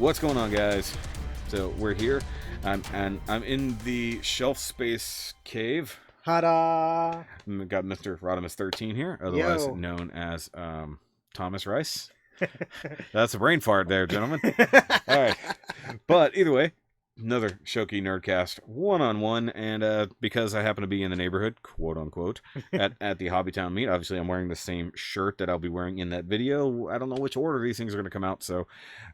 What's going on, guys? So we're here. I'm in the shelf space cave. Ta-da! We got Mr. RODIMUS13 here, otherwise Yo. known as Thomas Rice. That's a brain fart there, gentlemen. All right, but either way, another Shoky Nerdcast 1-on-1, and because I happen to be in the neighborhood, quote unquote, at the Hobbytown meet, obviously I'm wearing the same shirt that I'll be wearing in that video. I don't know which order these things are going to come out, so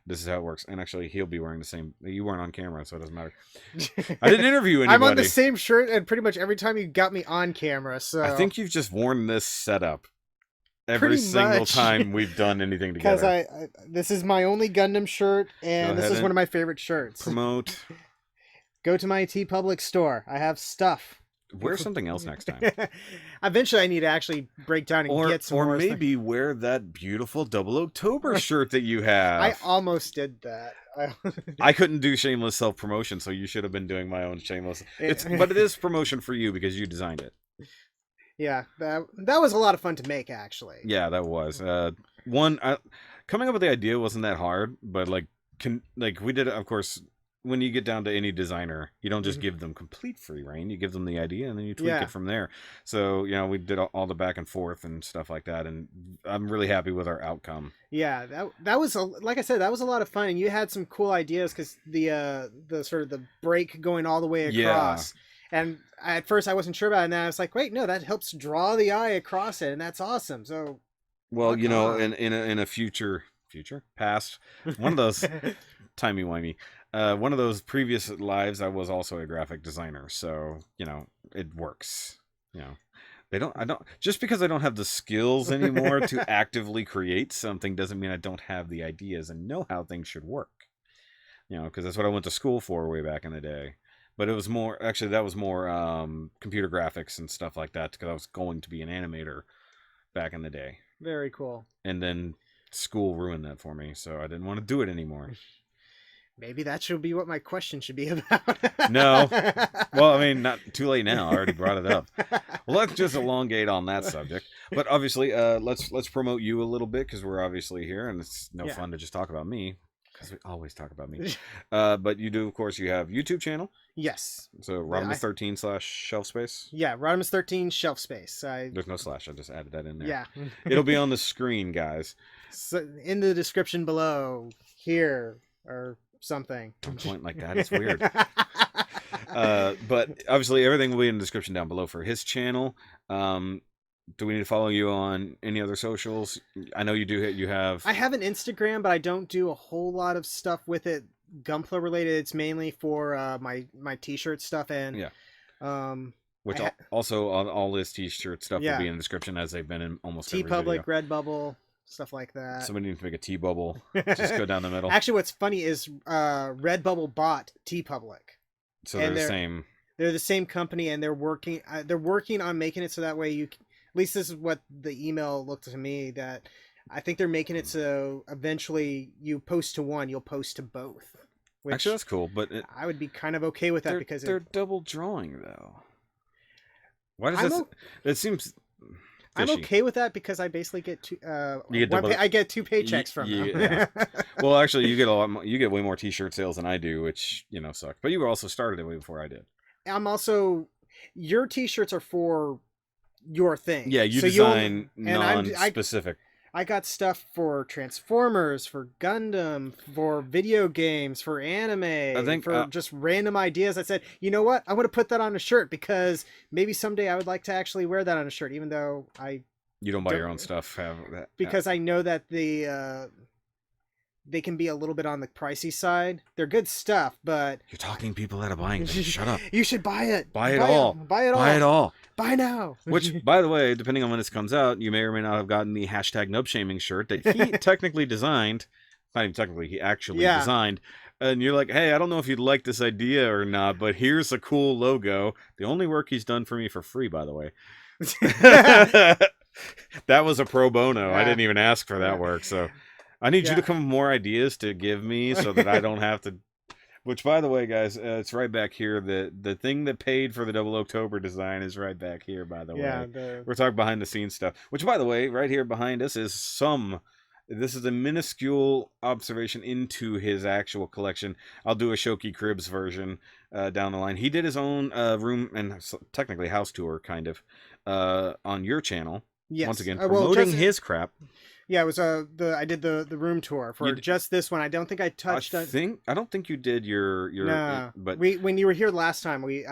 this is how it works. And actually, he'll be wearing the same. You weren't on camera, so it doesn't matter. I didn't interview anybody. I'm on the same shirt, and pretty much every time you got me on camera. So I think you've just worn this setup every Pretty single much. time we've done anything together. because this is my only Gundam shirt, and this is one of my favorite shirts. Promote. Go to my TeePublic store. I have stuff. Wear something else next time. Eventually, I need to actually break down and get some more. Or maybe wear that beautiful Double October shirt that you have. I almost did that. I couldn't do shameless self-promotion, so you should have been doing my own shameless. But it is promotion for you because you designed it. Yeah, that was a lot of fun to make, actually. Yeah, that was. Coming up with the idea wasn't that hard, but like we did it, of course. When you get down to any designer, you don't just give them complete free reign. You give them the idea, and then you tweak it from there. So, we did all the back and forth and stuff like that, and I'm really happy with our outcome. Yeah, that was like I said, that was a lot of fun, and you had some cool ideas because the sort of the break going all the way across. Yeah. And at first I wasn't sure about it, and then I was like, wait, no, that helps draw the eye across it, and that's awesome. So, well, in a future past, one of those timey-wimey. One of those previous lives, I was also a graphic designer, so it works. Just because I don't have the skills anymore to actively create something doesn't mean I don't have the ideas and know how things should work. Because that's what I went to school for way back in the day. But it was more, actually, that was more computer graphics and stuff like that, because I was going to be an animator back in the day. Very cool. And then school ruined that for me, so I didn't want to do it anymore. Maybe that should be what my question should be about. No. Well, I mean, not too late now. I already brought it up. Well, let's just elongate on that subject. But obviously, let's promote you a little bit, because we're obviously here, and it's no fun to just talk about me, because we always talk about me. But you do, of course, you have YouTube channel. Yes. So Rodimus13 / shelf space. Yeah, Rodimus13 shelf space. There's no slash. I just added that in there. Yeah. It'll be on the screen, guys. So in the description below, here, or something. Don't point like that. It's weird. But obviously everything will be in the description down below for his channel. Do we need to follow you on any other socials? I know you do. You have. I have an Instagram, but I don't do a whole lot of stuff with it Gunpla related. It's mainly for my t-shirt stuff and which also all his t-shirt stuff will be in the description, as they've been in almost every video. TeePublic, Redbubble. Stuff like that. Somebody needs to make a T-bubble. Just go down the middle. Actually, what's funny is Redbubble bought TeePublic. So they're the same. They're the same company, and they're working on making it so that way at least this is what the email looked to me, that I think they're making it so eventually you post to one, you'll post to both. Actually, that's cool, but I would be kind of okay with that because they're double drawing though. Why does that? It seems. Fishy. I'm okay with that because I basically get I get two paychecks from them. Yeah. Well, actually, you get a lot more, you get way more t-shirt sales than I do, which sucks. But you also started it way before I did. Your t-shirts are for your thing. Yeah, you design non-specific. I got stuff for Transformers, for Gundam, for video games, for anime, I think, for just random ideas. I said, you know what? I want to put that on a shirt because maybe someday I would like to actually wear that on a shirt, even though you don't buy your own stuff. Because I know that they can be a little bit on the pricey side. They're good stuff, but you're talking people out of buying things. Shut up. You should buy it. Buy it all. Buy it all. Buy it all. Buy now. Which, by the way, depending on when this comes out, you may or may not have gotten the #nubshaming shirt that he technically designed. Not even technically, he actually designed. And you're like, hey, I don't know if you'd like this idea or not, but here's a cool logo. The only work he's done for me for free, by the way. That was a pro bono. I didn't even ask for that work, so I need you to come with more ideas to give me so that I don't have to. Which, by the way, guys, it's right back here. The thing that paid for the Double October design is right back here, by the way. We're talking behind the scenes stuff. Which, by the way, right here behind us is some This is a minuscule observation into his actual collection. I'll do a Shoky Cribs version down the line. He did his own room and technically house tour, kind of, on your channel. Yes. Once again, promoting his crap. Yeah, it was I did the room tour for just this one. I don't think I touched. I don't think you did your. No, but when you were here last time, we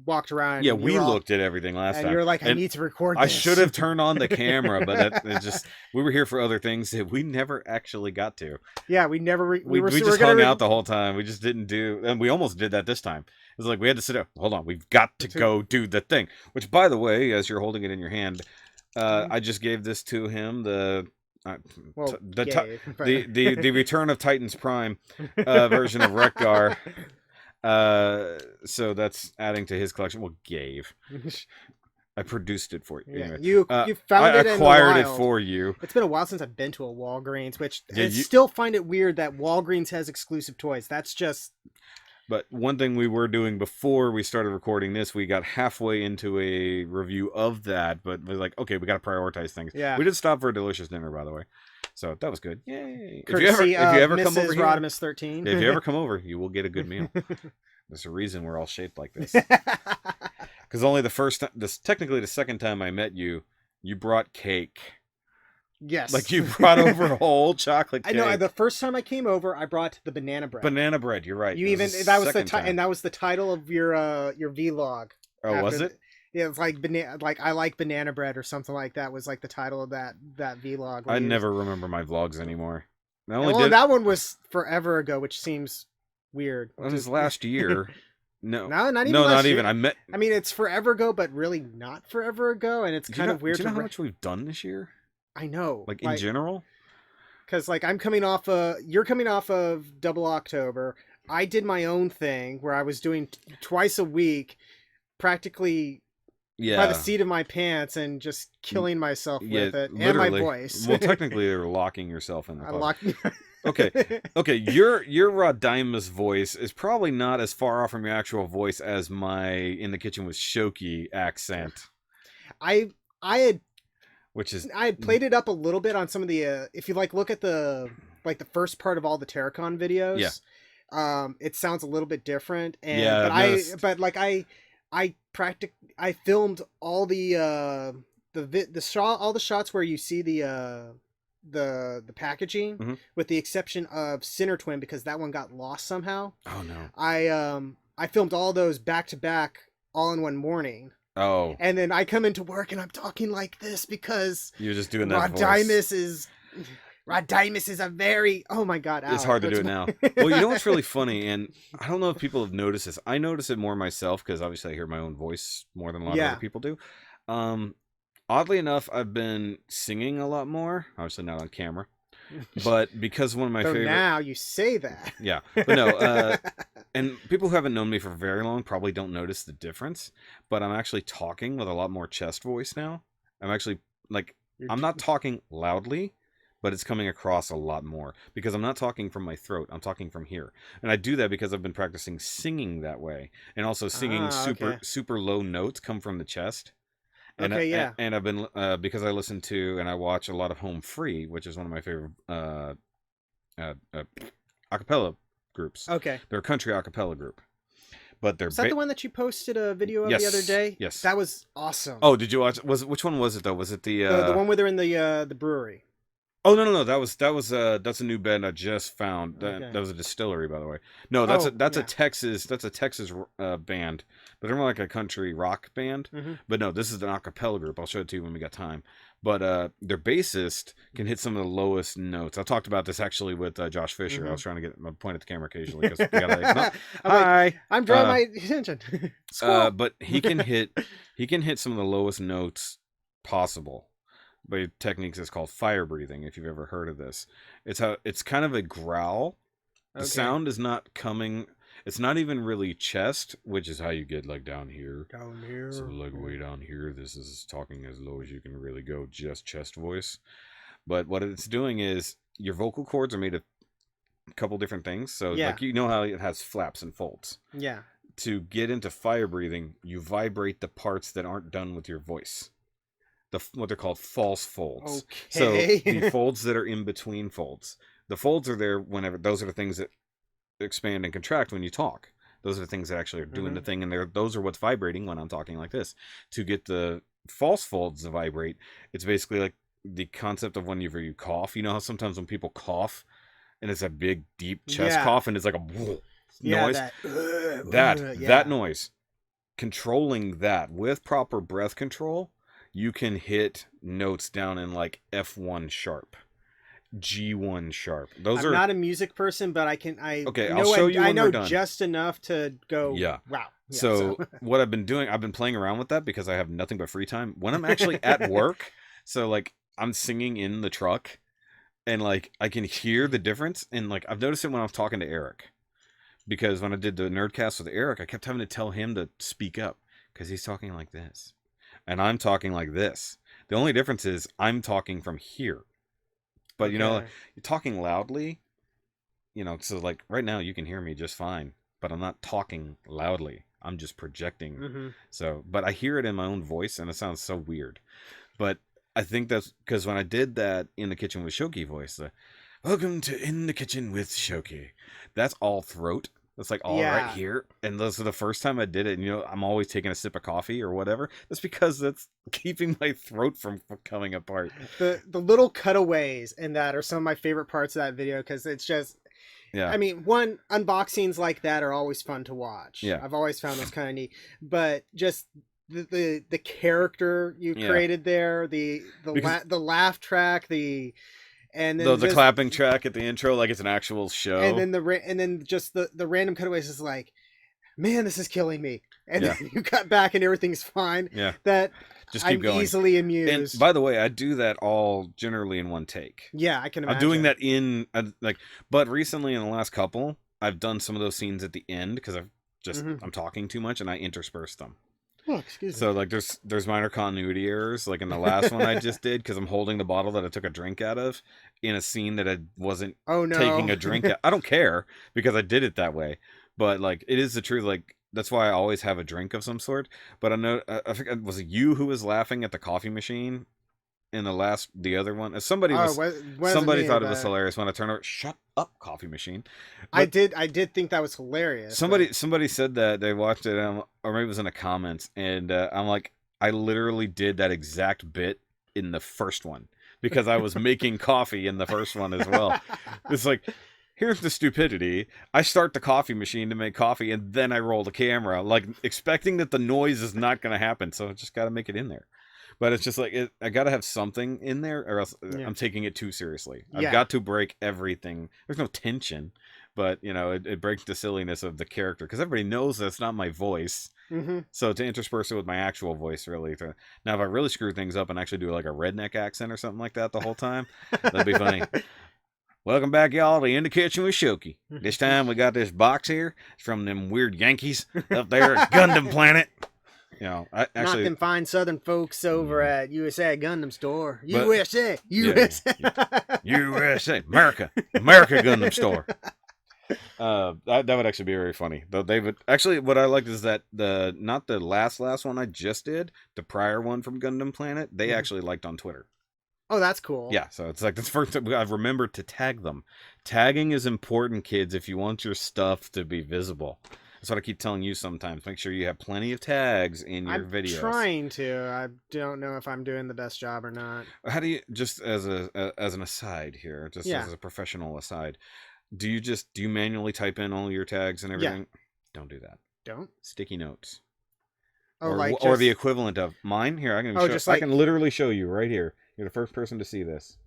walked around. Yeah, we looked at everything last time. And you were like, I need to record this. I should have turned on the camera, but it just we were here for other things that we never actually got to. Yeah, we never. We just hung out the whole time. We just didn't do, and we almost did that this time. It was like we had to sit up. Hold on, we've got to go do the thing. Which, by the way, as you're holding it in your hand, I just gave this to him. The Return of Titans Prime version of Rekgar. So that's adding to his collection. Well, gave. I produced it for you. Yeah, anyway. you found it. I acquired it for you. It's been a while since I've been to a Walgreens, which I still find it weird that Walgreens has exclusive toys. That's just. But one thing we were doing before we started recording this, we got halfway into a review of that, but we're like, okay, we got to prioritize things. Yeah. We did stop for a delicious dinner, by the way. So that was good. Yay. Courtesy if you ever come over here, RODIMUS13. if you ever come over, you will get a good meal. There's a reason we're all shaped like this. Because only technically the second time I met you, you brought cake. Yes. Like you brought over a whole chocolate cake. I know. The first time I came over, I brought the banana bread. Banana bread. You're right. That was the title of your vlog. Oh, was it? Yeah, it's like I like banana bread or something like that was like the title of that vlog. I never remember my vlogs anymore. That one was forever ago, which seems weird. It was last year. No, not even. I mean, it's forever ago, but really not forever ago, and it's kind of weird. Do you know how much we've done this year? I know. Like in general? Because like you're coming off of Double October. I did my own thing where I was doing twice a week, practically by the seat of my pants and just killing myself with it literally. And my voice. Well, technically you're locking yourself in the pub. Okay. Your Rodimus voice is probably not as far off from your actual voice as my In the Kitchen with Shoky accent. I had played it up a little bit on some of the if you look at the first part of all the Terracon videos, it sounds a little bit different. And I filmed all the shots where you see the packaging, with the exception of Sinner Twin, because that one got lost somehow. Oh no. I filmed all those back to back all in one morning. Oh. And then I come into work and I'm talking like this because you're just doing that Rodimus is a very, oh my God. It's hard to do it now. Well, you know what's really funny, and I don't know if people have noticed this. I notice it more myself because obviously I hear my own voice more than a lot of other people do. Oddly enough, I've been singing a lot more. Obviously not on camera. But because one of my favorite... now you say that. Yeah. But no, and people who haven't known me for very long probably don't notice the difference. But I'm actually talking with a lot more chest voice now. I'm actually, I'm not talking loudly, but it's coming across a lot more. Because I'm not talking from my throat. I'm talking from here. And I do that because I've been practicing singing that way. And also singing super low notes come from the chest. And and I've been because I listen to and I watch a lot of Home Free, which is one of my favorite acapella groups. Okay, they're a country acapella group, but they're. Is that the one that you posted a video of the other day? Yes, that was awesome. Oh, did you watch? Which one was it though? Was it the one where they're in the brewery? Oh no! That's a new band I just found. That was a distillery, by the way. No, that's a Texas band, but they're more like a country rock band. But no, this is an a cappella group. I'll show it to you when we got time. But their bassist can hit some of the lowest notes. I talked about this actually with Josh Fisher. I was trying to get my point at the camera occasionally because we gotta hi. I'm drawing my attention. But he can hit some of the lowest notes possible. By techniques is called fire breathing. If you've ever heard of this, it's kind of a growl. The sound is not coming. It's not even really chest, which is how you get down here. Down here. So way down here. This is talking as low as you can really go, just chest voice. But what it's doing is your vocal cords are made of a couple different things. So you know how it has flaps and folds. Yeah. To get into fire breathing, you vibrate the parts that aren't done with your voice. what they're called false folds. Okay. So the folds that are in between folds. The folds are there whenever those are the things that expand and contract when you talk. Those are the things that actually are doing the thing, and those are what's vibrating when I'm talking like this. To get the false folds to vibrate, it's basically like the concept of whenever you cough. You know how sometimes when people cough, and it's a big, deep chest cough, and it's like a noise? That noise. Controlling that with proper breath control, you can hit notes down in like F1 sharp, G1 sharp. I'm not a music person, but I'll show you when I know we're done. just enough to go, wow. Yeah, so what I've been doing, I've been playing around with that because I have nothing but free time. When I'm actually at work, so like I'm singing in the truck, and like I can hear the difference. And like I've noticed it when I was talking to Eric. Because when I did the Nerdcast with Eric, I kept having to tell him to speak up because he's talking like this. And I'm talking like this. The only difference is I'm talking from here. But, you know, you're talking loudly, you know, so like right now you can hear me just fine. But I'm not talking loudly. I'm just projecting. So, but I hear it in my own voice and it sounds so weird. But I think that's because when I did that in the kitchen with Shoky voice, welcome to In the Kitchen with Shoky. That's all throat. That's like all right here. And those are the first time I did it. And, you know, I'm always taking a sip of coffee or whatever. That's because that's keeping my throat from coming apart. The little cutaways in that are some of my favorite parts of that video because it's just, I mean, unboxings like that are always fun to watch. Yeah. I've always found those kind of neat. But just the character you created there, the laugh track, and then the clapping track at the intro, like it's an actual show. And then just the random cutaways is like, man, this is killing me. And then you cut back and everything's fine. Yeah. That just keep going. Easily amused. And by the way, I do that all generally in one take. Yeah, I can imagine. I'm doing that but recently in the last couple, I've done some of those scenes at the end because I'm talking too much and I intersperse them. Oh, excuse me. So like there's minor continuity errors like in the last one I just did because I'm holding the bottle that I took a drink out of in a scene that I wasn't taking a drink out. I don't care because I did it that way. But like it is the truth. Like that's why I always have a drink of some sort. But I know I think was it you who was laughing at the coffee machine in the other one. Somebody thought it was hilarious when I turned over. Shut up, coffee machine. But I did think that was hilarious. Somebody said that they watched it, or maybe it was in the comments, and I'm like, I literally did that exact bit in the first one because I was making coffee in the first one as well. It's like, here's the stupidity. I start the coffee machine to make coffee, and then I roll the camera, like expecting that the noise is not going to happen. So I just got to make it in there. But it's just like, I got to have something in there or else I'm taking it too seriously. I've got to break everything. There's no tension, but, you know, it breaks the silliness of the character because everybody knows that's not my voice. So to intersperse it with my actual voice, really. Now, if I really screw things up and actually do like a redneck accent or something like that the whole time, that'd be funny. Welcome back, y'all, to In the Kitchen with Shoky. This time we got this box here. It's from them weird Yankees up there at Gundam Planet. You know, not them fine Southern folks over at USA Gundam Store. USA, America Gundam Store. That would actually be very funny. Though they would actually, what I liked is that not the last one I just did, the prior one from Gundam Planet, they actually liked on Twitter. Oh, that's cool. Yeah, so it's like the first time I've remembered to tag them. Tagging is important, kids, if you want your stuff to be visible. That's what I keep telling you sometimes. Make sure you have plenty of tags in your videos. I'm trying to. I don't know if I'm doing the best job or not. How do you, just as an aside here, as a professional aside, do you manually type in all your tags and everything? Yeah. Don't do that. Don't? Sticky notes. Oh, or the equivalent of mine. Here, I can literally show you right here. You're the first person to see this.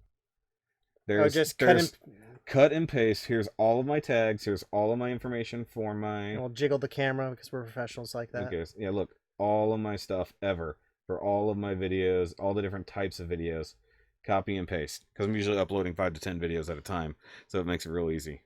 Cut and paste. Here's all of my tags. Here's all of my information for my... We'll jiggle the camera because we're professionals like that. Okay. Yeah, look. All of my stuff ever. For all of my videos. All the different types of videos. Copy and paste. Because I'm usually uploading 5 to 10 videos at a time. So it makes it real easy.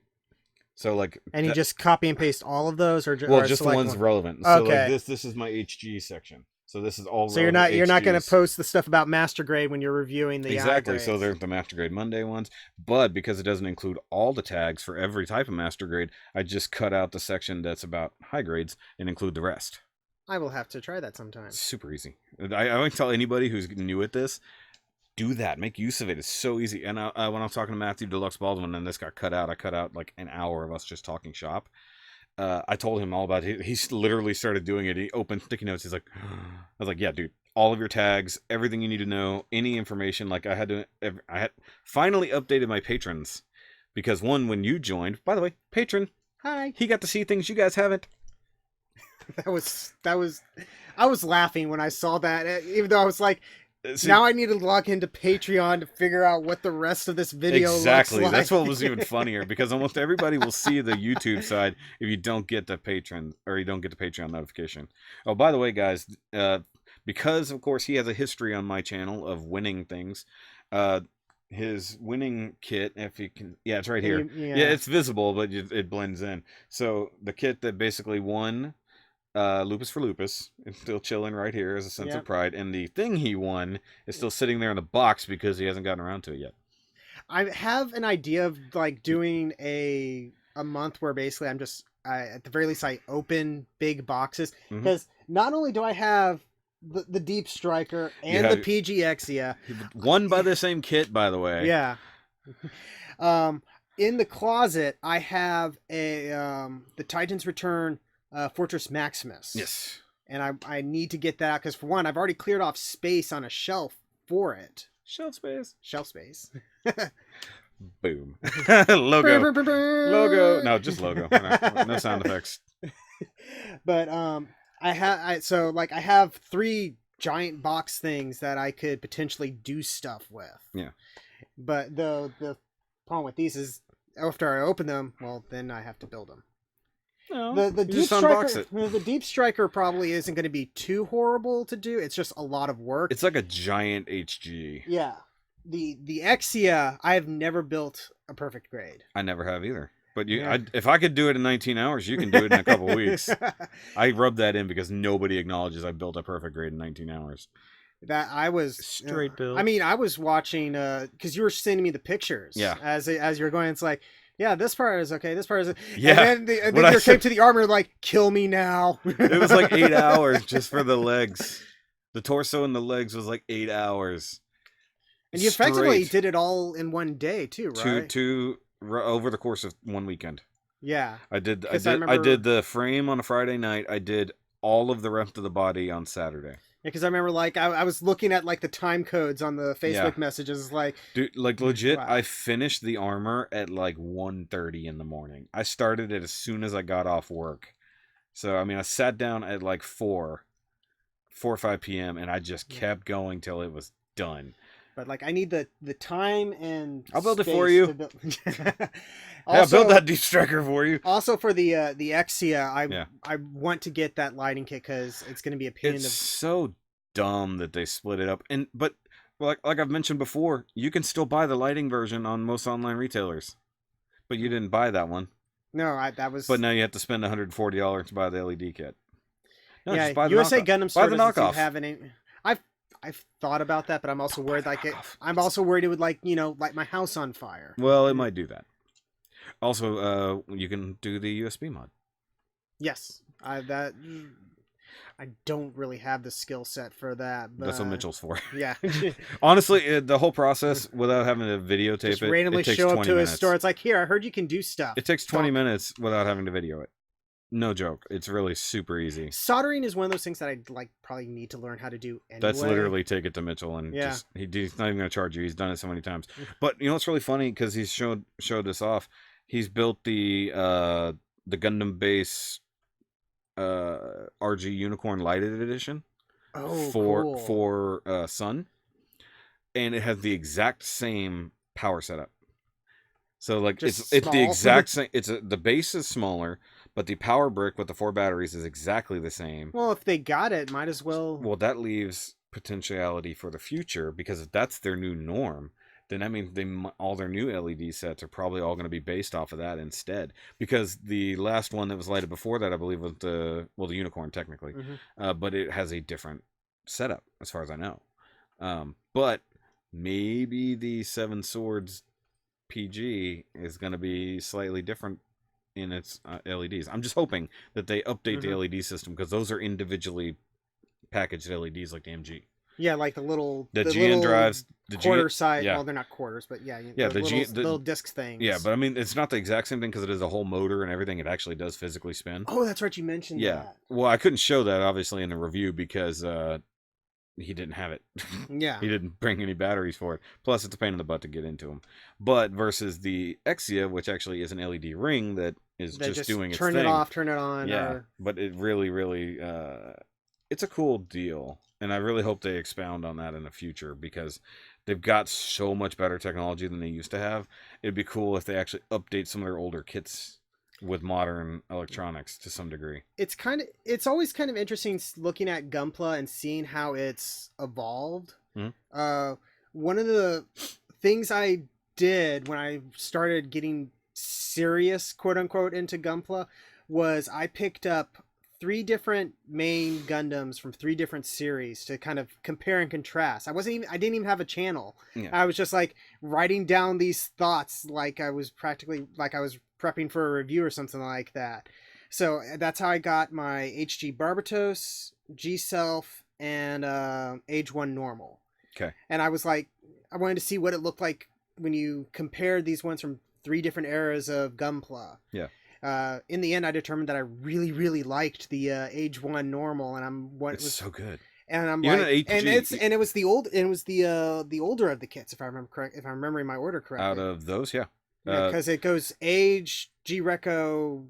So like... And you just copy and paste all of those? Or just the ones relevant. So like this is my HG section. So this is all. So you're not going to post the stuff about Master Grade when you're reviewing the exactly. So they're the Master Grade Monday ones, but because it doesn't include all the tags for every type of Master Grade, I just cut out the section that's about high grades and include the rest. I will have to try that sometime. Super easy. I would tell anybody who's new at this, do that. Make use of it. It's so easy. And when I was talking to Matthew Deluxe Baldwin and this got cut out, I cut out like an hour of us just talking shop. I told him all about it. He literally started doing it. He opened sticky notes. He's like, I was like, yeah, dude, all of your tags, everything you need to know, any information. Like I had finally updated my patrons because when you joined, by the way, patron, hi, he got to see things you guys haven't. That was, I was laughing when I saw that, even though I was like, now I need to log into Patreon to figure out what the rest of this video looks like. That's what was even funnier because almost everybody will see the YouTube side if you don't get the patron or you don't get the Patreon notification. Oh, by the way, guys, because of course he has a history on my channel of winning things. His winning kit, if you can, yeah, it's right here. Yeah, it's visible, but it blends in. So the kit that basically won Lupus for Lupus is still chilling right here as a sense of pride, and the thing he won is still sitting there in the box because he hasn't gotten around to it yet. I have an idea of like doing a month where basically I'm just at the very least I open big boxes because not only do I have the Deep Striker and the PGXia, one by the same kit, by the way. Yeah. In the closet I have a the Titan's Return Fortress Maximus. Yes. And I need to get that because for one, I've already cleared off space on a shelf for it. Shelf space. Boom. Logo. Logo. No, just logo. No sound effects. But I have 3 giant box things that I could potentially do stuff with. Yeah. But the problem with these is after I open them, well, then I have to build them. No, the Deep Striker probably isn't going to be too horrible to do. It's just a lot of work. It's like a giant HG. Yeah. The Exia, I have never built a perfect grade. I never have either. But if I could do it in 19 hours, you can do it in a couple weeks. I rubbed that in because nobody acknowledges I built a perfect grade in 19 hours. That I was straight build. I mean, I was watching because you were sending me the pictures. Yeah. As you were going, it's like, yeah, this part is okay. This part is. Yeah. And then you came to the armor like, kill me now. It was like 8 hours just for the legs. The torso and the legs was like 8 hours. And you effectively did it all in one day too, right? Two over the course of one weekend. Yeah. I did the frame on a Friday night. I did all of the rest of the body on Saturday. Yeah, because I remember like I was looking at like the time codes on the Facebook messages, like, dude, like legit. Wow. I finished the armor at like 1:30 in the morning. I started it as soon as I got off work. So I mean, I sat down at like 4 or 5 p.m. and I just kept going till it was done. But like, I need the time and I'll build it for you. I'll build that Deep Striker for you. Also for the Exia, I want to get that lighting kit because it's going to be a pain. It's so dumb that they split it up. But like I've mentioned before, you can still buy the lighting version on most online retailers. But you didn't buy that one. No, that was. But now you have to spend $140 to buy the LED kit. No, yeah, just buy the USA knockoff. Gundam Store doesn't have any. I've thought about that, but I'm also worried it would light my house on fire. Well, it might do that. Also, you can do the USB mod. Yes, I don't really have the skill set for that. But, that's what Mitchell's for. Yeah. Honestly, the whole process without having to videotape just randomly show up to a store. It's like, here, I heard you can do stuff. It takes 20 minutes without having to video it. No joke. It's really super easy. Soldering is one of those things that I probably need to learn how to do anyway. That's literally take it to Mitchell and he's not even going to charge you. He's done it so many times. But you know what's really funny, because he's showed this off. He's built the Gundam base RG Unicorn Lighted Edition for Sun, and it has the exact same power setup. So like it's the exact same. The base is smaller, but the power brick with the 4 batteries is exactly the same. Well, if they got it, might as well. Well, that leaves potentiality for the future, because if that's their new norm, then that means all their new LED sets are probably all going to be based off of that instead. Because the last one that was lighted before that, I believe, was the Unicorn technically, but it has a different setup as far as I know. But maybe the 7 Swords PG is going to be slightly different in its LEDs. I'm just hoping that they update the LED system, because those are individually packaged LEDs like the MG. Yeah, like the little GN drives, the quarter size. Yeah. Well, they're not quarters, but yeah, the little disc things. Yeah, but I mean, it's not the exact same thing because it is a whole motor and everything. It actually does physically spin. Oh, that's right, you mentioned that. Well, I couldn't show that obviously in the review because he didn't have it. Yeah. He didn't bring any batteries for it. Plus, it's a pain in the butt to get into them. But versus the Exia, which actually is an LED ring that is just doing its thing. Turn it off, turn it on. Yeah, but it really, really, it's a cool deal. And I really hope they expound on that in the future, because they've got so much better technology than they used to have. It'd be cool if they actually update some of their older kits with modern electronics to some degree. It's always kind of interesting looking at Gunpla and seeing how it's evolved. Mm-hmm. One of the things I did when I started getting serious, quote unquote, into Gunpla was I picked up 3 different main Gundams from 3 different series to kind of compare and contrast. I didn't even have a channel. Yeah. I was just like writing down these thoughts like I was prepping for a review or something like that. So that's how I got my HG Barbatos, G Self, and Age 1 Normal. Okay. And I was like, I wanted to see what it looked like when you compared these ones from 3 different eras of Gunpla. Yeah. In the end, I determined that I really, really liked the Age 1 Normal, and it's so good. And I'm like, and it was the older of the kits, if I remember correct, if I'm remembering my order correctly. Out of those, yeah, because it goes Age, G Reco,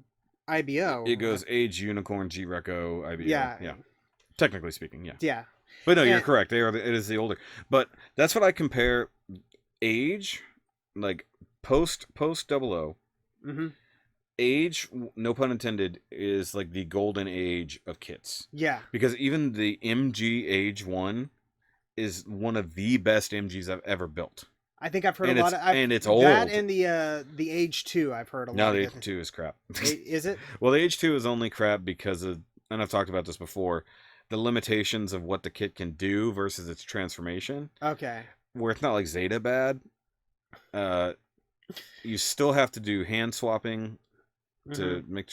IBO. It goes Age, Unicorn, G Reco, IBO. Yeah. Technically speaking, yeah. Yeah. But no, you're correct. It is the older. But that's what I compare Age, like post 00. Mm-hmm. Age, no pun intended, is like the golden age of kits. Yeah. Because even the MG Age 1 is one of the best MGs I've ever built. I think I've heard a lot of... and it's old. That and the Age 2 I've heard a lot. No, the Age 2 is crap. Is it? Well, the Age 2 is only crap because of, and I've talked about this before, the limitations of what the kit can do versus its transformation. Okay. Where it's not like Zeta bad. You still have to do hand swapping to make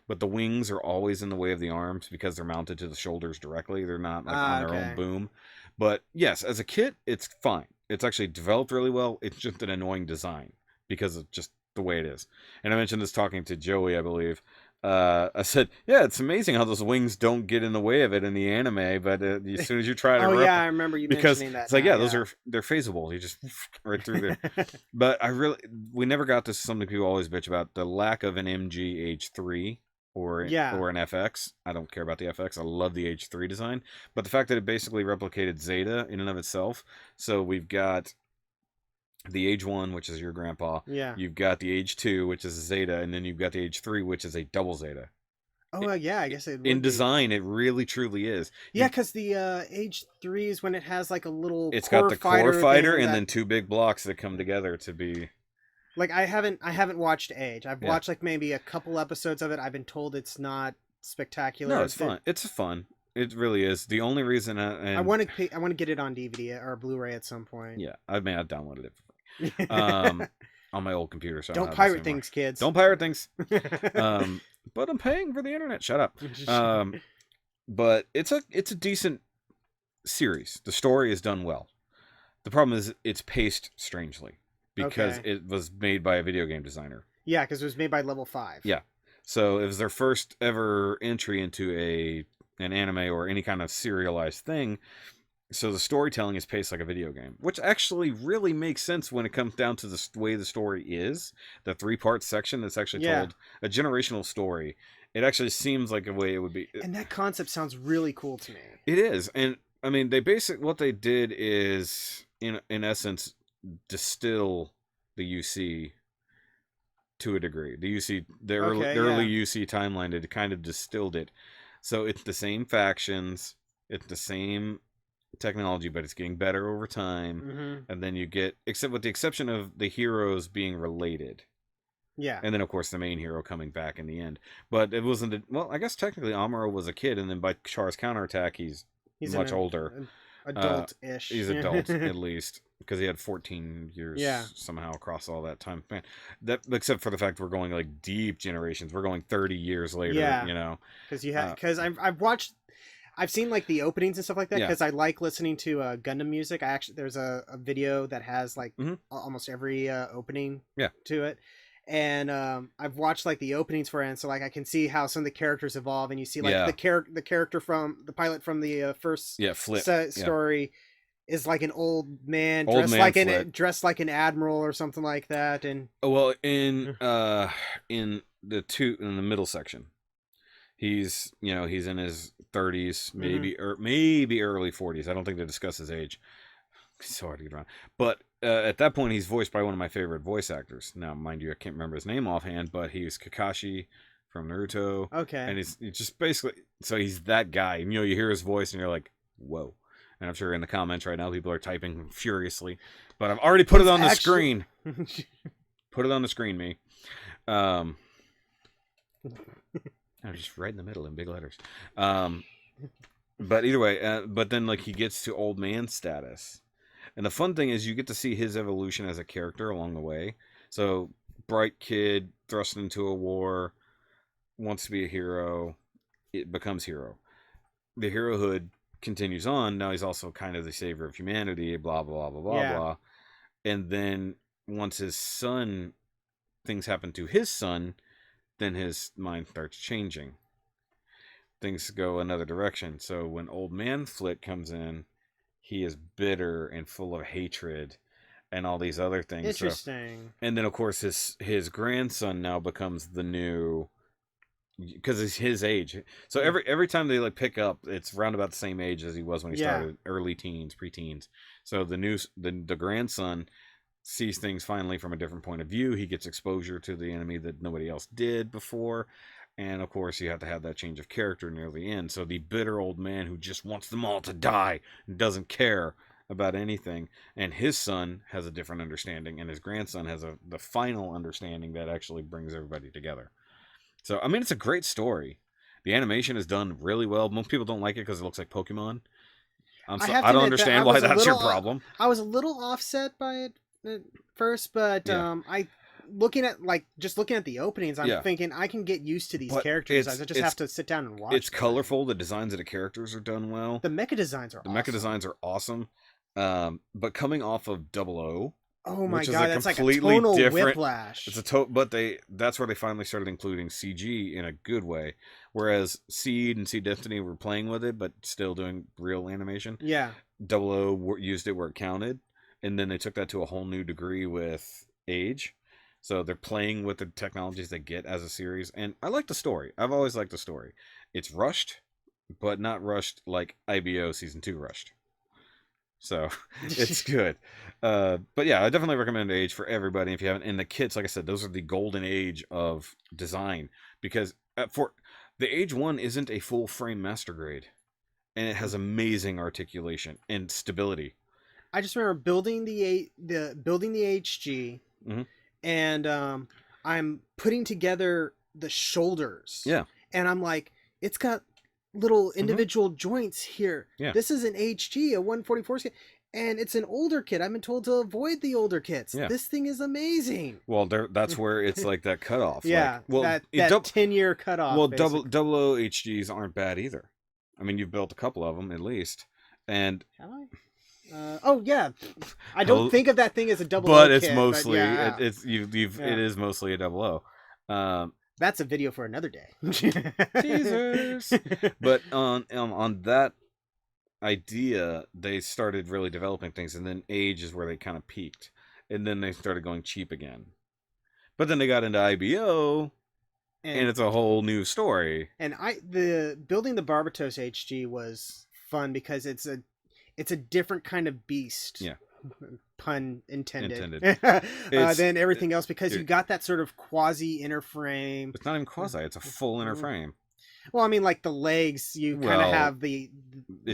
but the wings are always in the way of the arms because they're mounted to the shoulders directly. They're not like on their own boom. But yes, as a kit, it's fine. It's actually developed really well. It's just an annoying design because of just the way it is. And I mentioned this talking to Joey, I believe. I said, yeah, it's amazing how those wings don't get in the way of it in the anime, but as soon as you try to I remember you mentioning that. It's like, they're phaseable. You just right through there. But we never got to something people always bitch about, the lack of an MG Age 3 or an FX. I don't care about the FX. I love the Age 3 design, but the fact that it basically replicated Zeta in and of itself. So we've got the Age 1, which is your grandpa. Yeah. You've got the Age 2, which is a Zeta, and then you've got the Age 3, which is a double Zeta. Oh, I guess it would in design, it really truly is. Yeah, because the Age 3 is when it has like a little. It's got the core fighter and then 2 big blocks that come together to be. Like I haven't watched Age. I've watched like maybe a couple episodes of it. I've been told it's not spectacular. No, it's fun. It's fun. It really is. The only reason I want to get it on DVD or Blu-ray at some point. Yeah, I downloaded it. On my old computer, so don't pirate things, kids. Don't pirate things. But I'm paying for the internet. Shut up. But it's a decent series. The story is done well. The problem is it's paced strangely because it was made by a video game designer. Yeah, because it was made by Level 5. Yeah, so it was their first ever entry into an anime or any kind of serialized thing. So the storytelling is paced like a video game, which actually really makes sense when it comes down to the way the story is. The 3-part section that's actually told a generational story. It actually seems like a way it would be. And that concept sounds really cool to me. It is. And I mean, what they did is, in essence, distill the UC to a degree. The UC, the early UC timeline, it kind of distilled it. So it's the same factions. It's the same technology, but it's getting better over time. And then you get, except with the exception of the heroes being related, and then of course the main hero coming back in the end. But it wasn't I guess technically Amuro was a kid, and then by Char's counterattack he's much older. adult-ish. He's adult at least, because he had 14 years somehow across all that time span. That, except for the fact we're going like deep generations. We're going 30 years later. You know, because I've seen like the openings and stuff like that, because I like listening to Gundam music. There's a video that has like almost every opening to it. And I've watched like the openings for it, and so like I can see how some of the characters evolve, and you see like the character from the pilot from the first story is like an old man dressed like an admiral or something like that. And in the middle section, he's in his 30s, maybe early 40s. I don't think they discuss his age. It's so hard to get around. But at that point, he's voiced by one of my favorite voice actors. Now, mind you, I can't remember his name offhand, but he was Kakashi from Naruto. Okay. And he's just basically, so he's that guy. And, you hear his voice and you're like, whoa. And I'm sure in the comments right now, people are typing furiously. But I've already put it on the screen. Put it on the screen, me. I'm just right in the middle in big letters. But either way, but then like he gets to old man status. And the fun thing is you get to see his evolution as a character along the way. So, bright kid, thrust into a war, wants to be a hero, it becomes hero. The herohood continues on. Now he's also kind of the savior of humanity, blah, blah, blah, blah, blah. And then once his son, things happen to his son, then his mind starts changing. Things go another direction. So when Old Man Flit comes in, he is bitter and full of hatred and all these other things. Interesting. So, and then, of course, his grandson now becomes the new... Because it's his age. So every time they like pick up, it's around about the same age as he was when he started, early teens, preteens. So the grandson sees things finally from a different point of view. He gets exposure to the enemy that nobody else did before. And, of course, you have to have that change of character near the end. So the bitter old man who just wants them all to die and doesn't care about anything. And his son has a different understanding. And his grandson has the final understanding that actually brings everybody together. So, I mean, it's a great story. The animation is done really well. Most people don't like it because it looks like Pokemon. I don't understand why that's your problem. I was a little offset by it at first, but looking at the openings, I'm thinking I can get used to these characters. I just have to sit down and watch. It's colorful. The designs of the characters are done well. The mecha designs are awesome. But coming off of Double O. Oh my god, that's like a tonal whiplash. But that's where they finally started including CG in a good way. Whereas Seed and Seed Destiny were playing with it, but still doing real animation. Yeah. Double O used it where it counted, and then they took that to a whole new degree with Age. So they're playing with the technologies they get as a series, and I like the story. I've always liked the story. It's rushed, but not rushed like IBO Season 2 rushed. So it's good. But yeah, I definitely recommend Age for everybody if you haven't. And the kits, like I said, those are the golden age of design, because for the Age 1 isn't a full frame master grade, and it has amazing articulation and stability. I just remember building the HG, and I'm putting together the shoulders. Yeah. And I'm like, it's got little individual joints here. Yeah. This is an HG, a 144 kit, and it's an older kit. I've been told to avoid the older kits. Yeah. This thing is amazing. Well, that's where it's like that cutoff. Yeah, that 10-year cutoff. Well, double O HGs aren't bad either. I mean, you've built a couple of them at least, and have I? Oh yeah, I don't think of that thing as a double O but kit, it's mostly it is mostly a double O. That's a video for another day. Teasers. But on that idea, they started really developing things, and then Age is where they kind of peaked, and then they started going cheap again. But then they got into IBO, and it's a whole new story. And building the Barbatos HG was fun because it's a different kind of beast. Yeah. Pun intended. Than everything else, because you got that sort of quasi inner frame. It's not even quasi, it's a full inner frame. Well, I mean, like the legs, you kind of have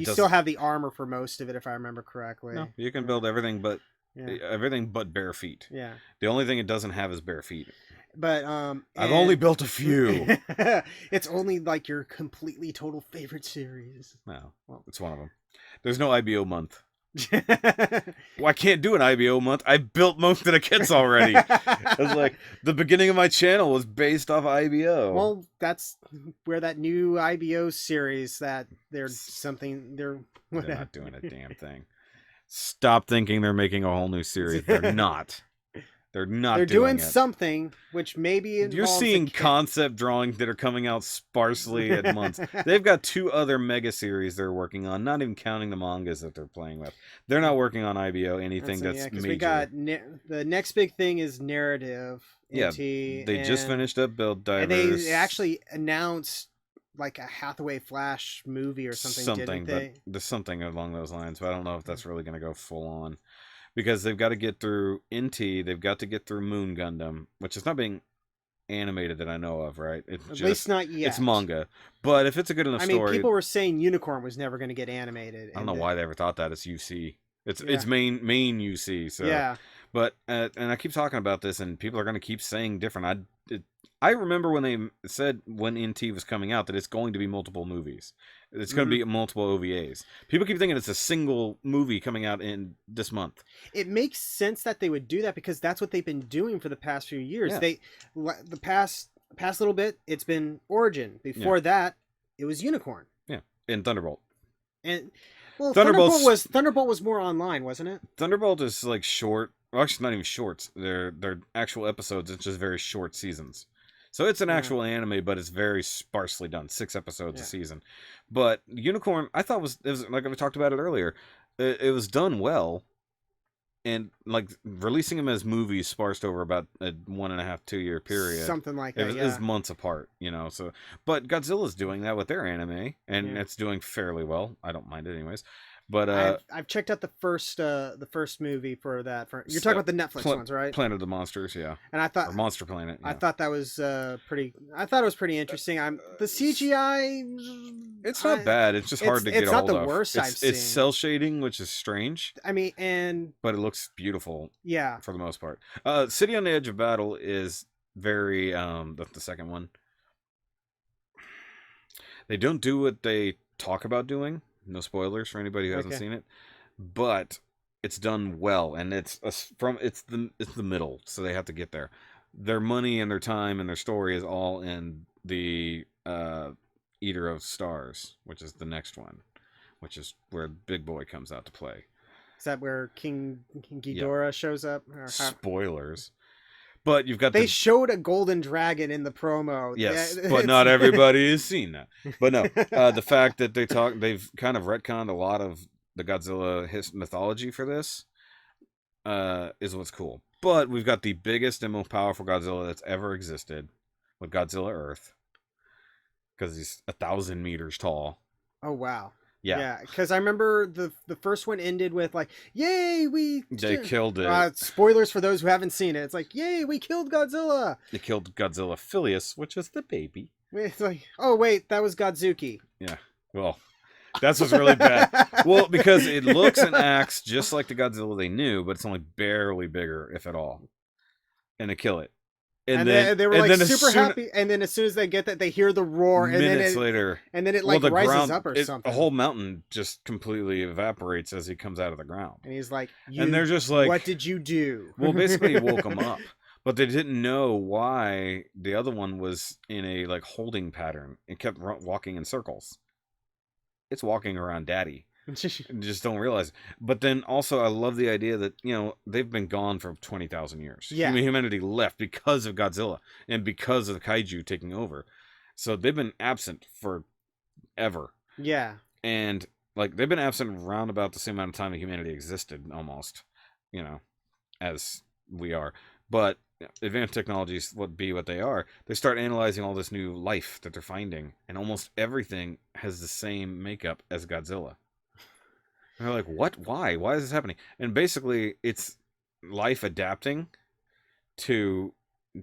still have the armor for most of it, if I remember correctly. No, you can build everything but bare feet. Yeah. The only thing it doesn't have is bare feet. But I've only built a few. It's only like your completely total favorite series. No, well, it's one of them. There's no IBO month. Well, I can't do an IBO month. I built most of the kits already. I was like, the beginning of my channel was based off IBO. Well, that's where that new IBO series that they're not doing a damn thing. Stop thinking they're making a whole new series. They're not. They're not. They're doing something, which maybe you're seeing concept drawings that are coming out sparsely at months. They've got 2 other mega series they're working on, not even counting the mangas that they're playing with. They're not working on IBO anything that's major. We got the next big thing is narrative. Yeah, they just finished up Build Divers. And they actually announced like a Hathaway Flash movie or something. There's something along those lines, but I don't know if that's really going to go full on. Because they've got to get through NT, they've got to get through Moon Gundam, which is not being animated that I know of, right? It's At least not yet. It's manga. But if it's a good enough story... people were saying Unicorn was never going to get animated. I don't know why they ever thought that. It's UC. It's main UC. So. Yeah. But, and I keep talking about this, and people are going to keep saying different. I remember when they said when NT was coming out that it's going to be multiple movies. It's going to be multiple OVAs. People keep thinking it's a single movie coming out in this month. It makes sense that they would do that because that's what they've been doing for the past few years. Yeah. The past little bit, it's been Origin. Before that, it was Unicorn. Yeah, and Thunderbolt. And Thunderbolt was more online, wasn't it? Thunderbolt is like short. Well, actually, not even shorts. They're actual episodes. It's just very short seasons. So it's an actual anime, but it's very sparsely done. 6 episodes a season. But Unicorn, I thought it was like we talked about it earlier. It was done well, and like releasing them as movies sparsed over about a 1.5 2 year period, something like that. It was months apart, you know. So, but Godzilla's doing that with their anime, and it's doing fairly well. I don't mind it anyways. But I've checked out the first movie for that. You're talking about the Netflix ones, right? Planet of the Monsters, yeah. And I thought or Monster Planet. Yeah. I thought that was pretty. I thought it was pretty interesting. The CGI. It's not bad. It's just hard to get a hold of. It's not the worst I've seen. It's cell shading, which is strange. I mean, but it looks beautiful. Yeah. For the most part, City on the Edge of Battle is very the second one. They don't do what they talk about doing. No spoilers for anybody who hasn't seen it, but it's done well, and it's the middle, so they have to get there. Their money and their time and their story is all in the Eater of Stars, which is the next one, which is where Big Boy comes out to play. Is that where King Ghidorah shows up? Spoilers. But you've got they showed a golden dragon in the promo. Yes, but not everybody has seen that. But no, the fact that they've kind of retconned a lot of the Godzilla mythology for this is what's cool. But we've got the biggest and most powerful Godzilla that's ever existed with Godzilla Earth, because he's 1,000 meters tall. Oh wow. Yeah, because I remember the first one ended with like, "Yay, they killed it." Spoilers for those who haven't seen it. It's like, "Yay, we killed Godzilla." They killed Godzilla Filius, which is the baby. It's like, oh wait, that was Godzuki. Yeah, well, that's what's really bad. Well, because it looks and acts just like the Godzilla they knew, but it's only barely bigger, if at all. And they kill it. And then they were like super happy, and then as soon as they get that, they hear the roar, and minutes later, and then it like rises up or something. The whole mountain just completely evaporates as he comes out of the ground. And he's like, and they're just like, "What did you do?" Well, basically, he woke him up, but they didn't know why the other one was in a like holding pattern. It kept walking in circles. It's walking around Daddy. Just don't realize. But then also, I love the idea that, you know, they've been gone for 20,000 years. Yeah. Humanity left because of Godzilla and because of the kaiju taking over. So they've been absent forever. Yeah. And like they've been absent around about the same amount of time that humanity existed, almost, you know, as we are. But advanced technologies would be what they are. They start analyzing all this new life that they're finding, and almost everything has the same makeup as Godzilla. And they're like, what? Why is this happening? And basically, it's life adapting to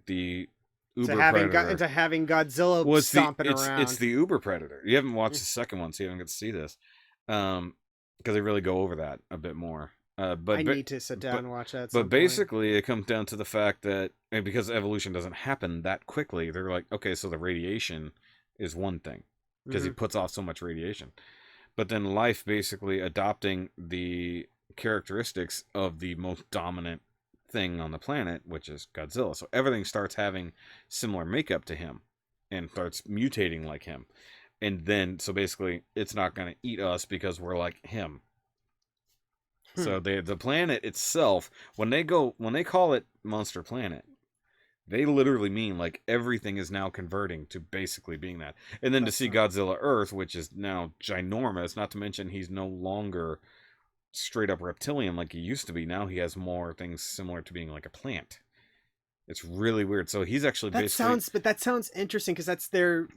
the uber predator. To having Godzilla stomping around. It's the uber predator. You haven't watched the second one, so you haven't got to see this. Because they really go over that a bit more. But I need to sit down and watch that. But basically, it comes down to the fact that because evolution doesn't happen that quickly, they're like, okay, so the radiation is one thing because he puts off so much radiation. but then life basically adopting the characteristics of the most dominant thing on the planet, which is Godzilla. So everything starts having similar makeup to him and starts mutating like him. And then, so basically, it's not going to eat us because we're like him. So the planet itself, when they call it Monster Planet, they literally mean like everything is now converting to basically being that. And then to see Godzilla Earth, which is now ginormous, not to mention he's no longer straight up reptilian like he used to be. Now he has more things similar to being like a plant. It's really weird. So he's actually that sounds interesting because they're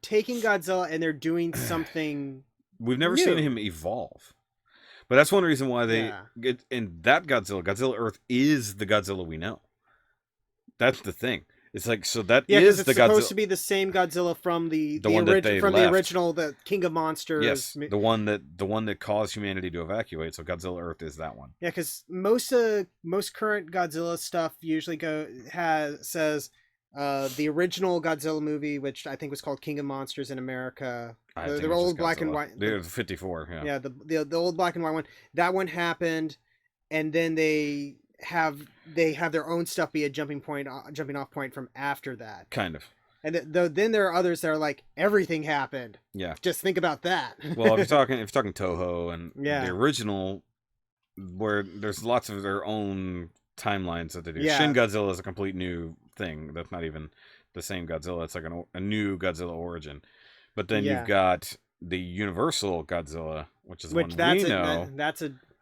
taking Godzilla and they're doing something. We've never seen him evolve. But that's one reason why they get in that Godzilla Earth is the Godzilla we know. That's the thing. It's like, so that is the Godzilla. It's supposed to be the same Godzilla from the original, the King of Monsters. Yes, the one that caused humanity to evacuate. So Godzilla Earth is that one. Yeah, because most current Godzilla stuff usually says the original Godzilla movie, which I think was called King of Monsters in America. The old black and white. The 54. Yeah. Yeah, the old black and white one. That one happened, and then they have their own stuff be a jumping off point from after that. Kind of. And then there are others that are like everything happened. Yeah. Just think about that. Well, if you're talking Toho and the original, where there's lots of their own timelines that they do. Yeah. Shin Godzilla is a complete new thing. That's not even the same Godzilla. It's like a new Godzilla origin. But then you've got the Universal Godzilla, which is one we know.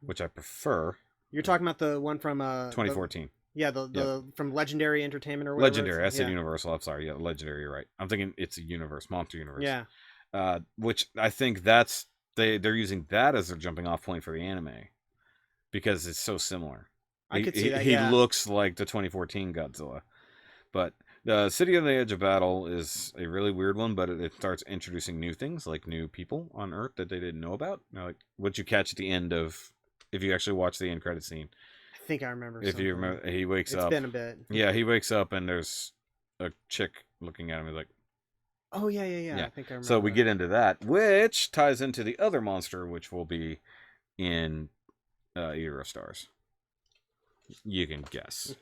Which I prefer. You're talking about the one from 2014. The from Legendary Entertainment or whatever. Legendary. I said Universal. I'm sorry. Yeah, Legendary. You're right. I'm thinking it's a universe, Monster Universe. Yeah. Which I think they're using that as their jumping off point for the anime because it's so similar. I could see that. He looks like the 2014 Godzilla, but the City on the Edge of Battle is a really weird one. But it starts introducing new things, like new people on Earth that they didn't know about. Like what you catch at the end of. If you actually watch the end credit scene, I think I remember. If you remember, he wakes up. It's been a bit. Yeah, he wakes up and there's a chick looking at him. He's like, "Oh yeah. I think I remember." So we get into that, which ties into the other monster, which will be in Eater of Stars. You can guess.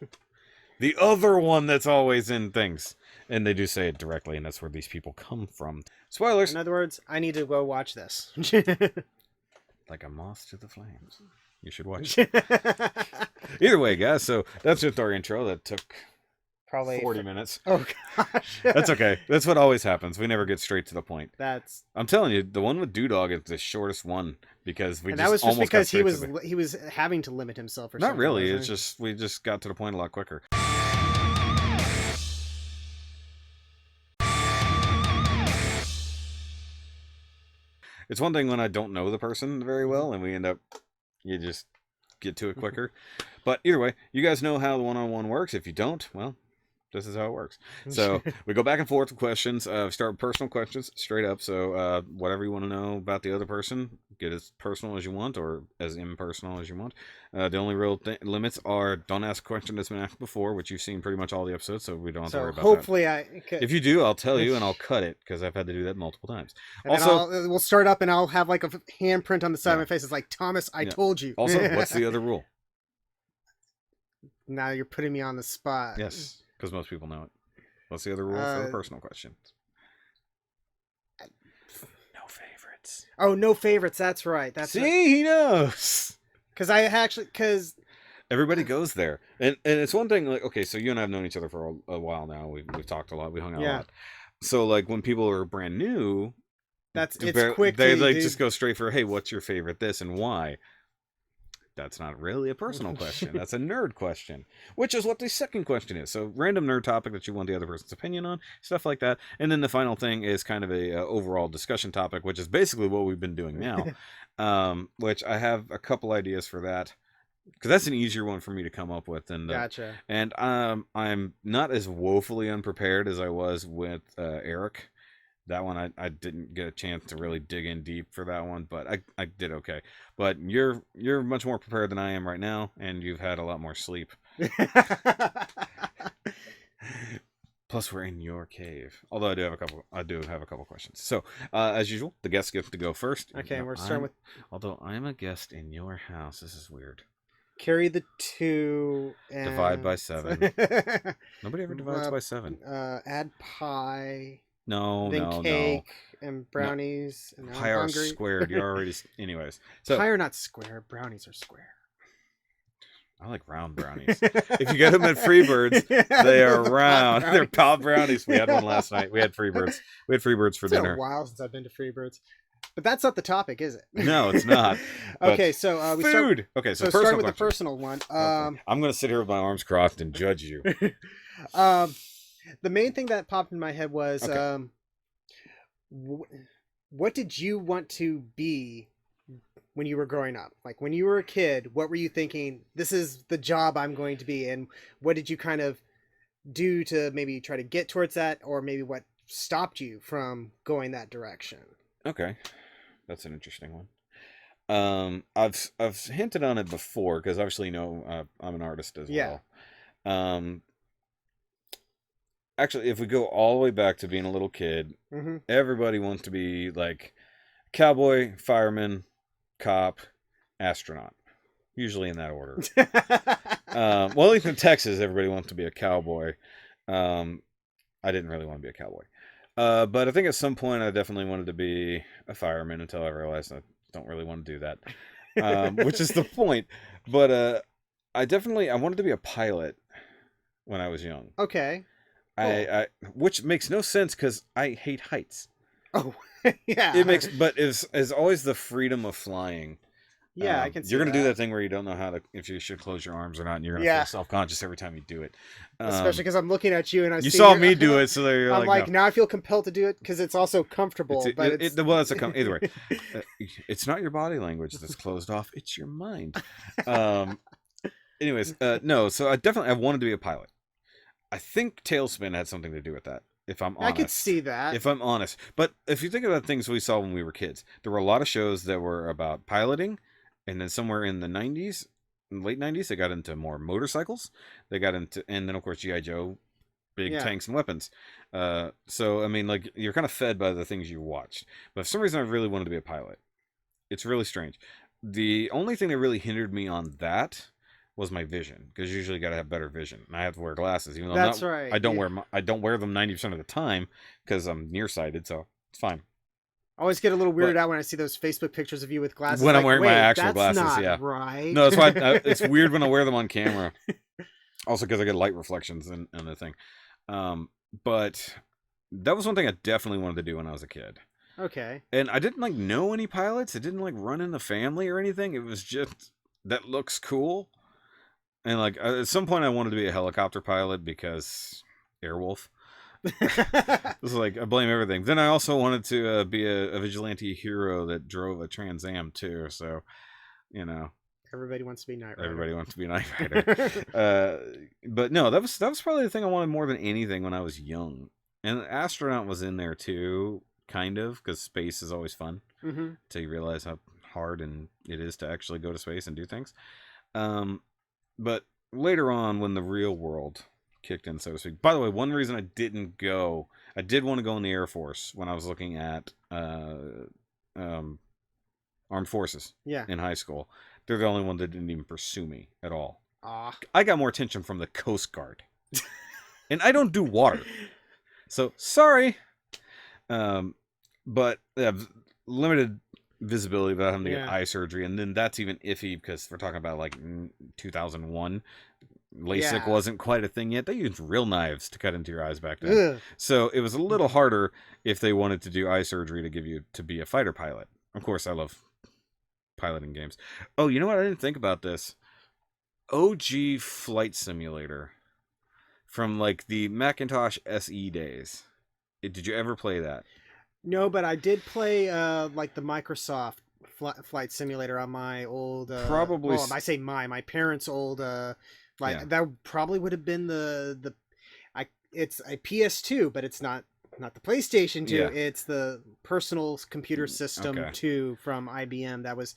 The other one that's always in things, and they do say it directly, and that's where these people come from. Spoilers. In other words, I need to go watch this. Like a moth to the flames. You should watch it. Either way, guys, so that's just our intro. That took probably 40 minutes. Oh, gosh. That's okay. That's what always happens. We never get straight to the point. I'm telling you, the one with Dewdog is the shortest one because that was just because he was having to limit himself or something. Not really. It's just we just got to the point a lot quicker. It's one thing when I don't know the person very well and you just get to it quicker. But either way, you guys know how the one-on-one works. If you don't, well, this is how it works. So we go back and forth with questions. We start with personal questions straight up. So whatever you want to know about the other person, get as personal as you want or as impersonal as you want. The only real limits are don't ask a question that's been asked before, which you've seen pretty much all the episodes, so we don't have to worry about hopefully that. If you do, I'll tell you and I'll cut it because I've had to do that multiple times. And also, we'll start up and I'll have like a handprint on the side of my face. It's like, Thomas, I told you. Also, what's the other rule? Now you're putting me on the spot. Yes, because most people know it. What's the other rule for the personal questions? No favorites. Oh, no favorites. That's right. He knows. Because everybody goes there, and it's one thing. Like, okay, so you and I have known each other for a while now. We've talked a lot. We hung out a lot. So like when people are brand new, it's quick. They just go straight for, hey, what's your favorite this and why? That's not really a personal question. That's a nerd question, which is what the second question is. So random nerd topic that you want the other person's opinion on, stuff like that. And then the final thing is kind of a overall discussion topic, which is basically what we've been doing now, which I have a couple ideas for that. Because that's an easier one for me to come up with. And, gotcha. And I'm not as woefully unprepared as I was with Eric. That one I didn't get a chance to really dig in deep for that one, but I did okay. But you're much more prepared than I am right now, and you've had a lot more sleep. Plus, we're in your cave. Although I do have a couple questions. So, as usual, the guests get to go first. Okay, we're starting with. Although I'm a guest in your house, this is weird. Carry the 2 and divide by 7. Nobody ever divides by 7. Add pie. No, cake and brownies. No. And pie are squared. You're already. Anyways, so pie are not square. Brownies are square. I like round brownies. If you get them at Freebirds, they are round. They're pop brownies. We had one last night. We had Freebirds. We had Freebirds for dinner. It's been a while since I've been to Freebirds. But that's not the topic, is it? No, it's not. Okay, so we food. Okay, so start with the personal one. Okay. I'm going to sit here with my arms crossed and judge you. The main thing that popped in my head was, okay. What did you want to be when you were growing up? Like when you were a kid, what were you thinking? This is the job I'm going to be, and what did you kind of do to maybe try to get towards that, or maybe what stopped you from going that direction? Okay, that's an interesting one. I've hinted on it before because obviously I'm an artist as well. Actually, if we go all the way back to being a little kid, everybody wants to be like cowboy, fireman, cop, astronaut. Usually in that order. Well, at least in Texas, everybody wants to be a cowboy. I didn't really want to be a cowboy. But I think at some point I definitely wanted to be a fireman until I realized I don't really want to do that. Which is the point. But I wanted to be a pilot when I was young. Okay. I which makes no sense because I hate heights. Oh, yeah. But it's always the freedom of flying. Yeah, I can see you're going to do that thing where you don't know if you should close your arms or not, and you're going to feel self-conscious every time you do it. Especially because I'm looking at you and you saw me do it, so you're I'm like, now I feel compelled to do it because it's also comfortable. Either way, it's not your body language that's closed off; it's your mind. Anyways, no. So I wanted to be a pilot. I think Tailspin had something to do with that. If I'm honest, I could see that. If I'm honest, but if you think about things we saw when we were kids, there were a lot of shows that were about piloting. And then somewhere in the late 90s, they got into more motorcycles. And then of course G.I. Joe, big tanks and weapons. So I mean, like you're kind of fed by the things you watched. But for some reason, I really wanted to be a pilot. It's really strange. The only thing that really hindered me on that was my vision, because you usually got to have better vision, and I have to wear glasses. Even though right. I don't wear them 90% of the time because I'm nearsighted, so it's fine. I always get a little weirded out when I see those Facebook pictures of you with glasses. When I'm wearing my actual glasses, not right. No, that's why it's weird when I wear them on camera. Also, because I get light reflections and the thing. But that was one thing I definitely wanted to do when I was a kid. Okay. And I didn't know any pilots. It didn't run in the family or anything. It was just that looks cool. And at some point, I wanted to be a helicopter pilot because Airwolf. This is I blame everything. Then I also wanted to be a vigilante hero that drove a Trans Am too. So, everybody wants to be Knight Rider. Everybody wants to be Knight Rider. But no, that was probably the thing I wanted more than anything when I was young. And astronaut was in there too, kind of, because space is always fun. Until you realize how hard it is to actually go to space and do things. But later on, when the real world kicked in, so to speak. By the way, one reason I did want to go in the Air Force when I was looking at Armed Forces in high school. They're the only one that didn't even pursue me at all. I got more attention from the Coast Guard. And I don't do water. So, sorry. But limited visibility without having to get eye surgery. And then that's even iffy because we're talking about 2001. LASIK wasn't quite a thing yet. They used real knives to cut into your eyes back then. Ugh. So it was a little harder if they wanted to do eye surgery to give you to be a fighter pilot. Of course, I love piloting games. Oh, you know what? I didn't think about this. OG Flight Simulator from the Macintosh SE days. Did you ever play that? No, but I did play the Microsoft Flight Simulator on my old probably. Well, I say my parents' old that probably would have been it's a PS2, but it's not the PlayStation 2. It's the personal computer system 2 from IBM. That would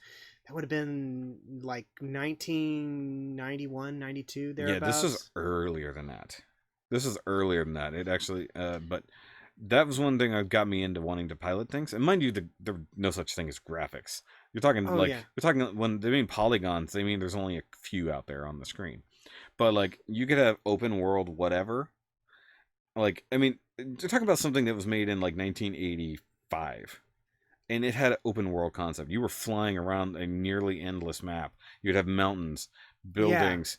have been 1991, 92 thereabouts. Yeah, this was earlier than that. This is earlier than that. It actually, but that was one thing that got me into wanting to pilot things. And mind you, there no such thing as graphics. You're talking you're talking when they mean polygons, they mean there's only a few out there on the screen. But like you could have open world whatever. Like I mean, you're talking about something that was made in like 1985. And it had an open world concept. You were flying around a nearly endless map. You'd have mountains, buildings,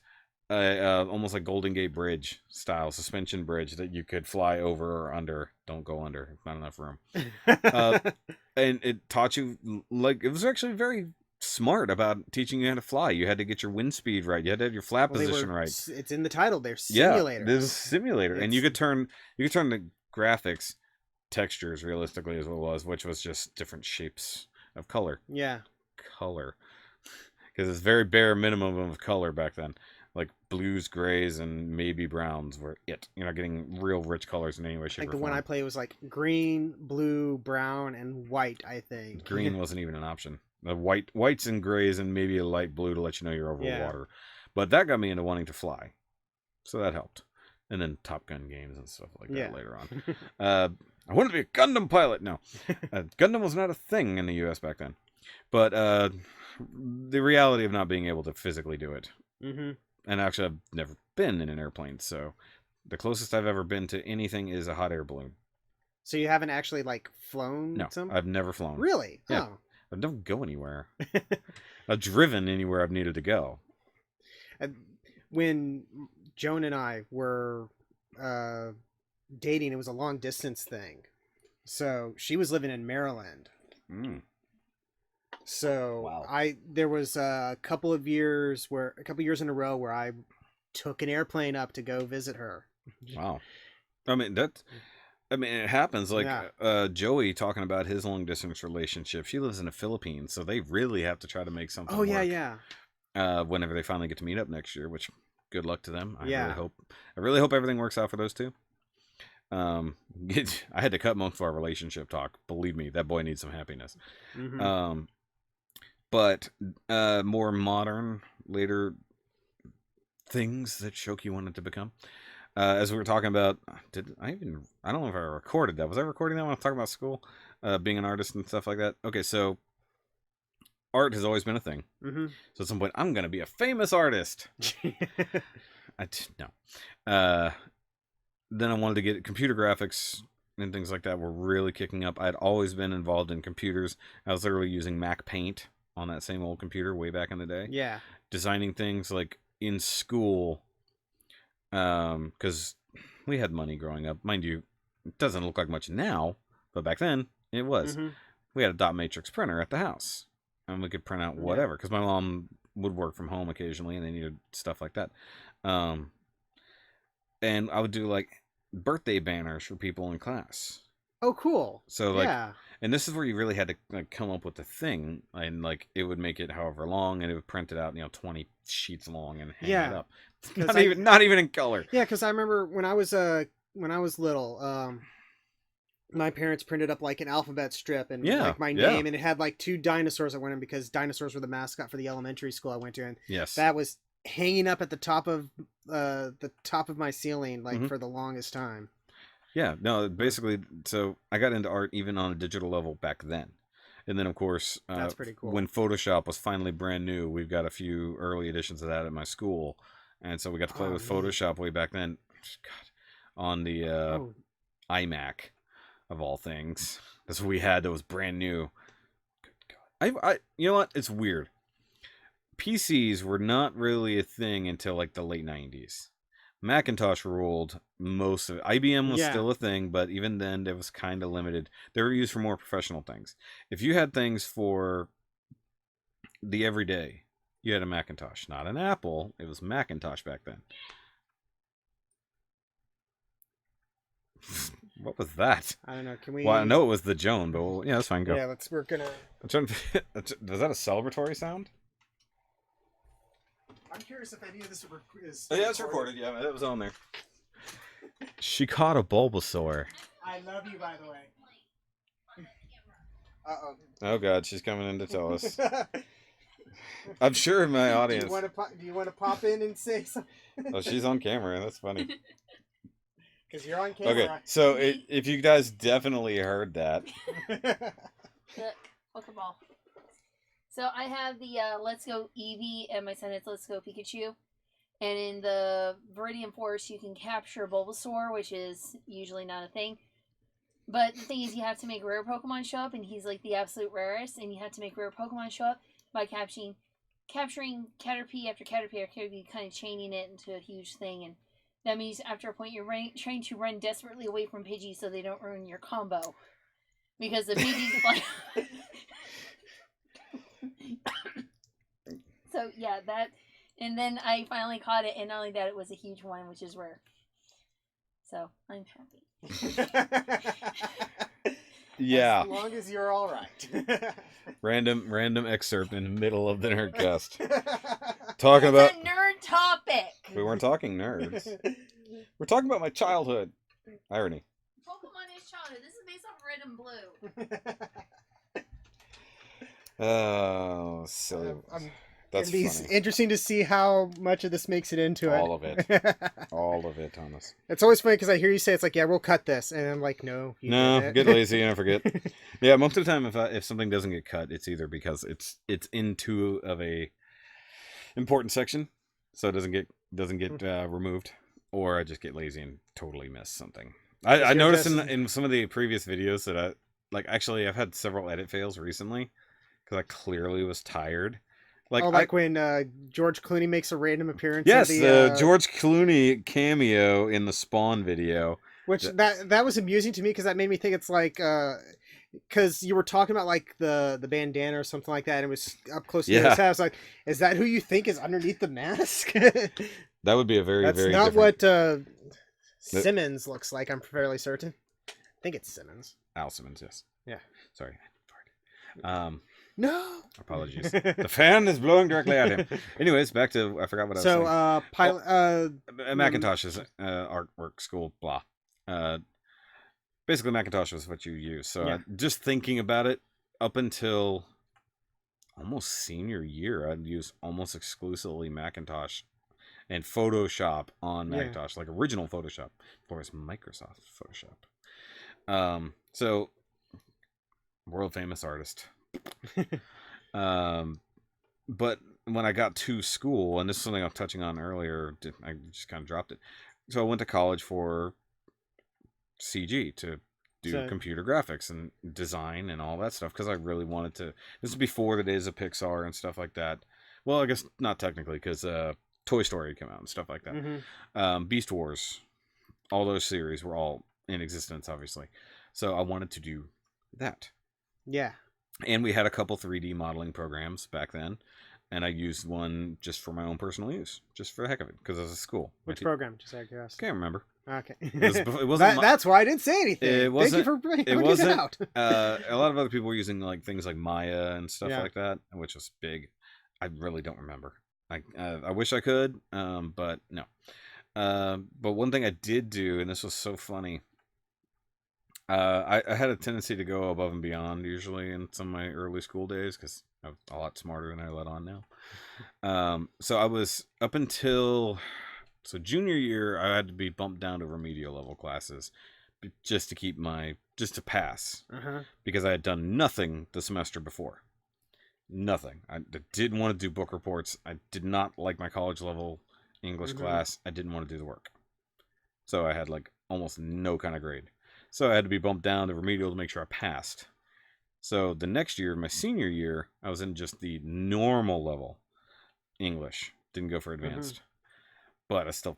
almost like Golden Gate Bridge style suspension bridge that you could fly over or under. Don't go under; not enough room. And it taught you like it was actually very smart about teaching you how to fly. You had to get your wind speed right. You had to have your flap position right. It's in the title. They're simulators. Yeah, there's a simulator, and you could turn the graphics. Textures realistically is what it was, which was just different shapes of color. Yeah, color, because it's very bare minimum of color back then, like blues, grays, and maybe browns were it. You're not getting real rich colors in any way, shape, like or the form. one I played was like green, blue, brown, and white. I think green wasn't even an option. The whites and grays, and maybe a light blue to let you know you're over water. But that got me into wanting to fly, so that helped. And then Top Gun games and stuff like that later on. I wanted to be a Gundam pilot. No, Gundam was not a thing in the U.S. back then. But the reality of not being able to physically do it. Mm-hmm. And actually, I've never been in an airplane. So the closest I've ever been to anything is a hot air balloon. So you haven't actually like flown? No, I've never flown. Really? Yeah. Oh. I don't go anywhere. I've driven anywhere I've needed to go. When Joan and I were dating, it was a long distance thing. So she was living in Maryland. Mm. So wow. There was a couple of years in a row where I took an airplane up to go visit her. Wow. I mean, it happens. Like Joey talking about his long distance relationship. She lives in the Philippines, so they really have to try to make something work. Yeah. Whenever they finally get to meet up next year, which good luck to them. I really hope everything works out for those two. I had to cut most of our relationship talk. Believe me, that boy needs some happiness. Mm-hmm. But more modern, later things that Shoky wanted to become. As we were talking about, I don't know if I recorded that. Was I recording that when I was talking about school? Being an artist and stuff like that? Okay, so art has always been a thing. Mm-hmm. So at some point, I'm going to be a famous artist. No. Then I wanted to get computer graphics and things like that were really kicking up. I'd always been involved in computers. I was literally using Mac Paint on that same old computer way back in the day. Yeah. Designing things like in school. Because we had money growing up. Mind you, it doesn't look like much now, but back then it was. Mm-hmm. We had a dot matrix printer at the house, and we could print out whatever. Because my mom would work from home occasionally, and they needed stuff like that. And I would do like birthday banners for people in class. Oh, cool. So like, and this is where you really had to like come up with the thing, and like it would make it however long, and it would print it out, 20 sheets long and hang it up. Not even in color. Yeah, because I remember when I was little, my parents printed up like an alphabet strip and like my name, and it had like 2 dinosaurs that went in because dinosaurs were the mascot for the elementary school I went to, and that was hanging up at the top of my ceiling like for the longest time. Yeah, no, basically, so I got into art even on a digital level back then. And then, of course, that's pretty cool. When Photoshop was finally brand new, we've got a few early editions of that at my school. And so we got to play with Photoshop way back then. God, on the iMac, of all things. That's what we had that was brand new. Good God. I you know what? It's weird. PCs were not really a thing until like the late 90s. Macintosh ruled most of it. IBM was still a thing, but even then it was kind of limited. They were used for more professional things. If you had things for the everyday, you had a Macintosh. Not an Apple. It was Macintosh back then. What was that? I don't know. Can we... Well, I know it was the Joan, but that's fine. Go. Yeah, we're gonna... Was that a celebratory sound? I'm curious if any of this is... Yeah, it's recorded. Yeah, it was on there. She caught a Bulbasaur. I love you, by the way. Uh-oh. Oh, God, she's coming in to tell us. I'm sure my audience... Do you want to pop in and say something? Oh, she's on camera. That's funny. Because you're on camera. Okay, so if you guys definitely heard that. The Pokeball. So I have the Let's Go Eevee, and my son has Let's Go Pikachu. And in the Viridian Forest, you can capture Bulbasaur, which is usually not a thing. But the thing is, you have to make rare Pokemon show up, and he's like the absolute rarest. And you have to make rare Pokemon show up by capturing Caterpie after Caterpie after Caterpie, kind of chaining it into a huge thing. And that means after a point, you're trying to run desperately away from Pidgey so they don't ruin your combo. Because the Pidgey's like... So, yeah, that... And then I finally caught it, and not only that, it was a huge one, which is rare. So, I'm happy. Yeah. As long as you're all right. Random excerpt in the middle of the Nerdcast. Talking about... It's a nerd topic! We weren't talking nerds. We're talking about my childhood. Irony. Pokemon is childhood. This is based off Red and Blue. Oh, silly. That's funny. Interesting to see how much of this makes it into All of it. All of it, Thomas. It's always funny because I hear you say, it's like, yeah, we'll cut this. And I'm like, no. Get lazy and I forget. Yeah, most of the time if something doesn't get cut, it's either because it's in too of a important section, so it doesn't get removed, or I just get lazy and totally miss something. I noticed in some of the previous videos that actually I've had several edit fails recently because I clearly was tired. Like when George Clooney makes a random appearance. Yes, the George Clooney cameo in the Spawn video. Which that was amusing to me because that made me think it's like because you were talking about like the bandana or something like that, and it was up close to his head. I was like, is that who you think is underneath the mask? That would be a very That's very not different... what Simmons looks like. I'm fairly certain. I think it's Simmons. Al Simmons, yes. Yeah. Sorry. No. Apologies. The fan is blowing directly at him. Anyways, back to I forgot what I was saying. Macintosh's artwork school, blah. Basically, Macintosh was what you use. So just thinking about it, up until almost senior year, I'd use almost exclusively Macintosh and Photoshop on Macintosh, like original Photoshop, before it's Microsoft Photoshop. So world famous artist. But when I got to school, and this is something I was touching on earlier, I just kind of dropped it. So I went to college for CG to do computer graphics and design and all that stuff because I really wanted to. This is before the days of Pixar and stuff like that. Well, I guess not technically because Toy Story had come out and stuff like that. Mm-hmm. Beast Wars, all those series were all in existence, obviously. So I wanted to do that. Yeah. And we had a couple 3D modeling programs back then, and I used one just for my own personal use, just for the heck of it, because I was at school. Which program? Just out of curiosity. Can't remember. Okay. It wasn't that's why I didn't say anything. It wasn't. Thank you for it wasn't. It out. A lot of other people were using like things like Maya and stuff like that, which was big. I really don't remember. I wish I could, but no. But one thing I did do, and this was so funny. I had a tendency to go above and beyond usually in some of my early school days because I'm a lot smarter than I let on now. So I was up until junior year, I had to be bumped down to remedial level classes just to pass because I had done nothing the semester before. Nothing. I didn't want to do book reports. I did not like my college level English class. I didn't want to do the work. So I had like almost no kind of grade. So I had to be bumped down to remedial to make sure I passed. So the next year, my senior year, I was in just the normal level English. Didn't go for advanced. But I still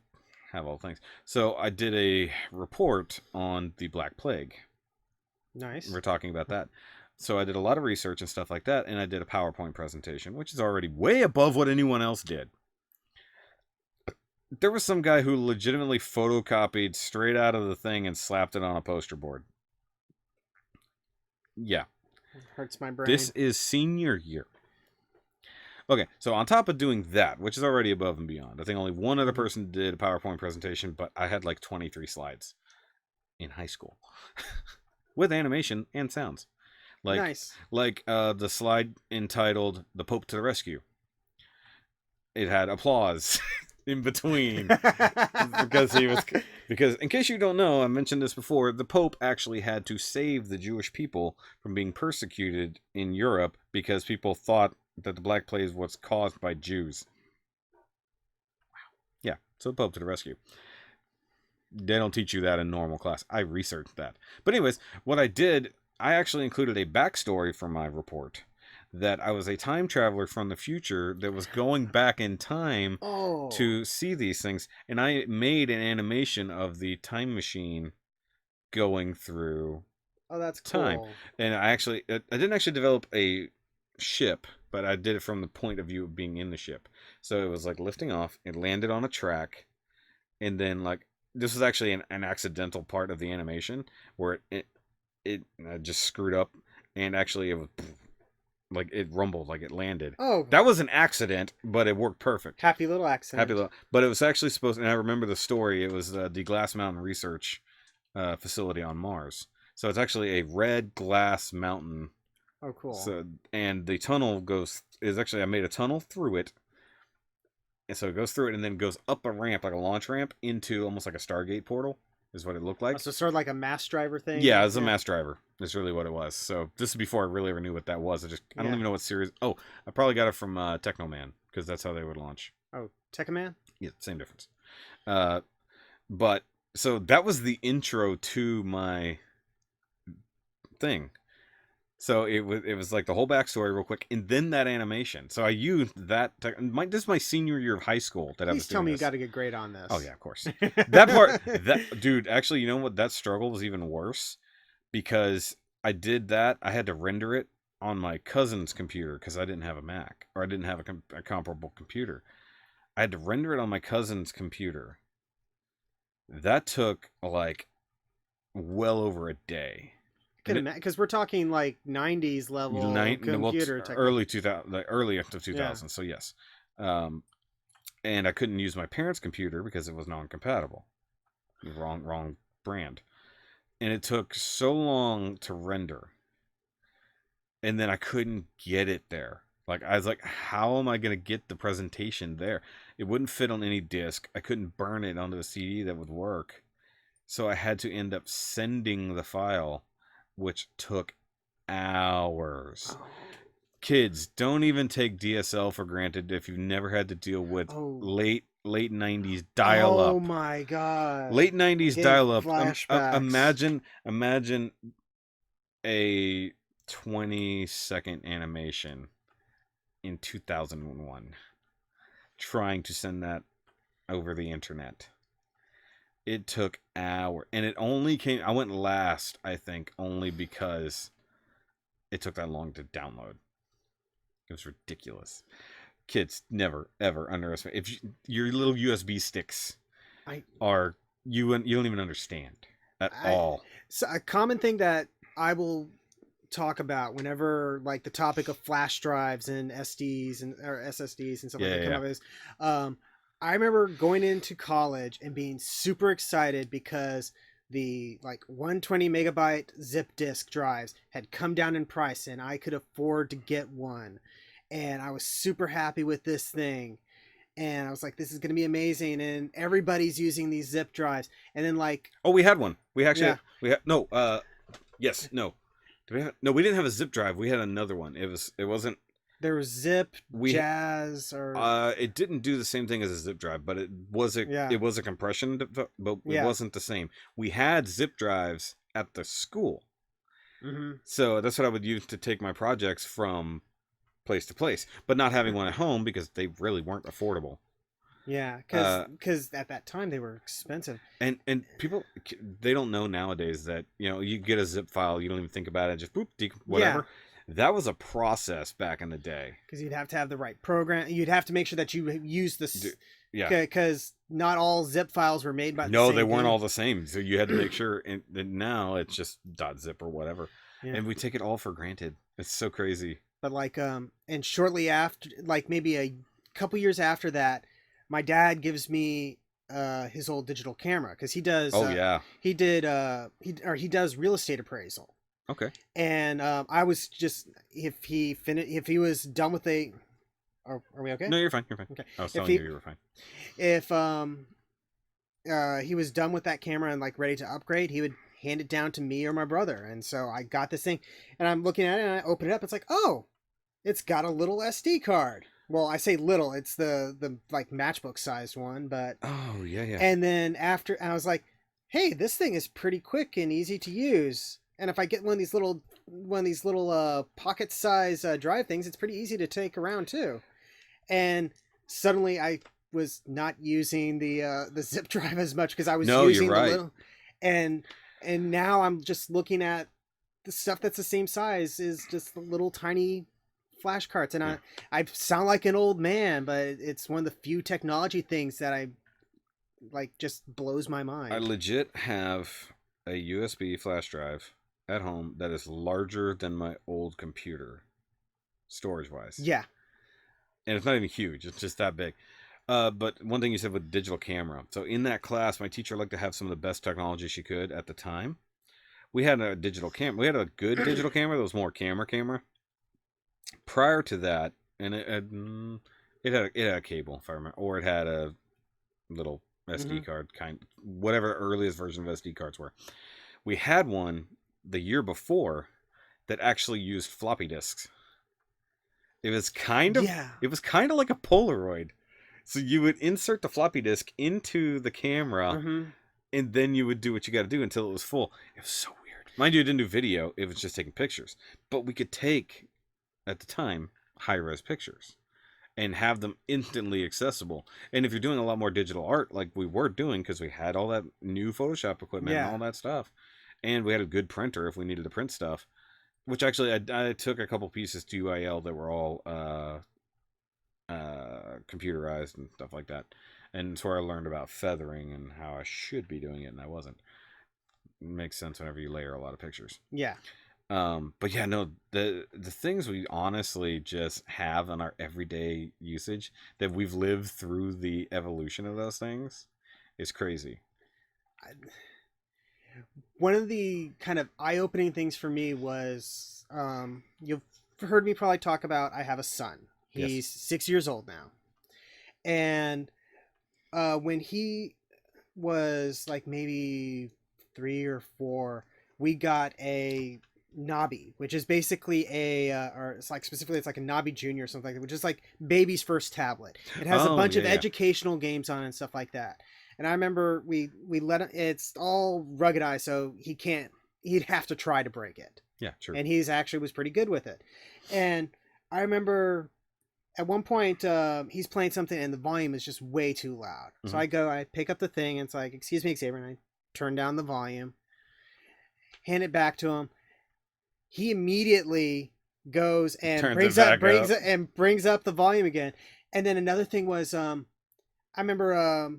have all things. So I did a report on the Black Plague. Nice. We're talking about that. So I did a lot of research and stuff like that, and I did a PowerPoint presentation, which is already way above what anyone else did. There was some guy who legitimately photocopied straight out of the thing and slapped it on a poster board. Yeah. Hurts my brain. This is senior year. Okay, so on top of doing that, which is already above and beyond, I think only one other person did a PowerPoint presentation, but I had like 23 slides in high school with animation and sounds. Nice. Like the slide entitled "The Pope to the Rescue." It had applause. in between. Because in case you don't know, I mentioned this before, the Pope actually had to save the Jewish people from being persecuted in Europe because people thought that the Black Plague was caused by Jews. Wow. Yeah, so the Pope to the rescue. They don't teach you that in normal class. I researched that. But anyways, what I did, I actually included a backstory for my report. That I was a time traveler from the future that was going back in time to see these things. And I made an animation of the time machine going through that's time. Cool. And I didn't actually develop a ship, but I did it from the point of view of being in the ship. So it was like lifting off, it landed on a track, and then like, this was actually an accidental part of the animation where it just screwed up, and actually it was... like it rumbled, like it landed. Oh, that was an accident, but it worked perfect. Happy little accident. But it was actually supposed. And I remember the story. It was the Glass Mountain Research Facility on Mars. So it's actually a red glass mountain. Oh, cool. So and the tunnel I made a tunnel through it, and so it goes through it and then goes up a ramp, like a launch ramp, into almost like a Stargate portal. Is what it looked like. So sort of like a mass driver thing? Yeah, it was a mass driver. That's really what it was. So this is before I really ever knew what that was. I don't even know what series. Oh, I probably got it from Technoman, because that's how they would launch. Oh, Technoman? Yeah, same difference. But so that was the intro to my thing. So it was like the whole backstory real quick, and then that animation. So I used that. This is my senior year of high school. Please tell me you got a good grade on this. Oh yeah, of course. That part, dude. Actually, you know what? That struggle was even worse because I did that. I had to render it on my cousin's computer because I didn't have a Mac, or I didn't have a comparable computer. I had to render it on my cousin's computer. That took like well over a day. Because we're talking like 90s level computer technology. Early 2000, like early up to 2000. Yeah. So yes, and I couldn't use my parents' computer because it was non-compatible. Wrong brand, and it took so long to render. And then I couldn't get it there. Like I was like, how am I gonna get the presentation there? It wouldn't fit on any disc. I couldn't burn it onto a CD that would work. So I had to end up sending the file, which took hours. Kids, don't even take DSL for granted if you've never had to deal with late 90s dial-up. Oh my god. Late 90s dial-up. Imagine a 20-second animation in 2001 trying to send that over the internet. It took hours, and it only came. I went last, I think, only because it took that long to download. It was ridiculous. Kids, never ever underestimate. If your little USB sticks you don't even understand at all. So a common thing that I will talk about whenever like the topic of flash drives and SDs or SSDs and stuff like that come up is. I remember going into college and being super excited because the like 120 megabyte zip disk drives had come down in price and I could afford to get one. And I was super happy with this thing. And I was like, this is going to be amazing. And everybody's using these zip drives. And then like... Oh, we had one. We actually... We didn't have a zip drive. We had another one. It wasn't... There was Zip, Jazz, or it didn't do the same thing as a zip drive, but it was a compression, but it wasn't the same. We had zip drives at the school, so that's what I would use to take my projects from place to place, but not having one at home because they really weren't affordable. Yeah, because at that time they were expensive. And people, they don't know nowadays that you get a zip file, you don't even think about it, just boop, whatever. Yeah. That was a process back in the day. Because you'd have to have the right program. You'd have to make sure that you use this. Yeah. Because not all zip files were made by the same No, they weren't all the same. So you had to make sure. And now it's just .zip or whatever. Yeah. And we take it all for granted. It's so crazy. But like, and shortly after, like maybe a couple years after that, my dad gives me his old digital camera because he does. He does real estate appraisal. Okay. And I was just if he was done with a are we okay? No, you're fine. You're fine. Okay. I was telling you were fine. If he was done with that camera and like ready to upgrade, he would hand it down to me or my brother. And so I got this thing, and I'm looking at it, and I open it up. It's like, oh, it's got a little SD card. Well, I say little. It's the like matchbook sized one, but Oh yeah, yeah. and then after, I was like, hey, this thing is pretty quick and easy to use. And if I get one of these little pocket size drive things, it's pretty easy to take around too. And suddenly I was not using the zip drive as much because I was using you're right. the little, and now I'm just looking at the stuff that's the same size is just the little tiny flash carts. And I sound like an old man, but it's one of the few technology things that I like just blows my mind. I legit have a USB flash drive at home that is larger than my old computer, storage wise. Yeah. And it's not even huge. It's just that big. But one thing you said with digital camera. So in that class, my teacher liked to have some of the best technology she could at the time. We had a digital camera. We had a good digital camera that was more camera. Prior to that, and it had a cable, if I remember, or it had a little SD card whatever the earliest version of SD cards were. We had one the year before that actually used floppy disks. It was kind of like a Polaroid. So you would insert the floppy disk into the camera, and then you would do what you got to do until it was full. It was so weird. Mind you, it didn't do video. It was just taking pictures. But we could take, at the time, high-res pictures and have them instantly accessible. And if you're doing a lot more digital art, like we were doing, because we had all that new Photoshop equipment and all that stuff, and we had a good printer if we needed to print stuff, which actually I took a couple pieces to UIL that were all computerized and stuff like that. And it's where I learned about feathering and how I should be doing it, and I wasn't. It makes sense whenever you layer a lot of pictures. Yeah. But yeah, no, the things we honestly just have in our everyday usage that we've lived through the evolution of those things is crazy. One of the kind of eye-opening things for me was, you've heard me probably talk about, I have a son. He's 6 years old now. And when he was like maybe 3 or 4, we got a Nobby, which is basically or it's like specifically, it's like a Nobby Junior or something like that, which is like baby's first tablet. It has a bunch of educational games on it and stuff like that. And I remember we let him, it's all ruggedized, so he'd have to try to break it. Yeah, true. And he's actually was pretty good with it. And I remember at one point, he's playing something and the volume is just way too loud. So I pick up the thing and it's like, excuse me, Xavier, and I turn down the volume, hand it back to him. He immediately goes and brings up the volume again. And then another thing was, I remember,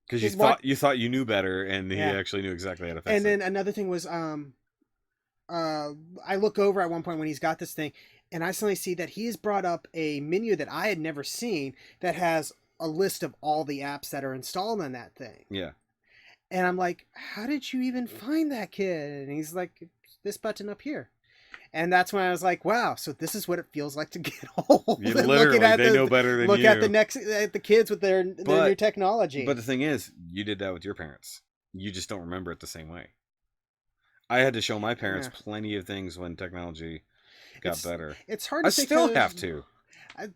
because you thought you knew better, and he actually knew exactly how to fix it. And then another thing was, I look over at one point when he's got this thing, and I suddenly see that he's brought up a menu that I had never seen that has a list of all the apps that are installed on that thing. Yeah. And I'm like, how did you even find that, kid? And he's like, this button up here. And that's when I was like, wow, so this is what it feels like to get old. Yeah, literally, they know better than you. Look at the kids with their new technology. But the thing is, you did that with your parents. You just don't remember it the same way. I had to show my parents plenty of things when technology got better. It's hard to say. I still have to.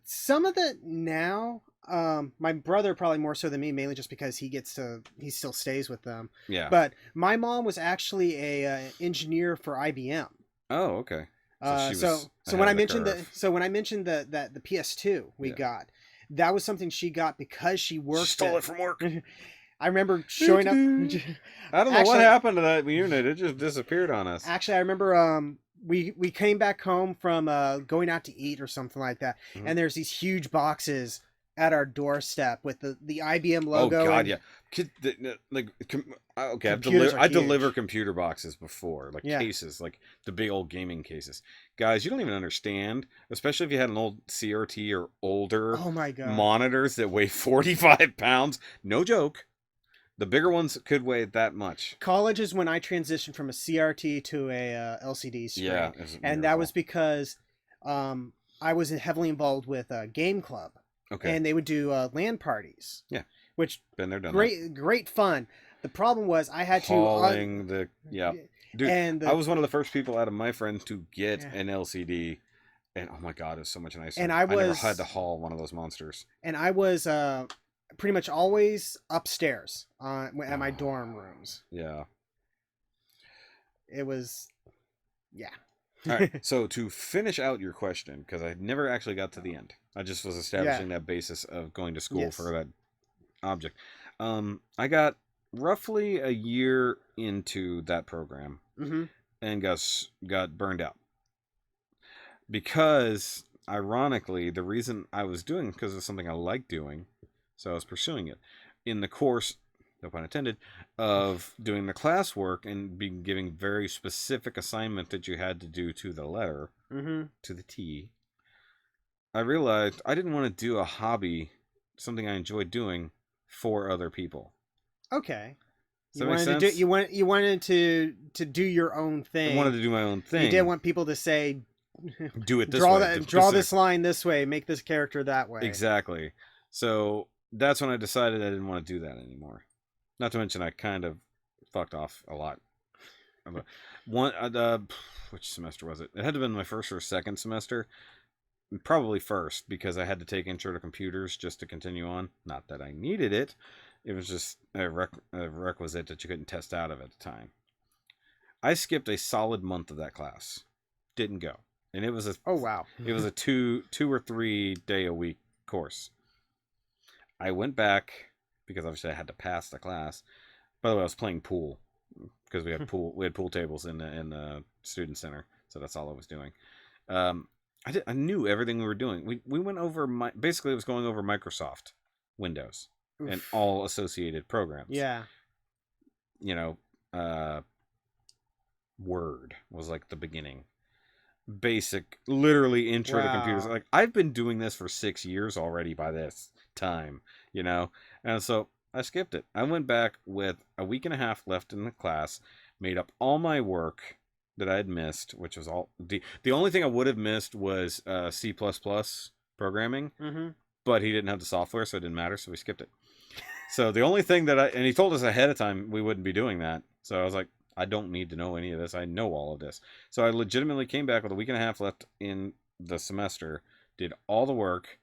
Some of it now, my brother probably more so than me, mainly just because he still stays with them. Yeah. But my mom was actually a engineer for IBM. Oh, okay. So when I mentioned the PS2 we got, that was something she got because she worked. She stole it from work. I remember showing up. I don't know what happened to that unit. It just disappeared on us. Actually, I remember we came back home from going out to eat or something like that, and there's these huge boxes at our doorstep with the IBM logo. Oh God, I deliver computer boxes before, like cases, like the big old gaming cases. Guys, you don't even understand, especially if you had an old CRT or older monitors that weigh 45 pounds. No joke. The bigger ones could weigh that much. College is when I transitioned from a CRT to a LCD screen. Yeah, and that was because I was heavily involved with a game club. Okay. And they would do LAN parties. Yeah. Which Been there, done great fun. The problem was I had hauling the dude. And I was one of the first people out of my friends to get an LCD, and oh my god, it was so much nicer. And I never had to haul one of those monsters. And I was pretty much always upstairs at my dorm rooms. Yeah. It was, yeah. All right. So to finish out your question, because I never actually got to the end, I just was establishing that basis of going to school for that object. I got roughly a year into that program and got burned out because, ironically, the reason I was doing because of something I liked doing, so I was pursuing it in the course, no pun intended, of doing the classwork and being giving very specific assignment that you had to do to the letter, to the T. I realized I didn't want to do a hobby, something I enjoyed doing, for other people. Okay. Does that make sense? You wanted to do your own thing. I wanted to do my own thing. You didn't want people to say, do it this way. Draw this line this way. Make this character that way. Exactly. So that's when I decided I didn't want to do that anymore. Not to mention I kind of fucked off a lot. Which semester was it? It had to have been my first or second semester. Probably first, because I had to take Intro to Computers just to continue on. Not that I needed it. It was just a requisite that you couldn't test out of at the time. I skipped a solid month of that class. Didn't go. And it was a it was a 2 or 3 day a week course. I went back because obviously I had to pass the class. By the way, I was playing pool because we had pool tables in the student center, so that's all I was doing. I knew everything we were doing. We went over basically it was going over Microsoft Windows and all associated programs. Yeah. You know, Word was like the beginning. Basic, literally intro to computers. Like, I've been doing this for 6 years already by this time, you know? And so I skipped it. I went back with a week and a half left in the class, made up all my work that I had missed, which was all the only thing I would have missed was C++ programming, but he didn't have the software, so it didn't matter, so we skipped it. So the only thing and he told us ahead of time we wouldn't be doing that, so I was like, I don't need to know any of this. I know all of this. So I legitimately came back with a week and a half left in the semester, did all the work,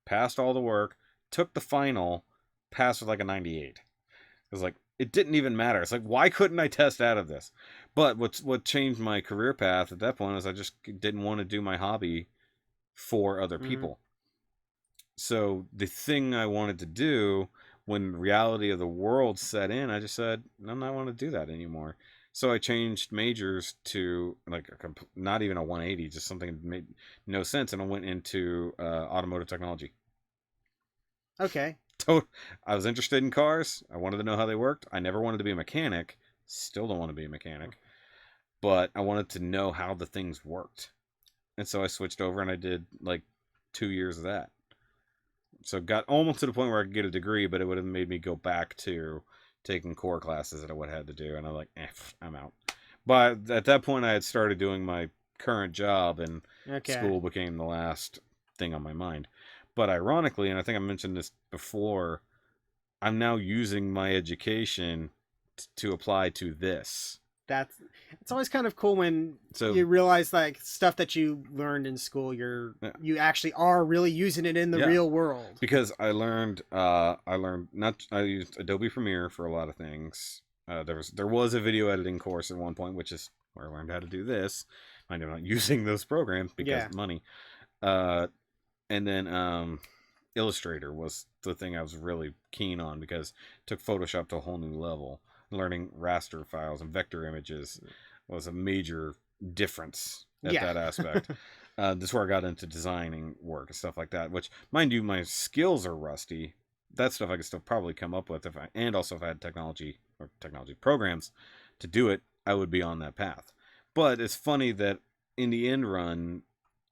passed all the work, took the final, passed with like a 98. It was like, it didn't even matter. It's like, why couldn't I test out of this? But what changed my career path at that point was I just didn't want to do my hobby for other people. So the thing I wanted to do when reality of the world set in, I just said, I'm not want to do that anymore. So I changed majors to like not even a 180, just something that made no sense. And I went into automotive technology. Okay. I was interested in cars. I wanted to know how they worked. I never wanted to be a mechanic. Still don't want to be a mechanic. But I wanted to know how the things worked. And so I switched over and I did like 2 years of that. So got almost to the point where I could get a degree, but it would have made me go back to taking core classes that I would have had to do. And I'm like, I'm out. But at that point I had started doing my current job and school became the last thing on my mind. But ironically, and I think I mentioned this before, I'm now using my education to apply to this. It's always kind of cool when you realize like stuff that you learned in school, you actually are really using it in the real world. Because I used Adobe Premiere for a lot of things. There was a video editing course at one point, which is where I learned how to do this. I'm not using those programs because of money. And then Illustrator was the thing I was really keen on because it took Photoshop to a whole new level. Learning raster files and vector images was a major difference at that aspect. This is where I got into designing work and stuff like that, which, mind you, my skills are rusty. That stuff I could still probably come up with if I had technology programs to do it, I would be on that path. But it's funny that in the end run,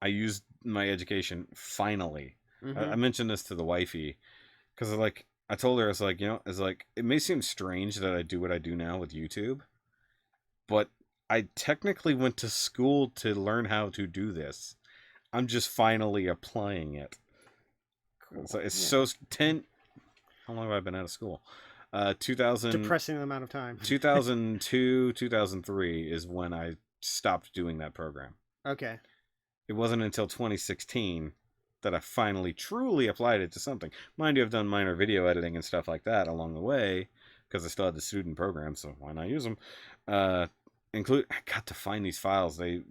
I used my education finally. I mentioned this to the wifey because I told her, I was like, it may seem strange that I do what I do now with YouTube, but I technically went to school to learn how to do this. I'm just finally applying it. Cool. So it's so 10. How long have I been out of school? 2000. Depressing amount of time. 2002, 2003 is when I stopped doing that program. Okay. It wasn't until 2016 that I finally truly applied it to something. Mind you, I've done minor video editing and stuff like that along the way because I still had the student program, so why not use them? I got to find these files. They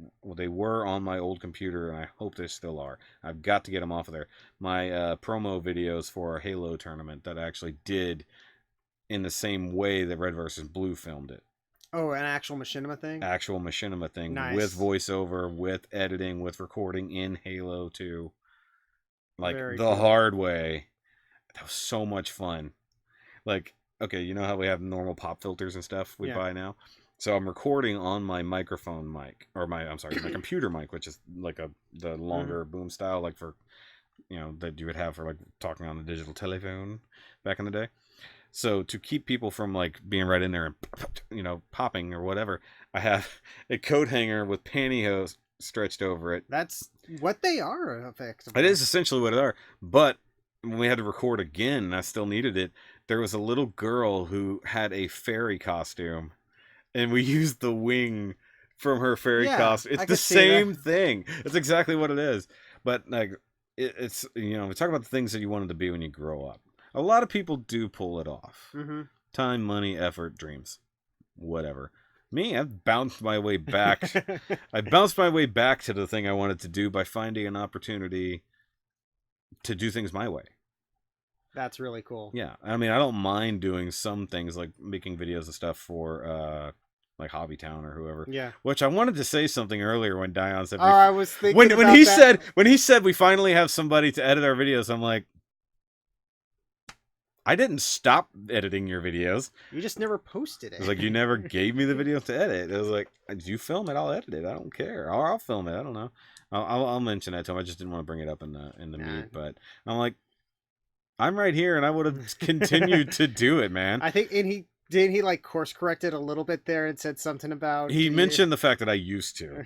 were on my old computer, and I hope they still are. I've got to get them off of there. My promo videos for our Halo tournament that I actually did in the same way that Red vs. Blue filmed it. Oh, an actual machinima thing? Actual machinima thing. Nice. With voiceover, with editing, with recording in Halo 2. Like, Very the cool. hard way. That was so much fun. Like, okay, you know how we have normal pop filters and stuff we buy now? So I'm recording on my microphone mic, or my computer mic, which is like the longer boom style, like for, that you would have for like talking on a digital telephone back in the day. So to keep people from like being right in there and, popping or whatever, I have a coat hanger with pantyhose stretched over it. That's what they are, effectively. It is essentially what they are. But when we had to record again, and I still needed it, there was a little girl who had a fairy costume, and we used the wing from her fairy costume. It's the same thing. It's exactly what it is. But like, it's we talk about the things that you wanted to be when you grow up. A lot of people do pull it off. Mm-hmm. Time, money, effort, dreams, whatever. Me, I've bounced my way back. I bounced my way back to the thing I wanted to do by finding an opportunity to do things my way. That's really cool. Yeah, I mean, I don't mind doing some things like making videos and stuff for like Hobbytown or whoever. Yeah. Which I wanted to say something earlier when Dion said. I was thinking when he said we finally have somebody to edit our videos, I'm like, I didn't stop editing your videos. You just never posted it. It was like, you never gave me the video to edit. It was like, you film it, I'll edit it. I don't care. Or I'll film it. I don't know. I'll mention that to him. I just didn't want to bring it up in the meet. But I'm like, I'm right here, and I would have continued to do it, man. I think, and he like course corrected a little bit there and said something about. He mentioned the fact that I used to.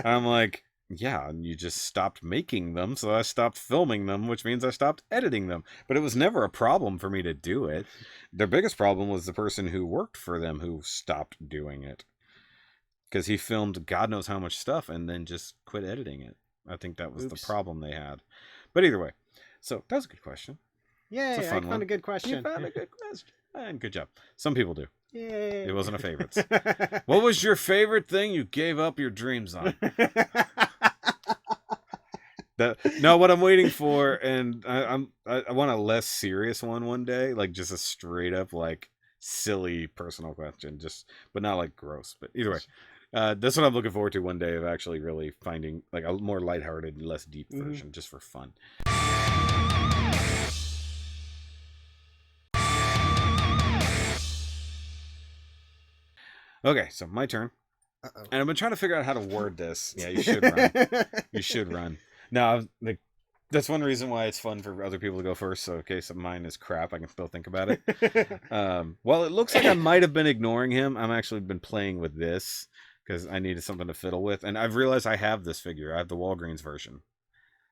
I'm like, yeah, and you just stopped making them, so I stopped filming them, which means I stopped editing them. But it was never a problem for me to do it. Their biggest problem was the person who worked for them who stopped doing it. Because he filmed God knows how much stuff and then just quit editing it. I think that was the problem they had. But either way, so that was a good question. Yay, I found a good question. You found a good question. And good job. Some people do. Yay. It wasn't a favorites. What was your favorite thing you gave up your dreams on? What I'm waiting for, and I want a less serious one day, like just a straight up like silly personal question, but not like gross. But either way, that's what I'm looking forward to one day, of actually really finding like a more lighthearted, less deep version, just for fun. Okay, so my turn. Uh-oh. And I've been trying to figure out how to word this. Yeah, you should run. You should run. Now, that's one reason why it's fun for other people to go first. So in case mine is crap, I can still think about it. Well, it looks like I might have been ignoring him. I've actually been playing with this because I needed something to fiddle with. And I've realized I have this figure. I have the Walgreens version.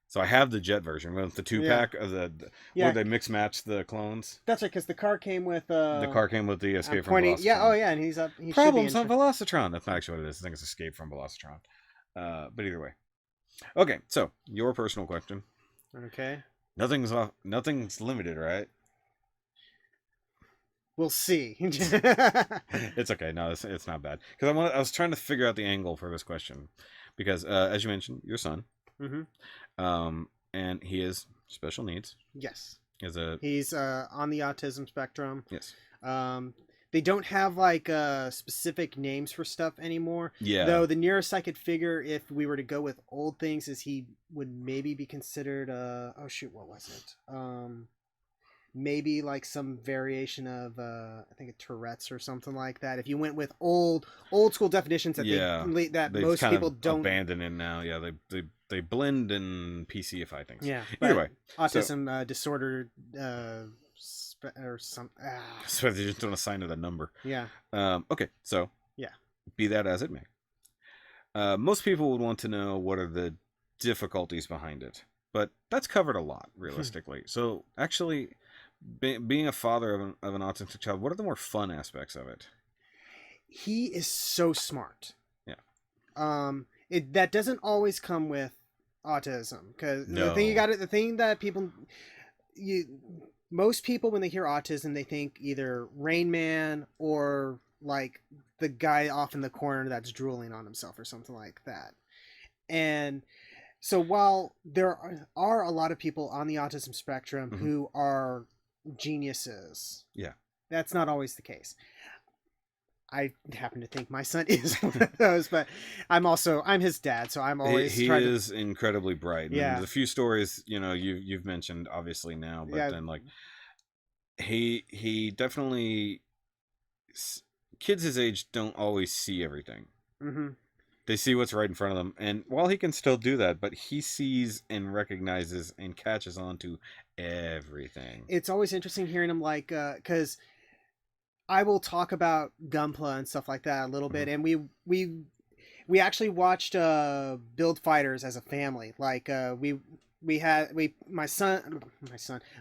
So I have the Jet version with the 2-pack of where they mix match the clones. That's right, because the car came with the Escape from Velocitron. Yeah, and he's up. He Problems on Velocitron. That's not actually what it is. I think it's Escape from Velocitron. But either way. Okay, so your personal question. Okay. Nothing's limited, right? We'll see. It's okay. No, it's not bad. Because I was trying to figure out the angle for this question. Because, as you mentioned, your son. Mm-hmm. And he is special needs. Yes. He's on the autism spectrum. Yes. They don't have like specific names for stuff anymore. Yeah. Though the nearest I could figure, if we were to go with old things, is he would maybe be considered what was it? Maybe like some variation of I think a Tourette's or something like that. If you went with old school definitions that most people don't abandon it now. Yeah, they blend in PC-ify things. Yeah. Either way, autism disorder or some. So they just don't assign it a number. Yeah. Okay. So. Yeah. Be that as it may. Most people would want to know what are the difficulties behind it, but that's covered a lot realistically. So actually, being a father of an autistic child, what are the more fun aspects of it? He is so smart. Yeah. That doesn't always come with autism, because No. the thing that most people, when they hear autism, they think either Rain Man or like the guy off in the corner that's drooling on himself or something like that. And so while there are a lot of people on the autism spectrum who are geniuses, yeah, that's not always the case. I happen to think my son is one of those, but I'm his dad, so I'm always he is incredibly bright. Yeah. And the few stories, you've mentioned obviously now, but then like he definitely, kids his age don't always see everything. Mm-hmm. They see what's right in front of them, and while he can still do that, but he sees and recognizes and catches on to everything. It's always interesting hearing him, like, because I will talk about Gunpla and stuff like that a little bit, and we actually watched Build Fighters as a family. Like,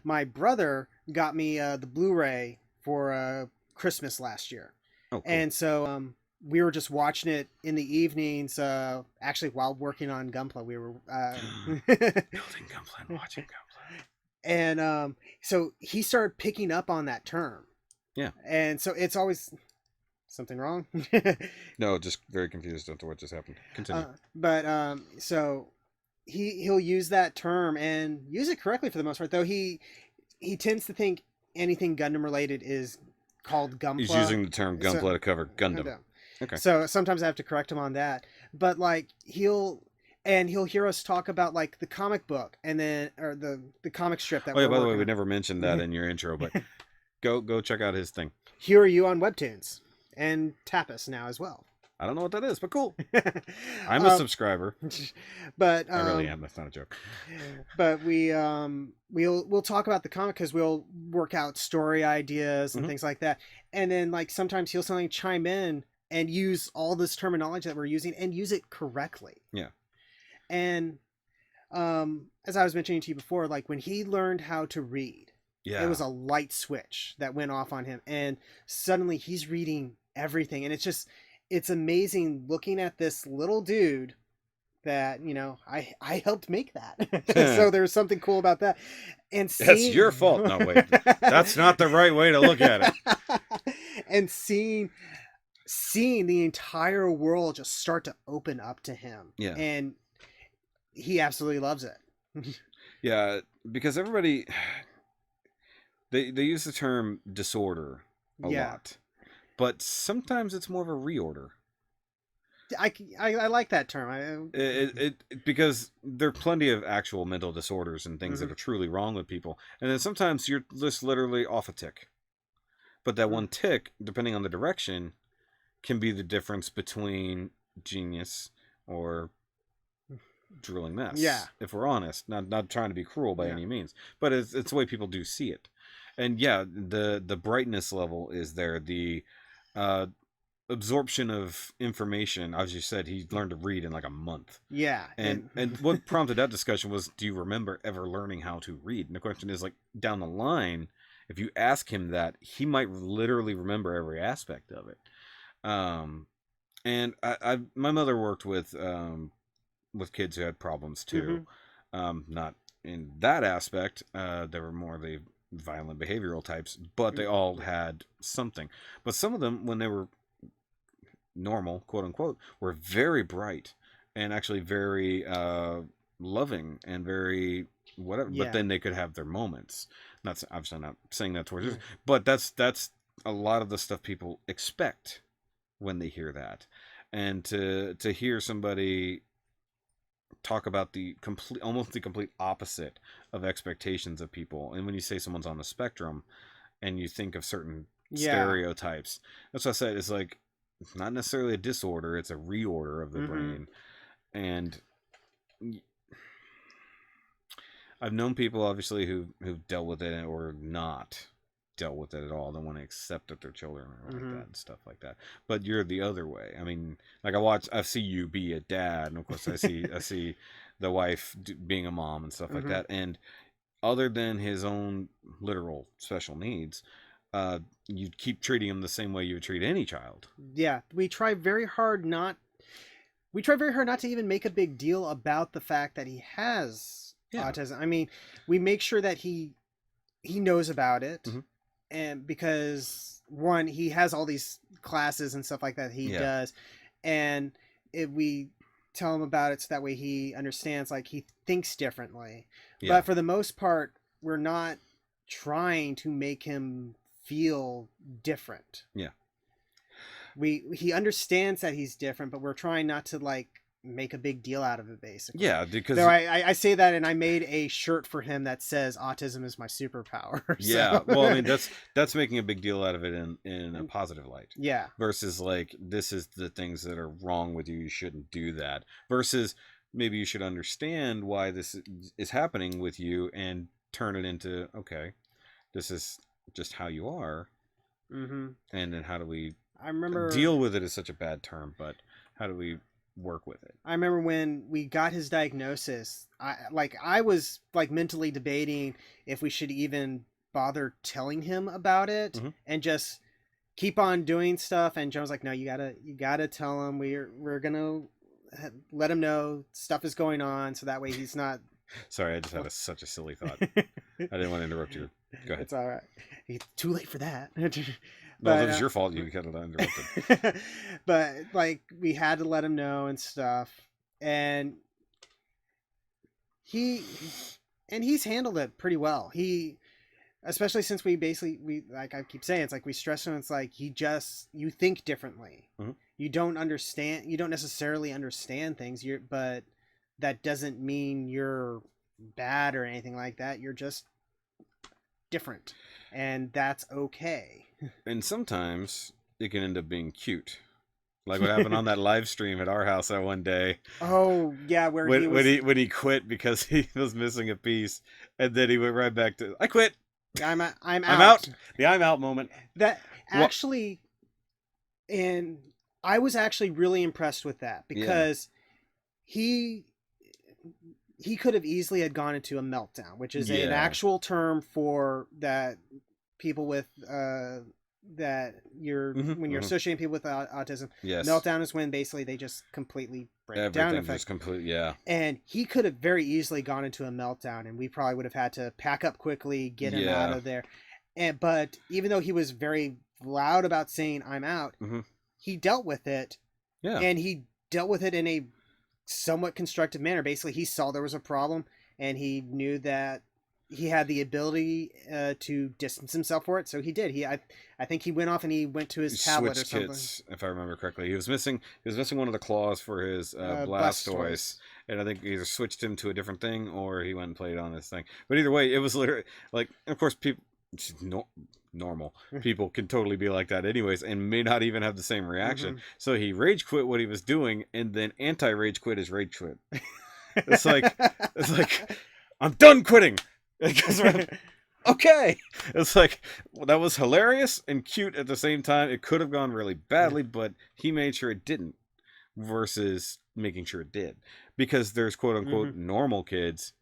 my brother got me the Blu-ray for Christmas last year. Oh, cool. And so we were just watching it in the evenings, actually while working on Gunpla. We were building Gunpla and watching Gunpla. And so he started picking up on that term. Yeah. And so it's always something wrong. No, just very confused as to what just happened. Continue. But so he'll use that term and use it correctly for the most part, though he tends to think anything Gundam related is called Gunpla. He's using the term Gunpla to cover Gundam. Okay. So sometimes I have to correct him on that. But like he'll hear us talk about like the comic book and then or the comic strip that by the way, we never mentioned that in your intro, but go check out his thing. Here Are You on Webtoons and Tapas now as well. I don't know what that is, but cool. I'm a subscriber. But I really am. That's not a joke. But we'll talk about the comic because we'll work out story ideas and things like that. And then like sometimes he'll suddenly chime in and use all this terminology that we're using and use it correctly. Yeah. And as I was mentioning to you before, like when he learned how to read, it was a light switch that went off on him, and suddenly he's reading everything. And it's amazing looking at this little dude that, I helped make that. So there's something cool about that. And that's your fault. No, wait, that's not the right way to look at it. And seeing the entire world just start to open up to him. Yeah. And he absolutely loves it. Yeah, because everybody, they use the term disorder a lot, but sometimes it's more of a reorder. I like that term. Because there are plenty of actual mental disorders and things that are truly wrong with people, and then sometimes you're just literally off a tick. But that one tick, depending on the direction, can be the difference between genius or drooling mess. Yeah. If we're honest, not trying to be cruel by any means, but it's the way people do see it. And the brightness level is there. The absorption of information, as you said, he learned to read in like a month. Yeah. And what prompted that discussion was, do you remember ever learning how to read? And the question is, like, down the line, if you ask him that, he might literally remember every aspect of it. And my mother worked with kids who had problems too. Not in that aspect. They were more the violent behavioral types, but they all had something. But some of them, when they were normal, quote unquote, were very bright and actually very loving and very whatever. But then they could have their moments. Obviously not saying that towards you, but that's a lot of the stuff people expect when they hear that. And to hear somebody talk about almost the complete opposite of expectations of people. And when you say someone's on the spectrum and you think of certain stereotypes, that's what I said. It's like, it's not necessarily a disorder. It's a reorder of the brain. And I've known people obviously who've dealt with it or not dealt with it at all. Don't want to accept that they're children or like that and stuff like that. But you're the other way. I mean, like I see you be a dad, and of course I see the wife being a mom and stuff like Mhm. that. And other than his own literal special needs, you keep treating him the same way you would treat any child. Yeah, we try very hard not to even make a big deal about the fact that he has autism. I mean, we make sure that he knows about it, and because one, he has all these classes and stuff like that he does, and if we tell him about it so that way he understands, like, he thinks differently. But for the most part, we're not trying to make him feel different. He understands that he's different, but we're trying not to, like, make a big deal out of it, basically. Because so I say that, and I made a shirt for him that says autism is my superpower. So. Well, I mean, that's making a big deal out of it in a positive light. Versus, like, this is the things that are wrong with you, you shouldn't do that. Versus maybe you should understand why this is happening with you and turn it into, okay, this is just how you are. And then how do we deal with it is such a bad term, but how do we work with it? I remember when we got his diagnosis, I was like mentally debating if we should even bother telling him about it and just keep on doing stuff. And Joan was like, no, you gotta tell him. We're gonna let him know stuff is going on, so that way he's not. Sorry, I just had such a silly thought. I didn't want to interrupt you. Go ahead. It's all right. It's too late for that. Well, it was your fault. You got it interrupted. But, like, we had to let him know and stuff, and he's handled it pretty well. Especially since we like I keep saying, it's like we stress him. It's like you think differently. You don't necessarily understand things. But that doesn't mean you're bad or anything like that. You're just different, and that's okay. And sometimes it can end up being cute, like what happened on that live stream at our house that one day. Oh yeah, where when he quit because he was missing a piece, and then he went right back to I quit. I'm I'm out. The I'm out moment. That actually, and I was actually really impressed with that because he could have easily had gone into a meltdown, which is an actual term for that. People with when you're associating people with autism, meltdown is when basically they just completely break down. Just and he could have very easily gone into a meltdown, and we probably would have had to pack up quickly, get him out of there. But even though he was very loud about saying "I'm out," he dealt with it, and he dealt with it in a somewhat constructive manner. Basically, he saw there was a problem, and he knew that he had the ability to distance himself for it, so he did. I think he went off and he went to his tablet or something. Kits, if I remember correctly, he was missing one of the claws for his Blastoise, and I think he either switched him to a different thing or he went and played on his thing. But either way, it was literally like, of course, people. Normal people can totally be like that anyways and may not even have the same reaction. So he rage quit what he was doing and then anti-rage quit his rage quit. It's like I'm done quitting. Okay. It's like, well, that was hilarious and cute at the same time. It could have gone really badly, but he made sure it didn't versus making sure it did, because there's quote unquote normal kids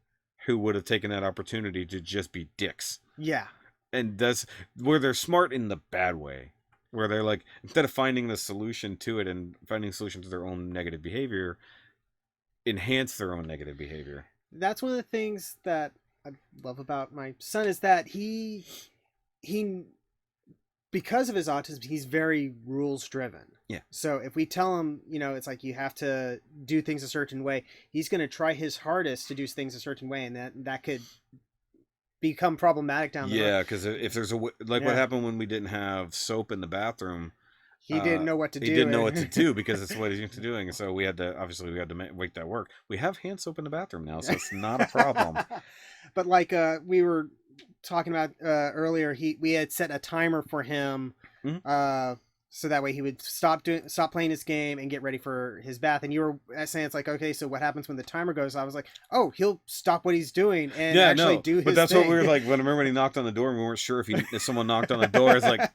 who would have taken that opportunity to just be dicks. And that's where they're smart in the bad way, where they're like, instead of finding the solution to it and finding a solution to their own negative behavior, enhance their own negative behavior. That's one of the things that I love about my son is that he because of his autism, he's very rules driven. So if we tell him, it's like you have to do things a certain way, he's going to try his hardest to do things a certain way, and that could become problematic down the road. Because if there's what happened when we didn't have soap in the bathroom, he didn't know what to do. He didn't know what to do because it's what he's used to doing. So we had to make that work. We have hand soap in the bathroom now, so it's not a problem. But like we were talking about earlier, we had set a timer for him, so that way he would stop playing his game and get ready for his bath. And you were saying, it's like, okay, so what happens when the timer goes? I was like, oh, he'll stop what he's doing and do his thing. But that's what we were like. When I remember when he knocked on the door, and we weren't sure if someone knocked on the door. It's like,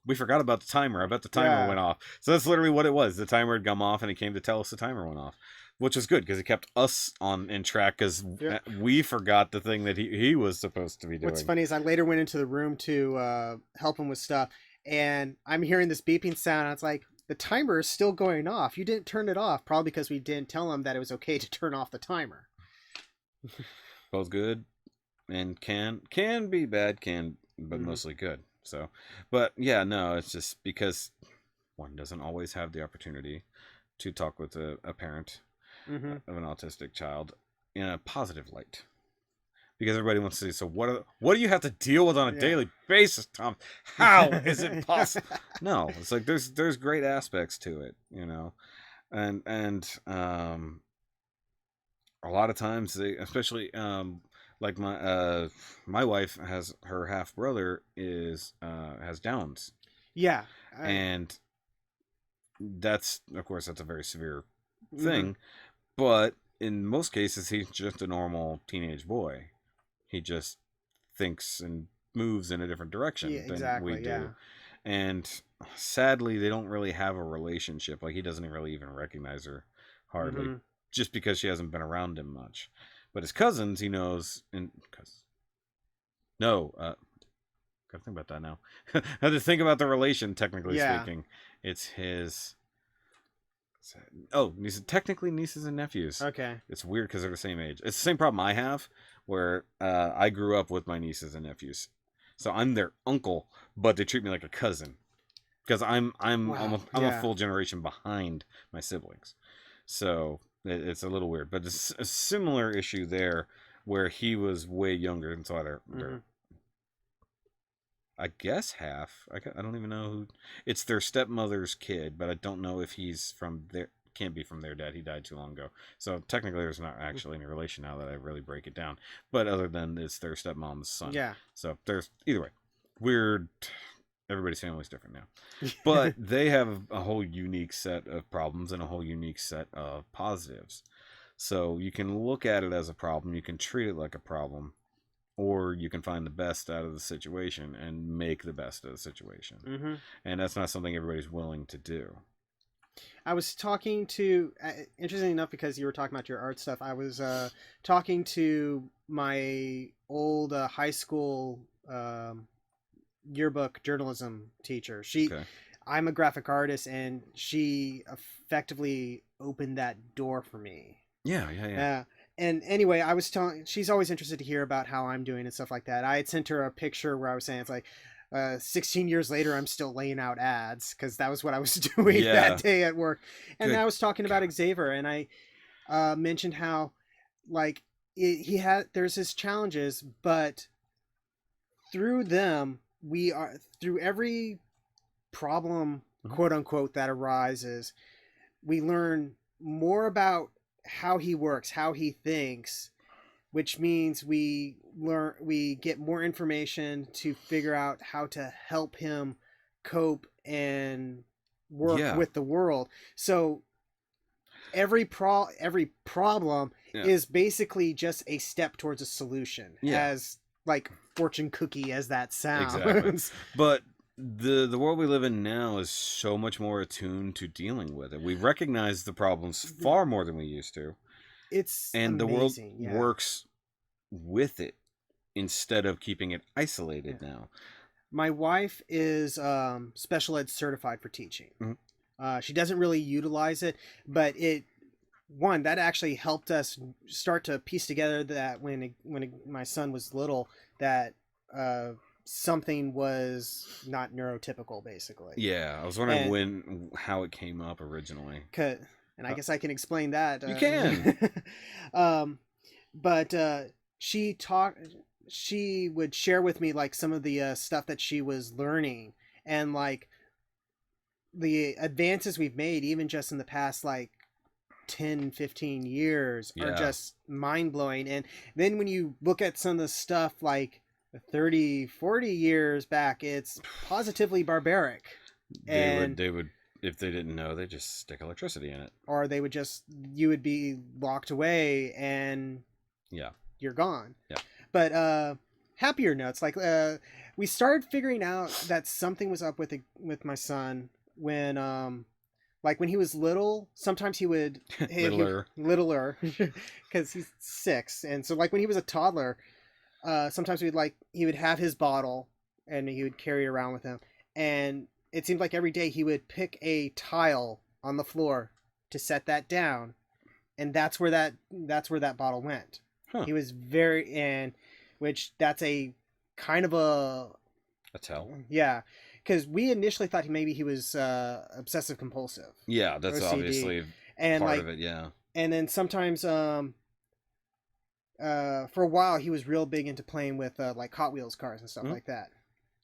we forgot about the timer. I bet the timer went off. So that's literally what it was. The timer had come off, and he came to tell us the timer went off. which is good because he kept us in track because Yeah. we forgot the thing that he was supposed to be doing. What's funny is I later went into the room to help him with stuff, and I'm hearing this beeping sound. And it's like, the timer is still going off. You didn't turn it off, probably because we didn't tell him that it was okay to turn off the timer. Both good and can be bad, but mostly good. So, but yeah, no, it's just because one doesn't always have the opportunity to talk with a parent of an autistic child in a positive light. Because everybody wants to say, so what do you have to deal with on a daily basis, Tom? How is it possible? No, it's like there's great aspects to it, you know, and a lot of times they, especially like my wife has her half brother has Downs. Yeah, and that's of course that's a very severe thing, but in most cases he's just a normal teenage boy. He just thinks and moves in a different direction than we do. And sadly, they don't really have a relationship. Like, he doesn't really even recognize her hardly, just because she hasn't been around him much. But his cousins, he knows. Gotta think about that now. I have to think about the relation, technically speaking. It's his... technically nieces and nephews. Okay. It's weird because they're the same age. It's the same problem I have, where I grew up with my nieces and nephews, so I'm their uncle, but they treat me like a cousin because I'm a full generation behind my siblings. So it's a little weird, but it's a similar issue there, where he was way younger, and so they're I guess half. I don't even know who. It's their stepmother's kid, but I don't know if he's from their. Can't be from their dad. He died too long ago. So technically, there's not actually any relation now that I really break it down. But other than it's their stepmom's son. Yeah. So there's either way. Weird. Everybody's family's different now, but they have a whole unique set of problems and a whole unique set of positives. So you can look at it as a problem. You can treat it like a problem. Or you can find the best out of the situation and make the best of the situation. And that's not something everybody's willing to do. I was talking to, interesting enough, because you were talking about your art stuff, I was talking to my old high school yearbook journalism teacher. I'm a graphic artist, and she effectively opened that door for me. Yeah. And anyway, I was telling, she's always interested to hear about how I'm doing and stuff like that. I had sent her a picture where I was saying, it's like, 16 years later, I'm still laying out ads, because that was what I was doing that day at work. And I was talking about Xavier, and I mentioned how, like, there's his challenges, but through them, through every problem, quote unquote, that arises, we learn more about how he works, how he thinks, which means we get more information to figure out how to help him cope and work with the world. So every problem is basically just a step towards a solution, as like fortune cookie as that sounds. Exactly. But the world we live in now is so much more attuned to dealing with it. We recognize the problems far more than we used to. It's and amazing. The world works with it instead of keeping it isolated now. My wife is special ed certified for teaching. She doesn't really utilize it, but that actually helped us start to piece together that when my son was little, that something was not neurotypical, basically. Yeah, I was wondering how it came up originally. And I guess I can explain that. You can. But she would share with me, like, some of the stuff that she was learning, and like the advances we've made, even just in the past, like, 10-15 years, are just mind-blowing. And then when you look at some of the stuff like 30-40 years back, it's positively barbaric. They would if they didn't know, they just stick electricity in it, or you would be locked away and you're gone. But happier notes, like, we started figuring out that something was up with my son when Like when he was little, sometimes he would littler because he's 6, and so like when he was a toddler, sometimes he would have his bottle and he would carry it around with him, and it seemed like every day he would pick a tile on the floor to set that down, and that's where that bottle went. Huh. He was which that's a kind of a tell. Yeah. Because we initially thought maybe he was obsessive compulsive. Yeah, that's OCD. Obviously part of it. Yeah, and then sometimes, for a while, he was real big into playing with like Hot Wheels cars and stuff like that.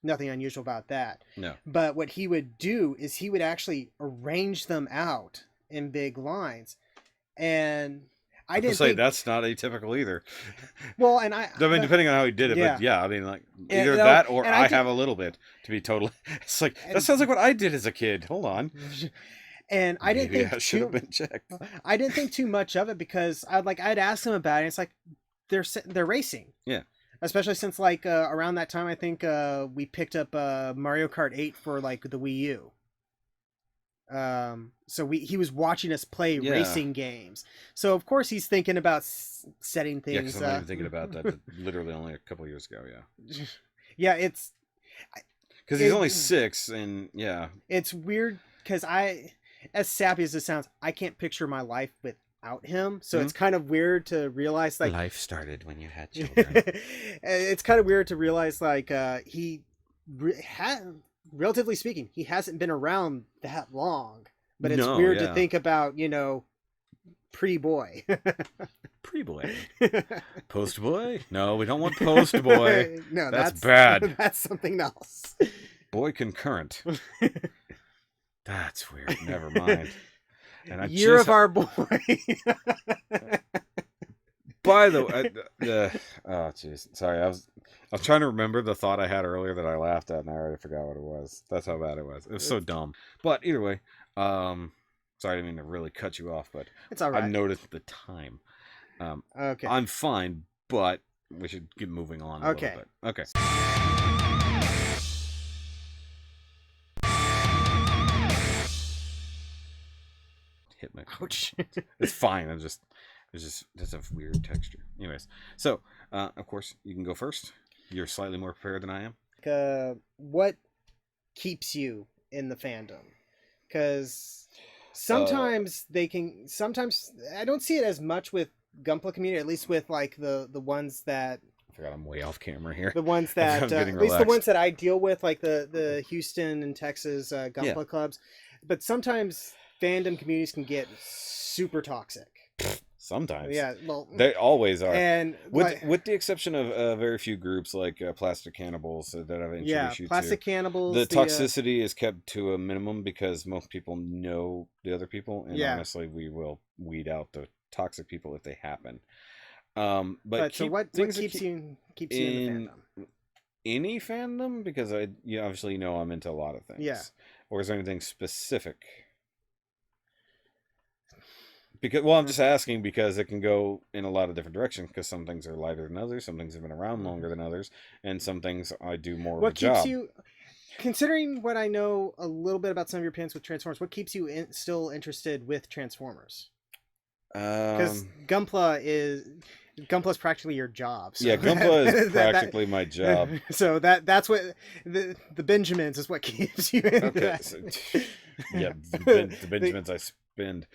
Nothing unusual about that. No. But what he would do is he would actually arrange them out in big lines, and I didn't say that's not atypical either. Well, and I mean, depending on how he did it, but yeah, I mean, like either that or I have a little bit to be totally. It's like that sounds like what I did as a kid. Hold on. And I didn't think I should have been checked. I didn't think too much of it because I'd asked him about it. And it's like they're racing. Yeah. Especially since like around that time, I think we picked up Mario Kart 8 for like the Wii U. So he was watching us play racing games. So of course he's thinking about setting things. Yeah, because I'm not even thinking about that. Literally only a couple of years ago. Yeah. Yeah, it's because he's only 6, and yeah, it's weird because as sappy as it sounds, I can't picture my life without him. So it's kind of weird to realize like life started when you had children. It's kind of weird to realize like he relatively speaking, he hasn't been around that long, but it's weird to think about, pre-boy. Pre-boy. Post-boy? No, we don't want post-boy. No, that's bad. That's something else. Boy concurrent. That's weird. Never mind. And Year of our boy. By the way, oh jeez, sorry, I was trying to remember the thought I had earlier that I laughed at, and I already forgot what it was. That's how bad it was. It was so dumb. But either way, sorry, I didn't mean to really cut you off, but it's all right. I noticed the time. Okay, I'm fine, but we should get moving on a little bit. Okay. Hit my. Ouch. It's fine. That's a weird texture. Anyways, so of course you can go first. You're slightly more prepared than I am. What keeps you in the fandom? Because sometimes Sometimes I don't see it as much with Gunpla community. At least with like the ones that. I forgot I'm way off camera here. The ones that at least the ones that I deal with, like the Houston and Texas Gunpla clubs. But sometimes fandom communities can get super toxic. Sometimes. Yeah, well, they always are. And with the exception of very few groups like Plastic Cannibals that I've introduced you to. Plastic Cannibals. The toxicity is kept to a minimum because most people know the other people, and honestly, we will weed out the toxic people if they happen. But so what keeps you in the fandom? Any fandom? Because obviously I'm into a lot of things. Yeah. Or is there anything specific? Because I'm just asking because it can go in a lot of different directions. Because some things are lighter than others, some things have been around longer than others, and some things I do more of a job. What keeps you, considering what I know a little bit about some of your opinions with Transformers, what keeps you still interested with Transformers? Because Gunpla is practically your job. So yeah, Gunpla is practically my job. So that's what the Benjamins is what keeps you in. Okay. Yeah, the Benjamins I spend.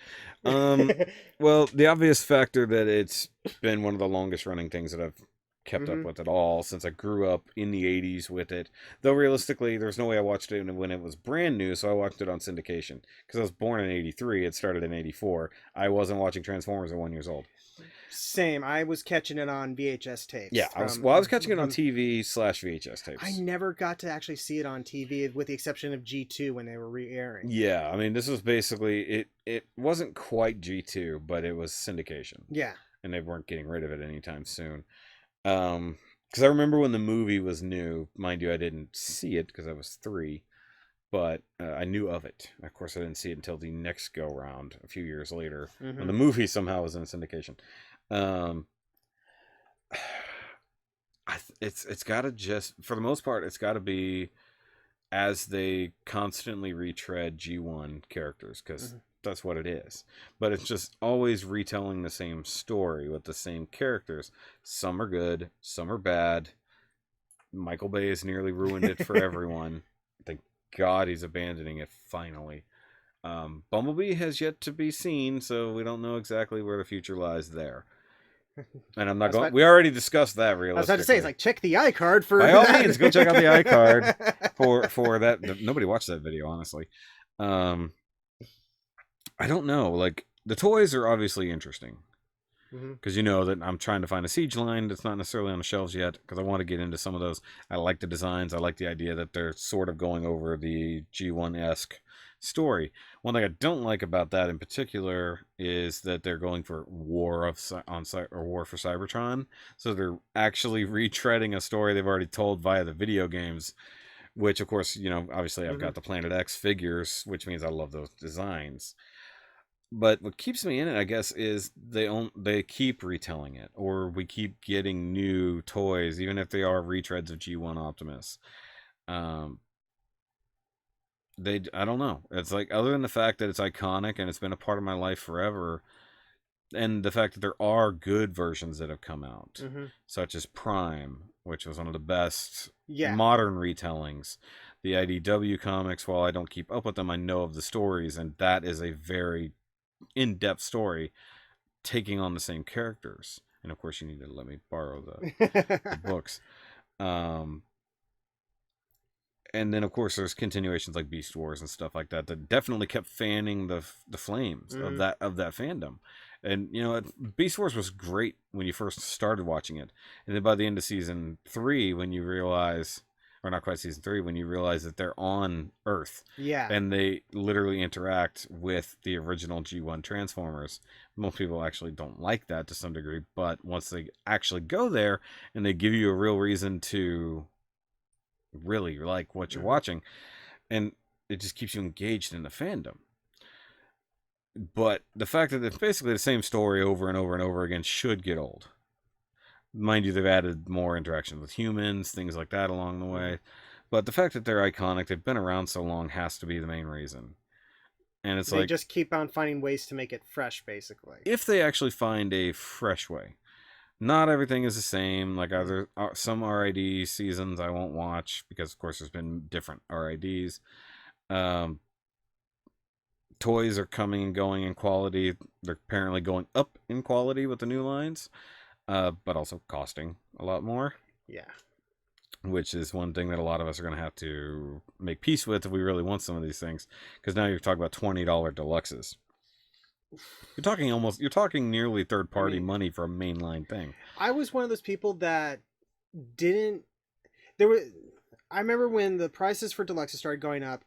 Well, the obvious factor that it's been one of the longest running things that I've kept up with at all since I grew up in the 80s with it. Though realistically, there's no way I watched it when it was brand new, so I watched it on syndication. Because I was born in 83, it started in 84. I wasn't watching Transformers at 1 year old. Same. I was catching it on VHS tapes. Yeah, I was catching it on TV/VHS tapes. I never got to actually see it on TV, with the exception of G2 when they were re-airing. Yeah, I mean, this was basically it wasn't quite G2, but it was syndication. Yeah, and they weren't getting rid of it anytime soon. Because I remember when the movie was new. Mind you, I didn't see it because I was 3, but I knew of it. Of course, I didn't see it until the next go round a few years later when the movie somehow was in syndication. It's got to just, for the most part, it's got to be as they constantly retread G1 characters, because that's what it is. But it's just always retelling the same story with the same characters. Some are good, some are bad. Michael Bay has nearly ruined it for everyone. Thank God he's abandoning it finally. Bumblebee has yet to be seen, so we don't know exactly where the future lies there. And I'm not going. We already discussed that. Realistically, I was about to say, it's like, check the iCard for. By all means, go check out the iCard for that. Nobody watched that video, honestly. I don't know. Like, the toys are obviously interesting because you know that I'm trying to find a Siege line that's not necessarily on the shelves yet, because I want to get into some of those. I like the designs. I like the idea that they're sort of going over the G1-esque story. One thing I don't like about that in particular is that they're going for War for Cybertron, so they're actually retreading a story they've already told via the video games, which of course, you know, obviously I've got the Planet X figures, which means I love those designs. But what keeps me in it, I guess, is they keep retelling it, or we keep getting new toys, even if they are retreads of G1 Optimus. I don't know. It's like, other than the fact that it's iconic and it's been a part of my life forever, and the fact that there are good versions that have come out, such as Prime, which was one of the best modern retellings. The IDW comics, while I don't keep up with them, I know of the stories, and that is a very in-depth story taking on the same characters. And of course, you need to let me borrow the books. And then, of course, there's continuations like Beast Wars and stuff like that that definitely kept fanning the flames of that fandom. And, you know, Beast Wars was great when you first started watching it. And then by the end of season 3, when you realize, or not quite season 3, when you realize that they're on Earth. Yeah. And they literally interact with the original G1 Transformers. Most people actually don't like that to some degree. But once they actually go there and they give you a real reason to really like what you're watching, and it just keeps you engaged in the fandom. But the fact that it's basically the same story over and over and over again should get old. Mind you, they've added more interaction with humans, things like that along the way. But the fact that they're iconic, they've been around so long, has to be the main reason. And it's they just keep on finding ways to make it fresh, basically. If they actually find a fresh way. Not everything is the same. Like, other some RID seasons I won't watch because, of course, there's been different RIDs. Toys are coming and going in quality. They're apparently going up in quality with the new lines, but also costing a lot more. Yeah. Which is one thing that a lot of us are going to have to make peace with if we really want some of these things. Because now you're talking about $20 deluxes. You're talking nearly third-party money for a mainline thing. I was one of those people that didn't. I remember when the prices for deluxes started going up,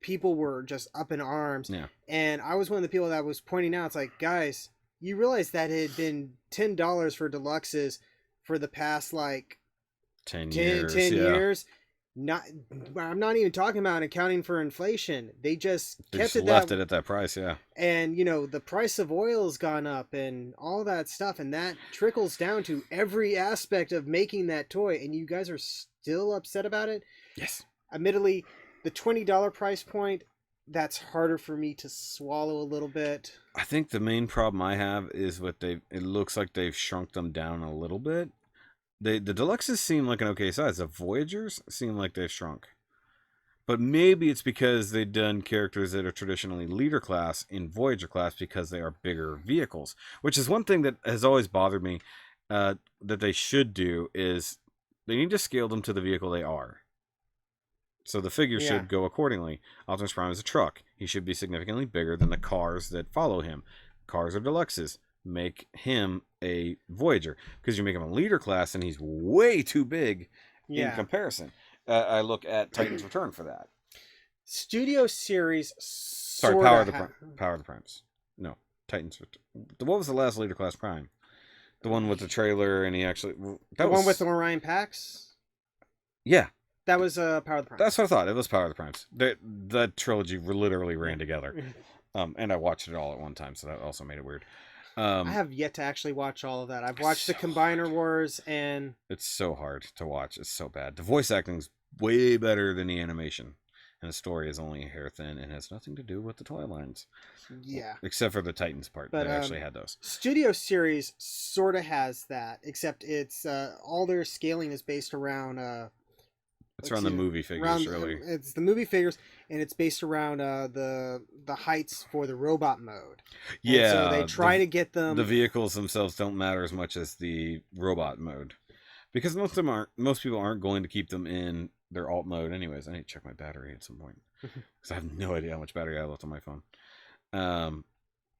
people were just up in arms. Yeah. And I was one of the people that was pointing out, it's like, guys, you realize that it had been $10 for deluxes for the past, like, 10 years. I'm not even talking about accounting for inflation. They just left it at that price, yeah. And, you know, the price of oil's gone up and all that stuff, and that trickles down to every aspect of making that toy, and you guys are still upset about it? Yes. Admittedly, the $20 price point, that's harder for me to swallow a little bit. I think the main problem I have is it looks like they've shrunk them down a little bit. The deluxes seem like an okay size. The Voyagers seem like they've shrunk. But maybe it's because they've done characters that are traditionally leader class in Voyager class because they are bigger vehicles. Which is one thing that has always bothered me that they should do is they need to scale them to the vehicle they are. So the figure should go accordingly. Optimus Prime is a truck. He should be significantly bigger than the cars that follow him. Cars are deluxes. Make him a Voyager, because you make him a leader class and he's way too big in comparison. I look at Titan's Return for that. Studio series. Power of the Primes. No, Titan's Return. What was the last leader class Prime? The one with the trailer, and he actually one with the Orion Pax. Yeah, that was Power of the Primes. That's what I thought. It was Power of the Primes. That trilogy literally ran together, and I watched it all at one time, so that also made it weird. I have yet to actually watch all of that. I've watched the Combiner Wars, and it's so hard to watch. It's so bad. The voice acting's way better than the animation. And the story is only a hair thin and has nothing to do with the toy lines. Yeah. Except for the Titans part. But they actually had those. Studio Series sort of has that, except it's all their scaling is based around... it's around the movie figures, really. It's the movie figures, and it's based around the heights for the robot mode. Yeah. And so they try to get them... The vehicles themselves don't matter as much as the robot mode. Because most people aren't going to keep them in their alt mode anyways. I need to check my battery at some point. Because I have no idea how much battery I left on my phone.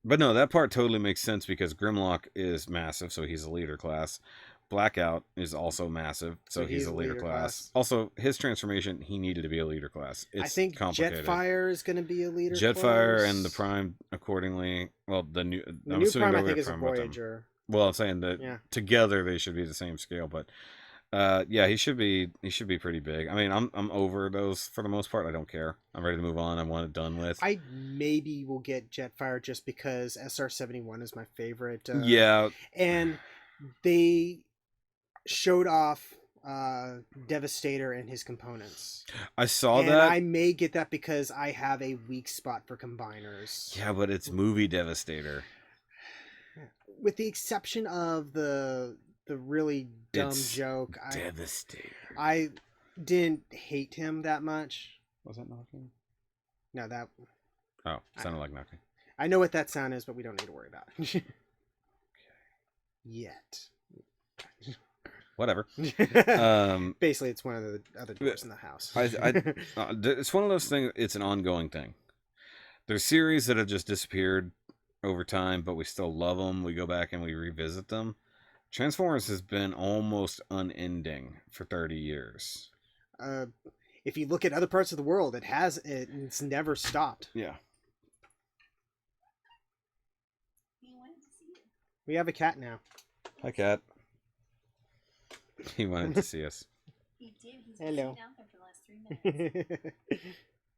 But no, that part totally makes sense because Grimlock is massive, so he's a leader class. Blackout is also massive, so he's a leader class. Also, his transformation, he needed to be a leader class. It's I think complicated. Jetfire is going to be a leader Jetfire class. and the Prime, accordingly. Well, the new Prime, I think, is a Voyager. Well, I'm saying that together they should be the same scale, but yeah, he should be pretty big. I mean, I'm over those for the most part. I don't care. I'm ready to move on. I want it done with. I maybe will get Jetfire just because SR-71 is my favorite. Yeah, and they showed off Devastator and his components. I saw that. I may get that because I have a weak spot for combiners. Yeah, but it's movie Devastator. With the exception of the really dumb joke, Devastator. I didn't hate him that much. Was that knocking? No, that. Oh, sounded like knocking. I know what that sound is, but we don't need to worry about it. Okay. Yet. Whatever. Basically, it's one of the other doors in the house. It's one of those things. It's an ongoing thing. There's series that have just disappeared over time, but we still love them. We go back and we revisit them. Transformers has been almost unending for 30 years. If you look at other parts of the world, it's never stopped. Yeah. We have a cat now. Hi, cat. He wanted to see us. He did. He's been sitting down there for the last 3 minutes.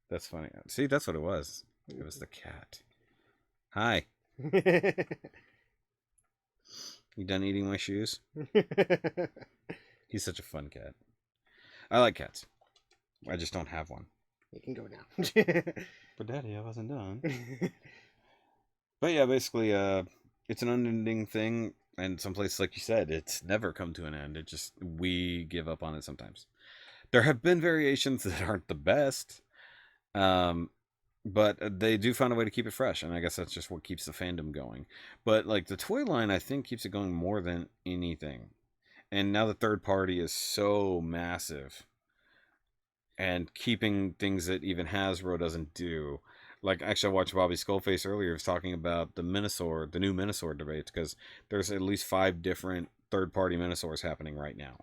That's funny. See, that's what it was. It was the cat. Hi. You done eating my shoes? He's such a fun cat. I like cats. I just don't have one. You can go now. But Daddy, I wasn't done. But yeah, basically, it's an unending thing. And some places, like you said, it's never come to an end. It just, we give up on it sometimes. There have been variations that aren't the best. But they do find a way to keep it fresh, and I guess that's just what keeps the fandom going. But like the toy line, I think keeps it going more than anything. And now the third party is so massive, and keeping things that even Hasbro doesn't do. Like, actually, I watched Bobby Skullface earlier. He was talking about the Minosaur, the new Minosaur debates, because there's at least 5 different third-party Minosaurs happening right now,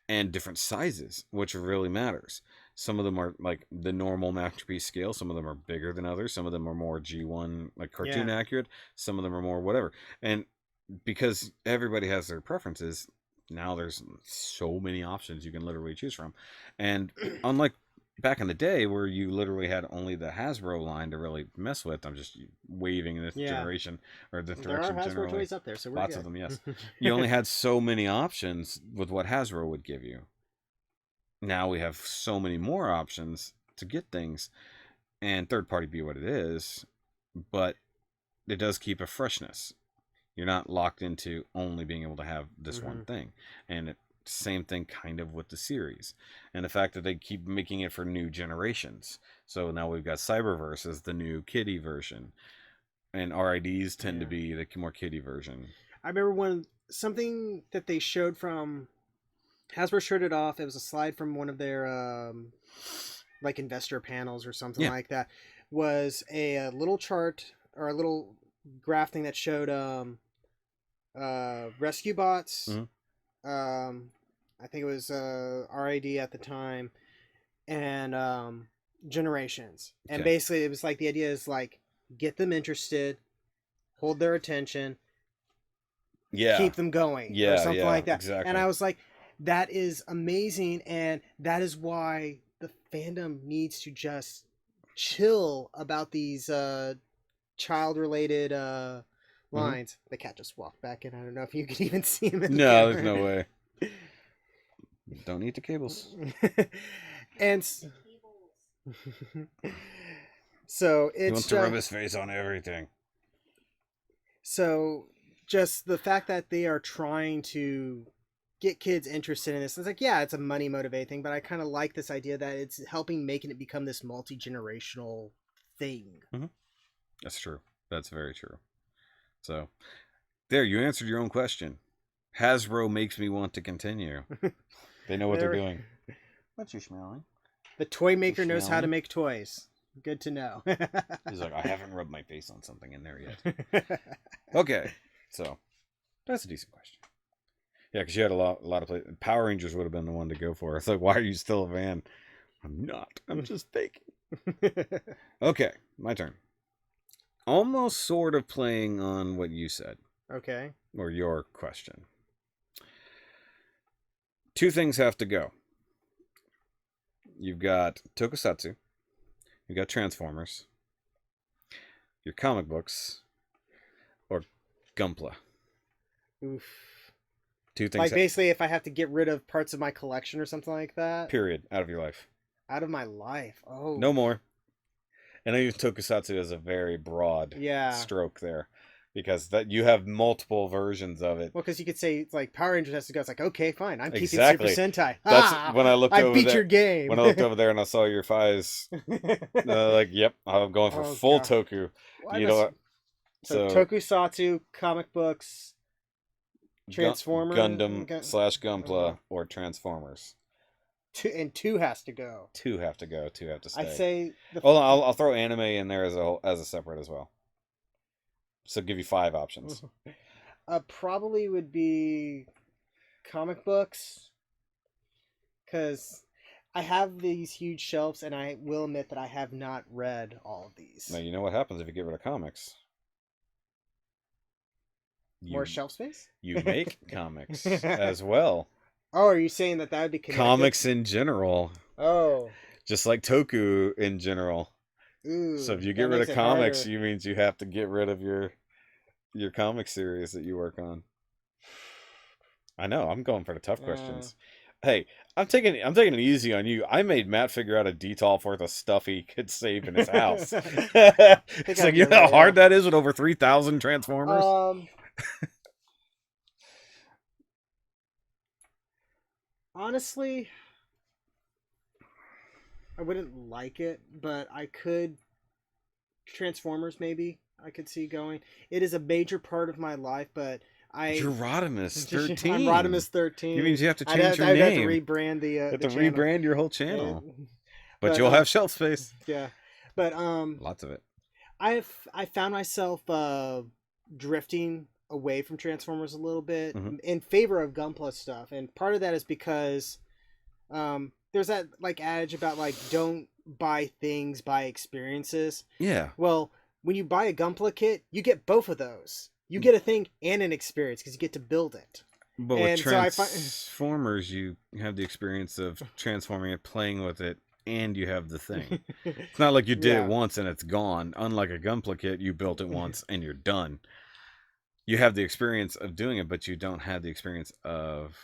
and different sizes, which really matters. Some of them are like the normal masterpiece scale. Some of them are bigger than others. Some of them are more G1, like cartoon accurate. Some of them are more whatever. And because everybody has their preferences, now there's so many options you can literally choose from. And unlike back in the day where you literally had only the Hasbro line to really mess with, I'm just waving in this generation or the direction. There are Hasbro generally. toys up there, so we're Lots good. of them, yes. You only had so many options with what Hasbro would give you. Now we have so many more options to get things, and third party be what it is, but it does keep a freshness. You're not locked into only being able to have this one thing. And same thing kind of with the series. And the fact that they keep making it for new generations. So now we've got Cyberverse as the new kiddie version. And RIDs tend to be the more kiddie version. I remember something that they showed from Hasbro showed it off. It was a slide from one of their like investor panels or something like that. Was a little chart or a little graph thing that showed rescue bots. I think it was RID at the time, and generations. And basically, it was like the idea is like get them interested, hold their attention, keep them going, or something like that. Exactly. And I was like, that is amazing, and that is why the fandom needs to just chill about these child-related lines. The cat just walked back in. I don't know if you could even see him in the camera. There's no way. Don't need the cables. And so He it's wants to rub his face on everything. so just the fact that they are trying to get kids interested in this. It's like, yeah, it's a money motivated thing, but I kind of like this idea that it's helping making it become this multi-generational thing. Mm-hmm. That's true. That's very true. So there, you answered your own question. Hasbro makes me want to continue. They know what they're doing. What you smelling? The toy maker knows how to make toys. Good to know. He's like, I haven't rubbed my face on something in there yet. Okay, so that's a decent question. Yeah, because you had a lot of play. Power Rangers would have been the one to go for. It's like, why are you still a fan? I'm not. I'm just faking. Okay, my turn. Almost sort of playing on what you said. Okay. Or your question. Two things have to go. You've got Tokusatsu. You've got Transformers. Your comic books. Or Gunpla. Oof. Two things. Like basically if I have to get rid of parts of my collection or something like that. Period. Out of your life. Out of my life. Oh. No more. And I use Tokusatsu as a very broad stroke there. Because that you have multiple versions of it. Well, because you could say it's like Power Rangers has to go. It's like, okay, fine. I'm keeping Exactly. Super Sentai. That's when I looked over there. I beat your game. When I looked over there and I saw your fives, like, yep, I'm going for full God. Toku. Well, you know what? So Tokusatsu, comic books, Transformers, Gundam / Gunpla, or Transformers. Two has to go. Two have to go. Two have to stay. I'd say. I'll throw anime in there as a separate as well. So give you 5 options. Probably would be comic books, because I have these huge shelves, and I will admit that I have not read all of these. Now you know what happens if you get rid of comics. More shelf space? You make comics as well. Oh, are you saying that would be connected? Comics in general. Oh. Just like Toku in general. Ooh, so if you get rid of comics, you means you have to get rid of your comic series that you work on. I know, I'm going for the tough questions. Hey, I'm taking it easy on you. I made Matt figure out a detolf worth of stuff he could save in his house. It's like, you know how hard that is with over 3,000 Transformers? Honestly, I wouldn't like it, but I could. Transformers, maybe I could see going. It is a major part of my life, but You're RODIMUS13. I'm RODIMUS13. It means you have to change your name. I'd have to rebrand the. You have to channel. rebrand your whole channel, but you'll have shelf space. Yeah, but lots of it. I found myself drifting away from Transformers a little bit in favor of Gunpla stuff, and part of that is because there's that like adage about like don't buy things, buy experiences. Yeah. Well, when you buy a Gunpla kit, you get both of those. You get a thing and an experience because you get to build it. But with Transformers, you have the experience of transforming it, playing with it, and you have the thing. It's not like you did it once and it's gone. Unlike a Gunpla kit, you built it once and you're done. You have the experience of doing it, but you don't have the experience of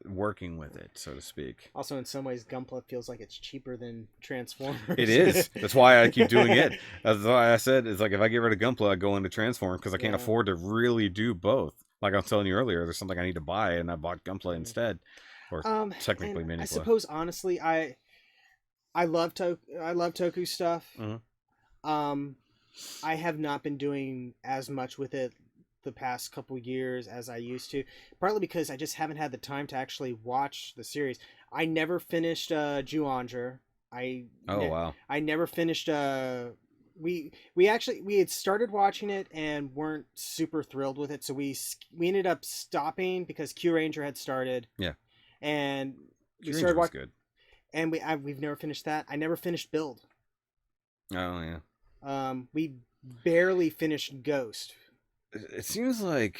working with it, so to speak. Also, in some ways, Gunpla feels like it's cheaper than Transformers. It is. That's why I keep doing it. That's why I said it's like if I get rid of Gunpla, I go into Transform because I can't afford to really do both. Like I was telling you earlier, there's something I need to buy, and I bought Gunpla instead. Or technically Minipla. I suppose honestly, I love Toku stuff. I have not been doing as much with it the past couple years as I used to, partly because I just haven't had the time to actually watch the series. I never finished Zyuohger. Wow. I never finished we had started watching it and weren't super thrilled with it, so we ended up stopping because Q Ranger had started. Yeah. And we started watching good. And we've never finished that. I never finished Build. Oh yeah. We barely finished Ghost. It seems like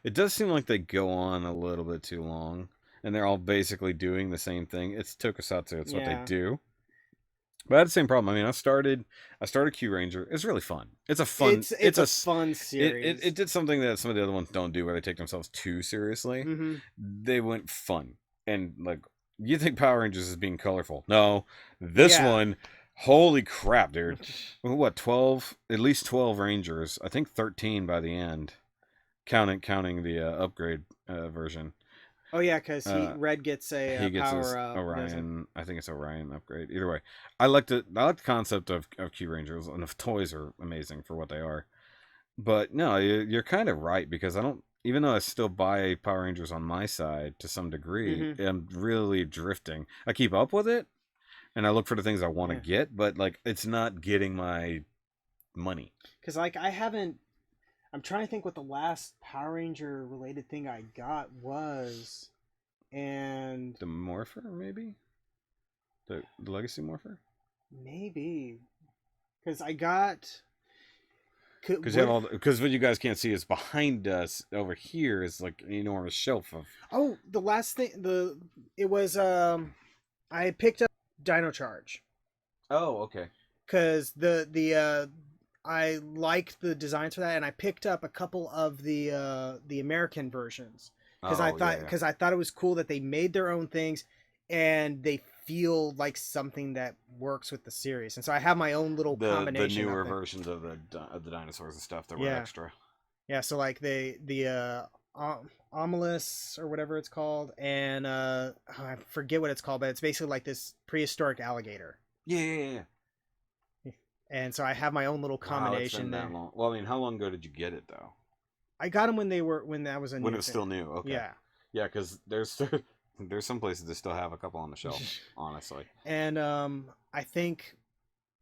it does seem like they go on a little bit too long, and they're all basically doing the same thing. It's Tokusatsu. It's what they do. But I had the same problem. I mean, I started Q Ranger. It's really fun. It's a fun. It's a fun series. It did something that some of the other ones don't do, where they take themselves too seriously. Mm-hmm. They went fun, and like, you think Power Rangers is being colorful? No, this one, holy crap, dude! What, 12? At least 12 Rangers. I think 13 by the end, counting the upgrade version. Oh yeah, because Red gets he gets power his up. Orion. I think it's Orion upgrade. Either way, I like the concept of Q Rangers, and the toys are amazing for what they are. But no, you're kind of right, because I don't. Even though I still buy Power Rangers on my side to some degree, I'm really drifting. I keep up with it, and I look for the things I want to get, but like, it's not getting my money. Because like, I haven't. I'm trying to think what the last Power Ranger related thing I got was, and the Morpher, maybe the Legacy Morpher, maybe, because I got. Because you have all, because what you guys can't see is behind us over here is like an enormous shelf of. Oh, the last thing, it was I picked up Dino Charge. Oh, okay. Because I liked the designs for that, and I picked up a couple of the American versions because I thought it was cool that they made their own things, and they feel like something that works with the series. And so I have my own little combination. The newer versions of the dinosaurs and stuff that were extra. Yeah, so like the Omelis or whatever it's called, and I forget what it's called, but it's basically like this prehistoric alligator. Yeah. And so I have my own little combination there. That long. Well, I mean, how long ago did you get it though? I got them when that was a new when it was still new. Okay. Yeah, because there's some places that still have a couple on the shelf, honestly. And I think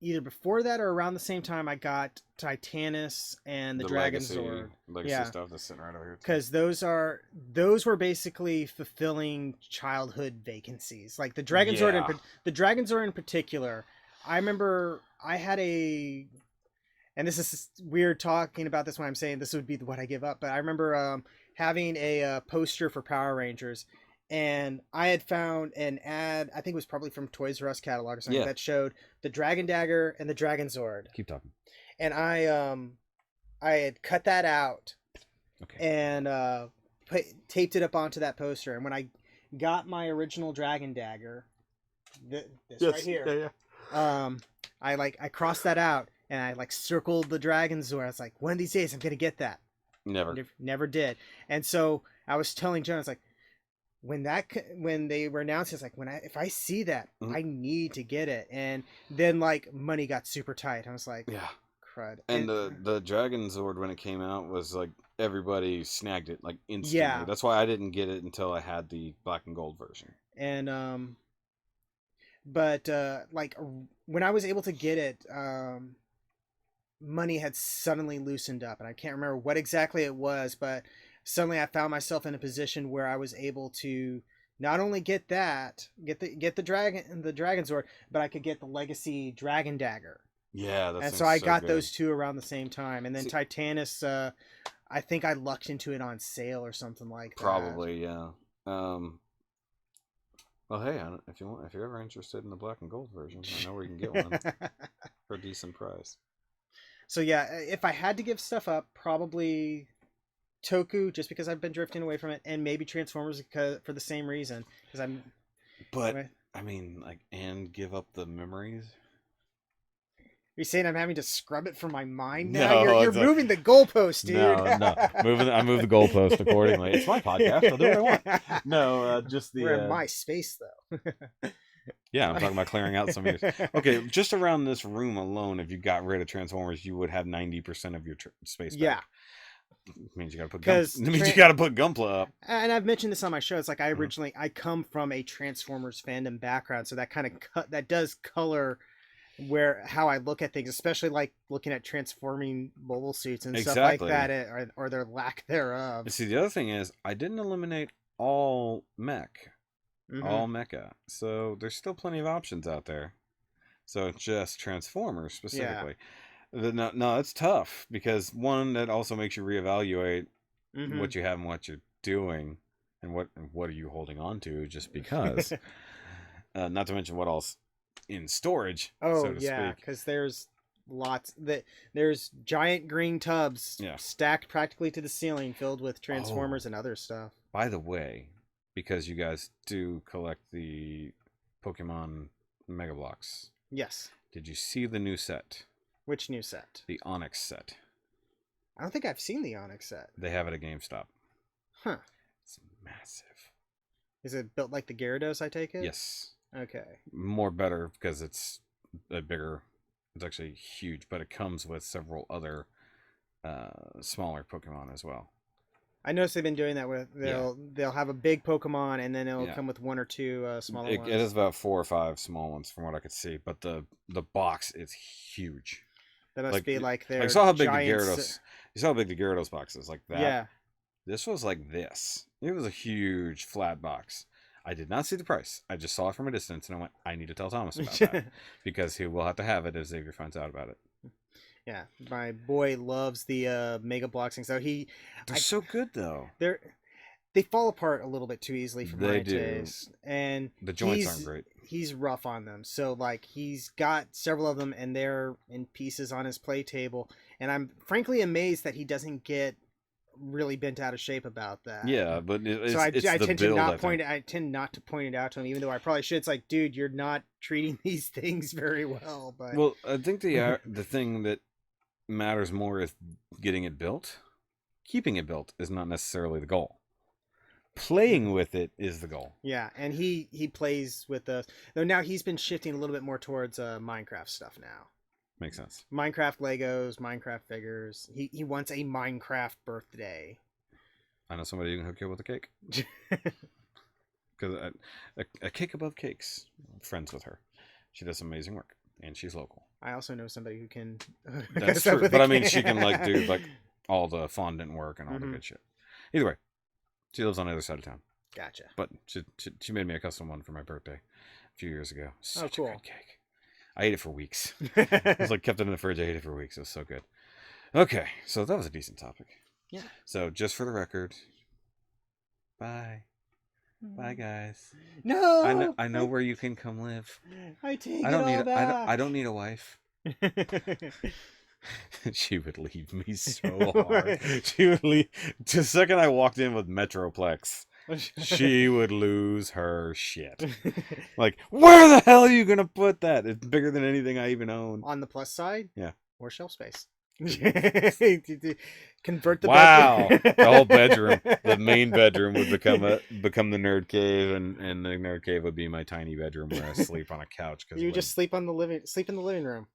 either before that or around the same time, I got Titanus and the Dragon Zord. Legacy stuff that's sitting right over here. Because those were basically fulfilling childhood vacancies. Like the Dragon Zord in particular. I remember I had and this is weird talking about this when I'm saying this would be what I give up, but I remember having a poster for Power Rangers, and I had found an ad, I think it was probably from Toys R Us catalog or something, that showed the Dragon Dagger and the Dragon Zord. Keep talking. And I had cut that out, and taped it up onto that poster. And when I got my original Dragon Dagger, this right here, I crossed that out, and I like circled the Dragon Zord. I was like, one of these days I'm gonna get that. Never did. And so I was telling John, I was like, when they were announcing, it's like, if I see that, I need to get it. And then like money got super tight. I was like, crud. And the Dragon Zord, when it came out, was like, everybody snagged it like instantly. Yeah. That's why I didn't get it until I had the black and gold version. And but like when I was able to get it, money had suddenly loosened up, and I can't remember what exactly it was, but suddenly I found myself in a position where I was able to not only get the Dragon Zord, but I could get the Legacy Dragon Dagger. Yeah, and so I got those two around the same time, and then Titanus, I think I lucked into it on sale or something like that. Probably, yeah. Well, hey, if you're ever interested in the black and gold version, I know where you can get one for a decent price. So yeah, if I had to give stuff up, probably Toku, just because I've been drifting away from it, and maybe Transformers for the same reason, because I'm. But anyway. I mean, like, and give up the memories. You're saying I'm having to scrub it from my mind now? No, you're moving the goalpost, dude. No. I move the goalpost accordingly. It's my podcast. I'll do what I want. No, just the. We're in my space, though. Yeah, I'm talking about clearing out some of yours. Okay, just around this room alone, if you got rid of Transformers, you would have 90% of your space back. Yeah. Means you got to put Gunpla up. And I've mentioned this on my show. It's like I come from a Transformers fandom background, so that kind of that does color how I look at things, especially like looking at transforming mobile suits and stuff like that, or their lack thereof. See, the other thing is, I didn't eliminate all mech, all mecha, so there's still plenty of options out there. So just Transformers specifically. Yeah. No, it's tough, because one, that also makes you reevaluate what you have and what you're doing, and what are you holding on to just because. Not to mention what else in storage. Oh so to yeah, speak. because there's there's giant green tubs stacked practically to the ceiling, filled with Transformers and other stuff. By the way, because you guys do collect the Pokemon Mega Blocks. Yes. Did you see the new set? Which new set? The Onyx set. I don't think I've seen the Onyx set. They have it at GameStop. Huh. It's massive. Is it built like the Gyarados, I take it? Yes. Okay. More better because it's a bigger. It's actually huge, but it comes with several other smaller Pokemon as well. I noticed they've been doing that with they'll have a big Pokemon and then it'll come with one or two smaller ones. It is about 4 or 5 small ones from what I could see, but the box is huge. That must be like their. I saw how big the Gyarados. You saw how big the Gyarados box is, like that. Yeah. This was like this. It was a huge flat box. I did not see the price. I just saw it from a distance, and I went, I need to tell Thomas about that because he will have to have it if Xavier finds out about it. Yeah, my boy loves the Mega Blocks, and so they're so good though. They fall apart a little bit too easily for my taste, and the joints aren't great. He's rough on them, so like he's got several of them, and they're in pieces on his play table, and I'm frankly amazed that he doesn't get really bent out of shape about that. Yeah, but I tend not to point it out to him, even though I probably should. It's like, dude, you're not treating these things very well. But well, I think the thing that matters more is getting it built. Keeping it built is not necessarily the goal. Playing with it is the goal. Yeah, and he plays with the. Though now he's been shifting a little bit more towards Minecraft stuff now. Makes sense. Minecraft Legos, Minecraft figures. He wants a Minecraft birthday. I know somebody who can hook you up with a cake. Because a cake above cakes. I'm friends with her. She does amazing work, and she's local. I also know somebody who can. That's true, but I mean, she can like do like all the fondant work and all the good shit. Either way, she lives on the other side of town. Gotcha. But she made me a custom one for my birthday a few years ago. Such cool. a good cake. I ate it for weeks. I was like kept it in the fridge. I ate it for weeks. It was so good. Okay, so that was a decent topic. Yeah. So just for the record, bye. Bye, guys. No. I know where you can come live. I don't need a wife. She would leave me so hard. She would leave. The second I walked in with Metroplex, she would lose her shit. Like, where the hell are you gonna put that? It's bigger than anything I even own. On the plus side, yeah, more shelf space. Convert the bedroom. The whole bedroom, the main bedroom would become the nerd cave, and the nerd cave would be my tiny bedroom where I sleep on a couch. You just sleep in the living room.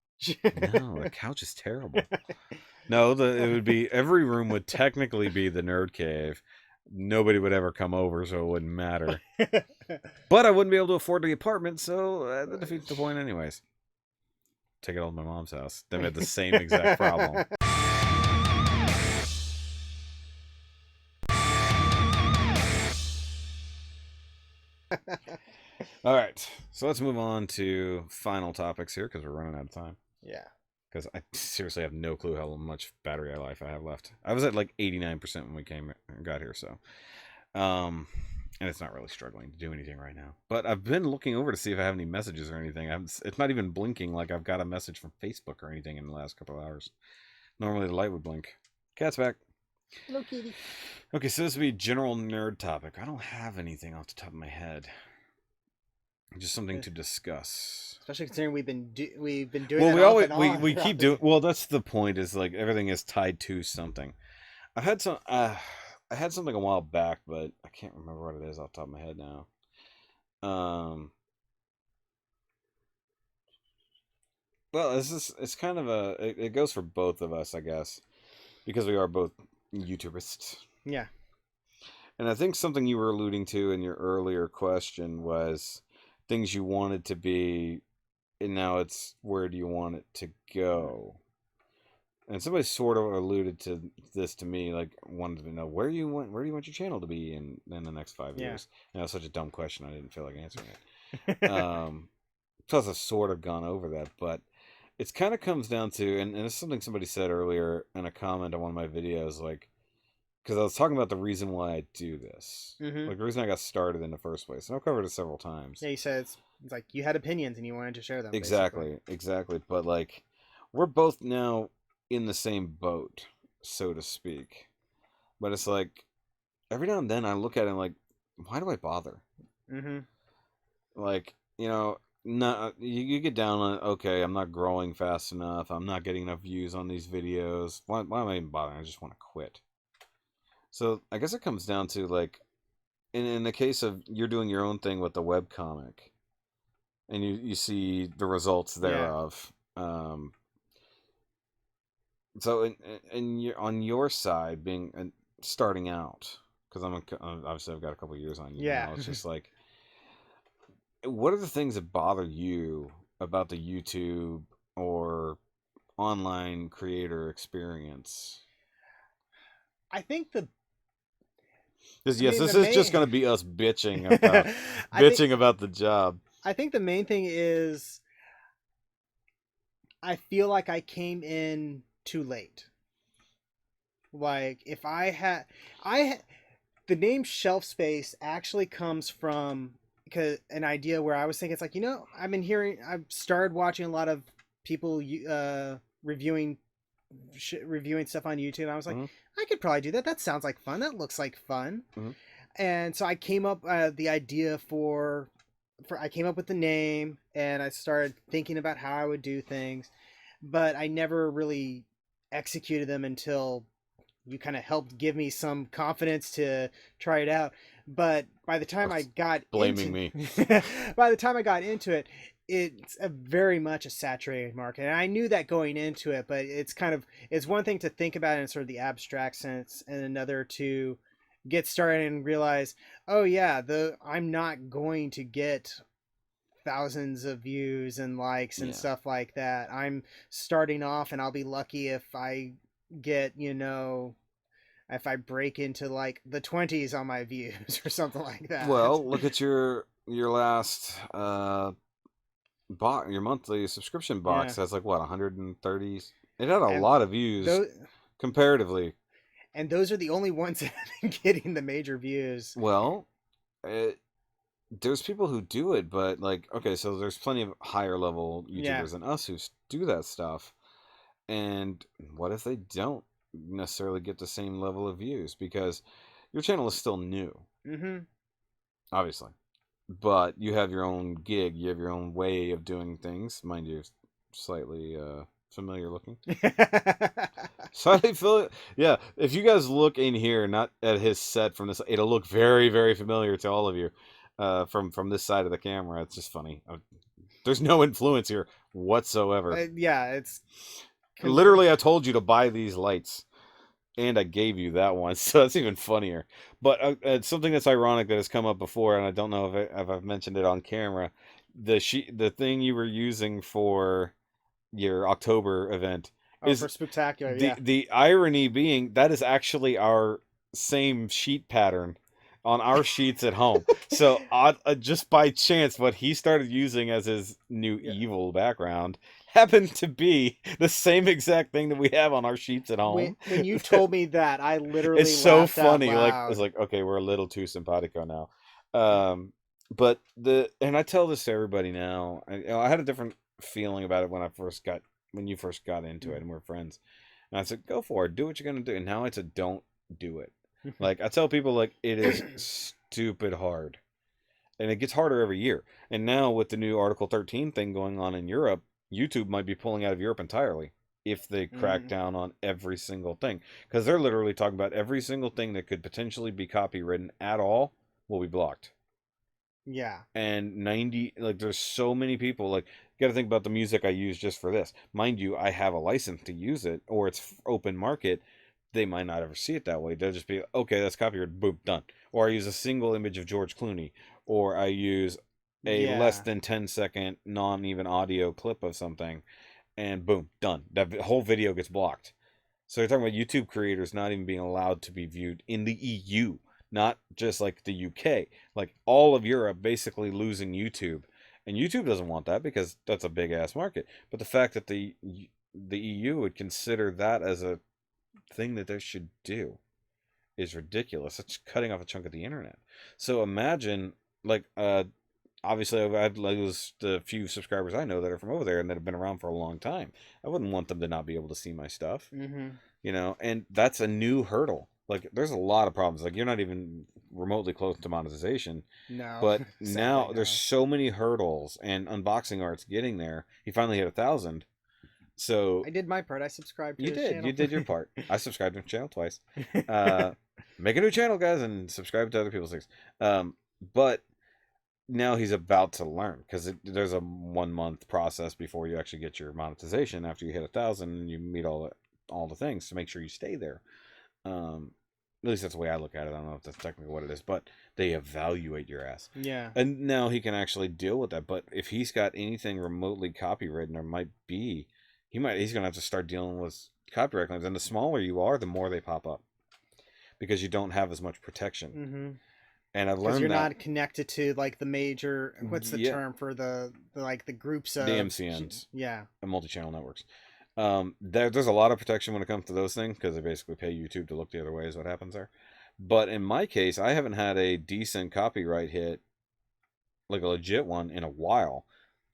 No, the couch is terrible. No, it would be every room would technically be the nerd cave. Nobody would ever come over, so it wouldn't matter. But I wouldn't be able to afford the apartment, so that defeats the point anyways. Take it all to my mom's house. They had the same exact problem. All right, so let's move on to final topics here because we're running out of time. Yeah. Because I seriously have no clue how much battery life I have left. I was at like 89% when we got here, so and it's not really struggling to do anything right now. But I've been looking over to see if I have any messages or anything. It's not even blinking like I've got a message from Facebook or anything in the last couple of hours. Normally the light would blink. Cat's back. Hello, kitty. Okay, so this would be general nerd topic. I don't have anything off the top of my head. Just something to discuss. Especially considering we've been doing. Well, we keep doing. Well, that's the point. Is like everything is tied to something. I had something a while back, but I can't remember what it is off the top of my head now. Well, it's kind of it goes for both of us, I guess, because we are both YouTuberists. Yeah. And I think something you were alluding to in your earlier question was things you wanted to be, and now it's where do you want it to go? And somebody sort of alluded to this to me, like wanted to know where do you want your channel to be in the next 5 years? And that was such a dumb question, I didn't feel like answering it. Plus I've sort of gone over that, but it kind of comes down to, and it's something somebody said earlier in a comment on one of my videos, like, because I was talking about the reason why I do this, Mm-hmm. like the reason I got started in the first place, and I've covered it several times. Yeah, you said it's like you had opinions and you wanted to share them. Exactly. But like, we're both now in the same boat, so to speak. But it's like every now and then I look at it and like, why do I bother? Mm-hmm. Like, no, you get down on, okay, I'm not growing fast enough. I'm not getting enough views on these videos. Why am I even bothering? I just want to quit. So I guess it comes down to like, in the case of you're doing your own thing with the webcomic, and you see the results thereof. So on your side, being starting out, because obviously I've got a couple of years on you now. It's just like, what are the things that bother you about the YouTube or online creator experience? I think Because this is just going to be us bitching about the job. I think the main thing is I feel like I came in too late. Like if the name Shelf Space actually comes from an idea where I was thinking, it's like, I've started watching a lot of people reviewing stuff on YouTube. I was like, I could probably do that. That sounds like fun. That looks like fun. And so I came up the idea I came up with the name, and I started thinking about how I would do things, but I never really executed them until you kind of helped give me some confidence to try it out. But by the time I got by the time I got into it, it's very much a saturated market. And I knew that going into it, but it's one thing to think about it in sort of the abstract sense, and another to get started and realize, oh yeah, I'm not going to get thousands of views and likes and stuff like that. I'm starting off, and I'll be lucky if I get, if I break into like the 20s on my views or something like that. Well, look at your last your monthly subscription box has like what, 130. It had a lot of views comparatively. And those are the only ones that have been getting the major views. Well, there's people who do it, but like, okay, so there's plenty of higher level YouTubers than us who do that stuff. And what if they don't necessarily get the same level of views? Because your channel is still new. Mm-hmm. Obviously. But you have your own gig. You have your own way of doing things. Mind you, slightly familiar looking. Yeah, if you guys look in here, not at his set from this, it'll look very, very familiar to all of you from this side of the camera. It's just funny. There's no influence here whatsoever. It's literally, I told you to buy these lights, and I gave you that one, so that's even funnier. But it's something that's ironic that has come up before, and I don't know if I've mentioned it on camera. The thing you were using for your October event is for Spectacular. The irony being that is actually our same sheet pattern on our sheets at home. So just by chance, what he started using as his new evil background happened to be the same exact thing that we have on our sheets at home. When you told me that, I literally it's so laughed funny. Out loud. Like it's like, okay, we're a little too simpatico now. But and I tell this to everybody now. I had a different feeling about it when you first got into it and we're friends. And I said, go for it, do what you're gonna do. And now I said, don't do it. Like I tell people, like, it is stupid hard. And it gets harder every year. And now with the new Article 13 thing going on in Europe, YouTube might be pulling out of Europe entirely if they crack down on every single thing. Because they're literally talking about every single thing that could potentially be copywritten at all will be blocked. Yeah. And there's so many people, like, you got to think about the music I use just for this. Mind you, I have a license to use it, or it's open market. They might not ever see it that way. They'll just be, okay, that's copyrighted, boom, done. Or I use a single image of George Clooney, or I use a less than 10-second non-even audio clip of something, and boom, done. That whole video gets blocked. So you're talking about YouTube creators not even being allowed to be viewed in the EU, not just like the UK, like all of Europe basically losing YouTube. And YouTube doesn't want that because that's a big ass market. But the fact that the EU would consider that as a thing that they should do is ridiculous. It's cutting off a chunk of the internet. So imagine, like, obviously I've lose the few subscribers I know that are from over there and that have been around for a long time. I wouldn't want them to not be able to see my stuff, you know, and that's a new hurdle. Like, there's a lot of problems. Like, you're not even remotely close to monetization. No. But now there's so many hurdles, and Unboxing Art's getting there. He finally hit 1,000. So I did my part. I subscribed to his channel. You did your part. I subscribed to his channel twice. Make a new channel, guys, and subscribe to other people's things. But now he's about to learn, because there's a 1 month process before you actually get your monetization after you hit 1,000 and you meet all the things to make sure you stay there. At least that's the way I look at it. I don't know if that's technically what it is, but they evaluate your ass. Yeah. And now he can actually deal with that. But if he's got anything remotely copywritten, or might be, he's gonna have to start dealing with copyright claims. And the smaller you are, the more they pop up, because you don't have as much protection. And I've learned that you're not connected to, like, the major. What's the term for the groups? The MCNs. Yeah. The multi-channel networks. There's a lot of protection when it comes to those things, because they basically pay YouTube to look the other way is what happens there. But in my case, I haven't had a decent copyright hit, like a legit one, in a while.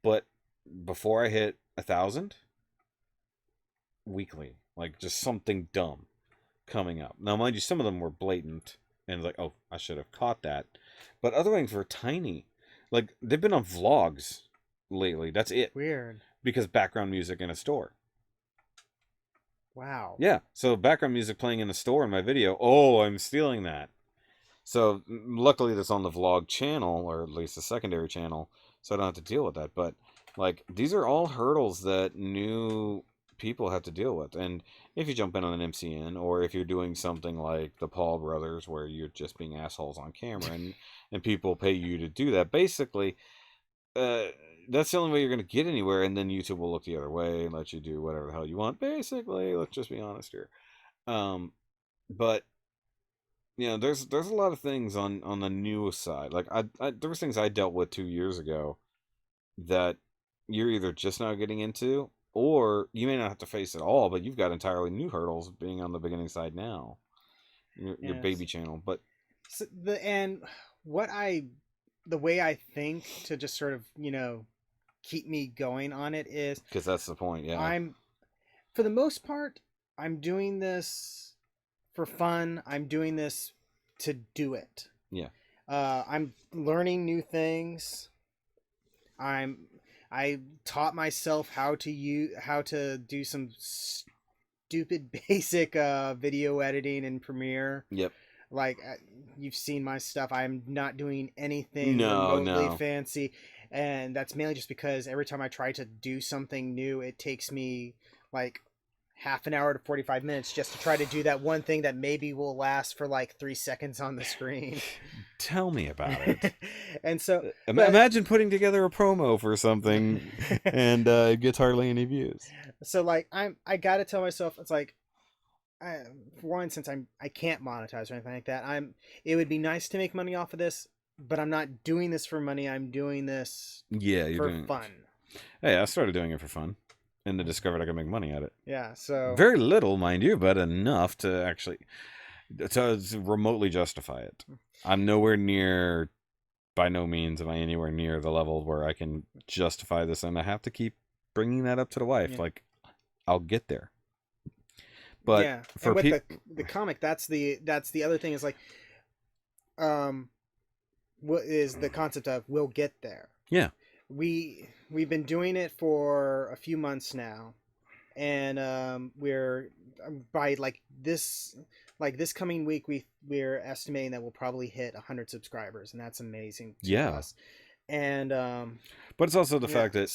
But before I hit 1,000 weekly, like, just something dumb coming up. Now, mind you, some of them were blatant and like, oh, I should have caught that. But other things were tiny. Like, they've been on vlogs lately. That's it. Weird. Because background music in a store. Wow. Yeah. So background music playing in the store in my video. Oh, I'm stealing that. So luckily that's on the vlog channel, or at least the secondary channel, so I don't have to deal with that. But, like, these are all hurdles that new people have to deal with. And if you jump in on an MCN, or if you're doing something like the Paul Brothers, where you're just being assholes on camera and people pay you to do that, basically, that's the only way you're going to get anywhere. And then YouTube will look the other way and let you do whatever the hell you want. Basically, let's just be honest here. But, you know, there's a lot of things on the new side. Like, there was things I dealt with 2 years ago that you're either just now getting into, or you may not have to face it all, but you've got entirely new hurdles being on the beginning side now. Your baby channel. But so the way I think to just sort of, you know, keep me going on it is, because that's the point. Yeah. For the most part, I'm doing this for fun. I'm doing this to do it. Yeah. I'm learning new things. I taught myself how to do some stupid basic video editing in Premiere. Yep. Like, you've seen my stuff. I'm not doing anything remotely fancy, and that's mainly just because every time I try to do something new, it takes me like half an hour to 45 minutes just to try to do that one thing that maybe will last for like 3 seconds on the screen. Tell me about it. And so imagine putting together a promo for something and it gets hardly any views. So, like, I gotta tell myself, it's like, for one, since I can't monetize or anything like that, it would be nice to make money off of this, but I'm not doing this for money. I'm doing this for fun. Hey, I started doing it for fun, and then discovered I could make money at it. Yeah, so very little, mind you, but enough to actually to remotely justify it. I'm nowhere near, by no means am I anywhere near the level where I can justify this, and I have to keep bringing that up to the wife. Yeah. Like, I'll get there. But yeah, for with the comic, that's the other thing is, like, what is the concept of we'll get there? Yeah, we've been doing it for a few months now, and we're by this coming week we're estimating that we'll probably hit 100 subscribers, and that's amazing to us. And but it's also the fact that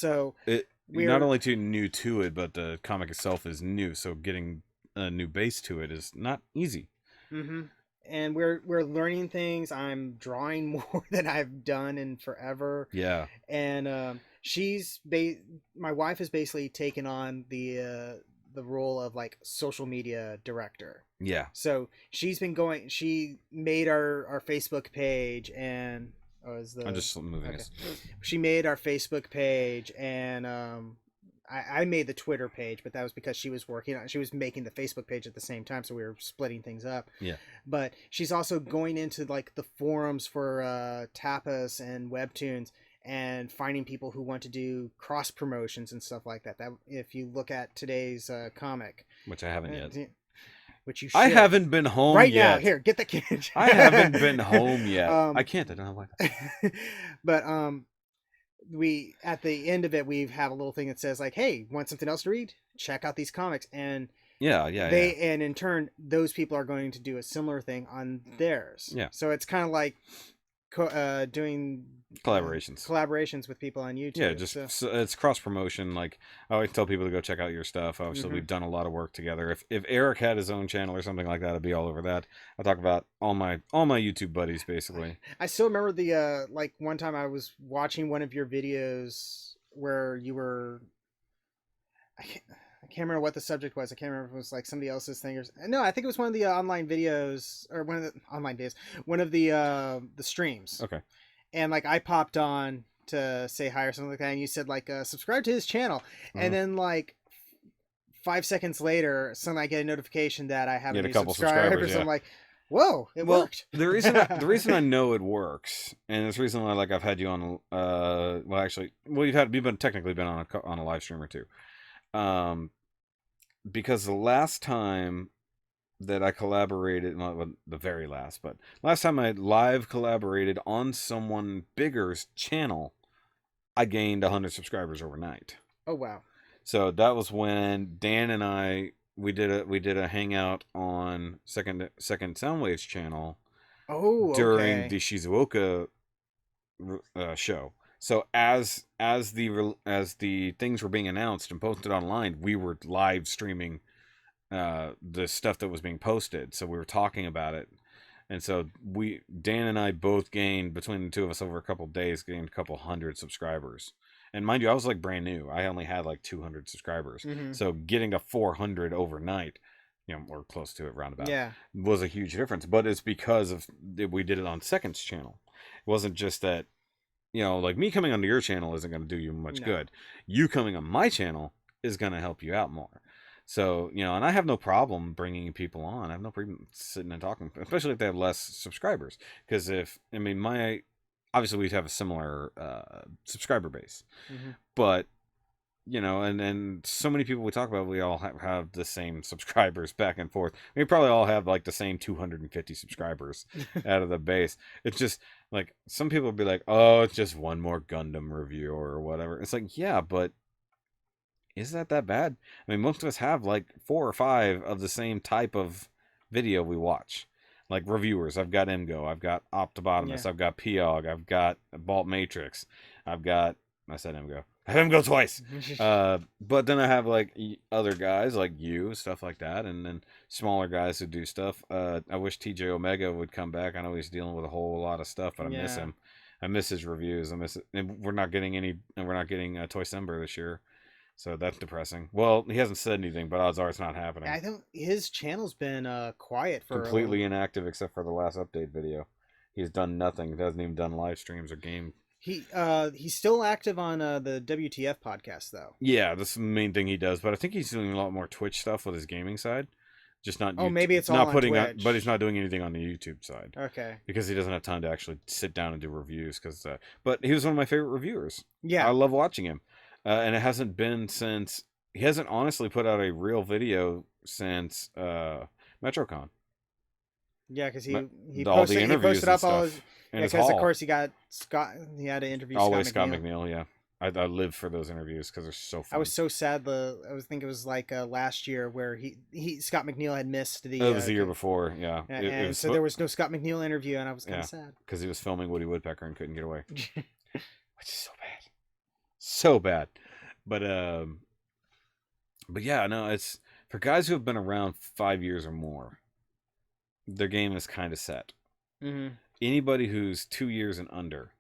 we're not only too new to it, but the comic itself is new, so getting a new base to it is not easy. Mm-hmm. And we're learning things. I'm drawing more than I've done in forever. Yeah. And my wife has basically taken on the role of, like, social media director. Yeah. So she made our Facebook page, and I'm just moving this. She made our Facebook page, and I made the Twitter page, but that was because she was making the Facebook page at the same time, so we were splitting things up. Yeah. But she's also going into like the forums for tapas and webtoons and finding people who want to do cross promotions and stuff like that. That if you look at today's comic, which I haven't yet. Which you should. I haven't been home right yet. Now. Here, get the kid. I haven't been home yet. I can't. I don't know why. But we at the end of it we have a little thing that says like, hey, want something else to read? Check out these comics. And and in turn those people are going to do a similar thing on theirs. Yeah. So it's kind of like doing collaborations with people on YouTube. Yeah, so it's cross promotion. Like I always tell people to go check out your stuff. Obviously, we've done a lot of work together. If Eric had his own channel or something like that, I'd be all over that. I talk about all my YouTube buddies basically. I still remember the like one time I was watching one of your videos where you were. I can't remember what the subject was. I can't remember if it was like somebody else's thing or no. I think it was one of the online videos or one of the online videos, one of the streams. Okay. And like I popped on to say hi or something like that, and you said like subscribe to his channel, and then like 5 seconds later, suddenly I get a notification that I have a couple subscribers. Yeah. I'm like, whoa, it worked. The reason I know it works, and it's the reason why like I've had you on. You've technically been on a live stream or two. Because the last time that I collaborated, not the very last, but last time I live collaborated on someone bigger's channel, I gained 100 subscribers overnight. Oh wow! So that was when Dan and I we did a hangout on second Soundwave's channel. Oh, during the Shizuoka show. So as the things were being announced and posted online, we were live streaming the stuff that was being posted. So we were talking about it, and so Dan and I both gained, between the two of us over a couple of days, gained a couple hundred subscribers. And mind you, I was like brand new. I only had like 200 subscribers. So getting to 400 overnight, or close to it, roundabout, was a huge difference. But it's because we did it on Second's channel. It wasn't just that. Like me coming onto your channel isn't going to do you much good. You coming on my channel is going to help you out more. So, and I have no problem bringing people on. I have no problem sitting and talking, especially if they have less subscribers. Because obviously we'd have a similar subscriber base. But, and so many people we talk about, we all have the same subscribers back and forth. We probably all have like the same 250 subscribers out of the base. It's just like some people would be like, oh, it's just one more Gundam review or whatever. It's like, yeah, but is that bad? I mean, most of us have like 4 or 5 of the same type of video we watch. Like reviewers, I've got Emgo, I've got Optobotomus, I've got Piog, I've got Bolt Matrix, I said Emgo. I have Emgo twice. But then I have like other guys like you, stuff like that, and then smaller guys who do stuff. I wish TJ Omega would come back. I know he's dealing with a whole lot of stuff, but I miss him. I miss his reviews. I miss it. And we're not getting Toy Sember this year. So that's depressing. Well, he hasn't said anything, but odds are it's not happening. I think his channel's been quiet for completely inactive except for the last update video. He's done nothing. He hasn't even done live streams or game. He's still active on the WTF podcast though. Yeah, that's the main thing he does. But I think he's doing a lot more Twitch stuff with his gaming side. Just not. Oh, maybe it's not all putting on Twitch. but he's not doing anything on the YouTube side. Okay. Because he doesn't have time to actually sit down and do reviews. But he was one of my favorite reviewers. Yeah, I love watching him, and it hasn't been since. He hasn't honestly put out a real video since MetroCon. Yeah, because he posted up all his. Because of course he got Scott. He had to interview Scott McNeil. Yeah, I live for those interviews because they're so fun. I was so sad. I think it was like last year where Scott McNeil had missed the. It was the year before. Yeah, so there was no Scott McNeil interview, and I was kind of sad because he was filming Woody Woodpecker and couldn't get away, which is so bad. But yeah, no, it's for guys who have been around 5 years or more. Their game is kind of set. Anybody who's 2 years and under,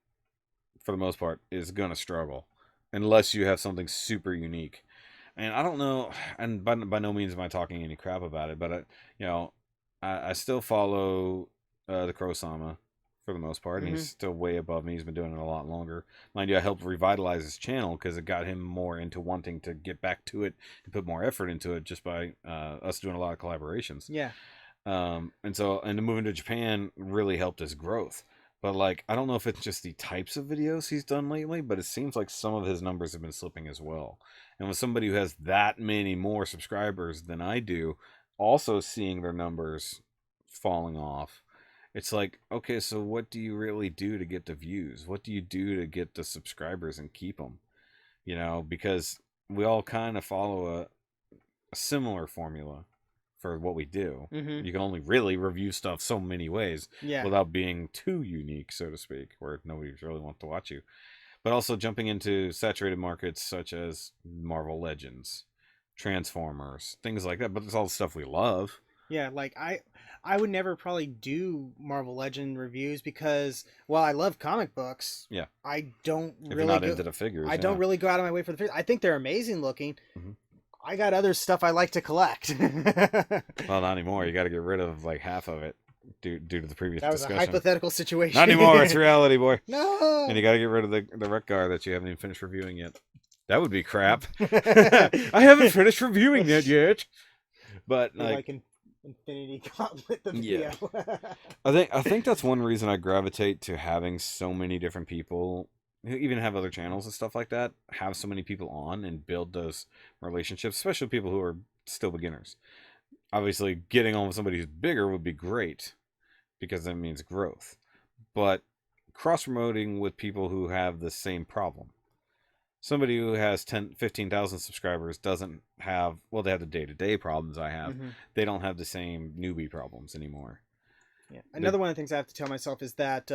for the most part, is gonna struggle unless you have something super unique. And I don't know, and by no means am I talking any crap about it, but I still follow the Crow-sama for the most part, and he's still way above me. He's been doing it a lot longer. Mind you, I helped revitalize his channel because it got him more into wanting to get back to it and put more effort into it just by us doing a lot of collaborations. Yeah. And the moving to Japan really helped his growth. But like, I don't know if it's just the types of videos he's done lately, but it seems like some of his numbers have been slipping as well. And with somebody who has that many more subscribers than I do, also seeing their numbers falling off, it's like, okay, so what do you really do to get the views? What do you do to get the subscribers and keep them? You know, because we all kind of follow a similar formula for what we do. You can only really review stuff so many ways without being too unique, so to speak, where nobody really wants to watch you. But also jumping into saturated markets such as Marvel Legends, Transformers, things like that. But it's all the stuff we love. Yeah, like I would never probably do Marvel Legend reviews because while I love comic books, I don't really into the figures. I don't really go out of my way for the figures. I think they're amazing looking. I got other stuff I like to collect. Well, not anymore. You got to get rid of like half of it due to the previous discussion. That was a hypothetical situation. Not anymore. It's reality, boy. No. And you got to get rid of the Wreck Guard that you haven't even finished reviewing yet. That would be crap. I haven't finished reviewing that yet. But like Infinity Gauntlet the video. I think that's one reason I gravitate to having so many different people who even have other channels and stuff like that, have so many people on and build those relationships, especially people who are still beginners. Obviously, getting on with somebody who's bigger would be great because that means growth. But cross-promoting with people who have the same problem. Somebody who has 15,000 subscribers doesn't have, well, they have the day-to-day problems I have. They don't have the same newbie problems anymore. Yeah. Another one of the things I have to tell myself is that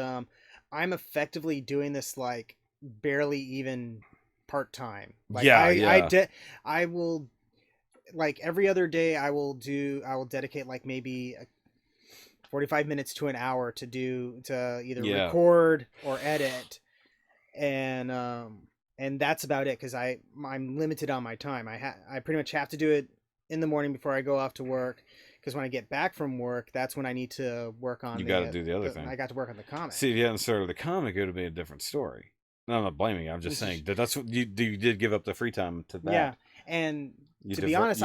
I'm effectively doing this like barely even part-time. Like I will, like every other day I will dedicate like maybe 45 minutes to an hour to either record or edit. And that's about it, because I'm limited on my time. I pretty much have to do it in the morning before I go off to work, because when I get back from work, that's when I need to work on. You got to do the other thing. I got to work on the comic. See, if you hadn't started the comic, it would have been a different story. No, I'm not blaming you. I'm just saying that's what you did give up the free time to that. Yeah, and to be honest,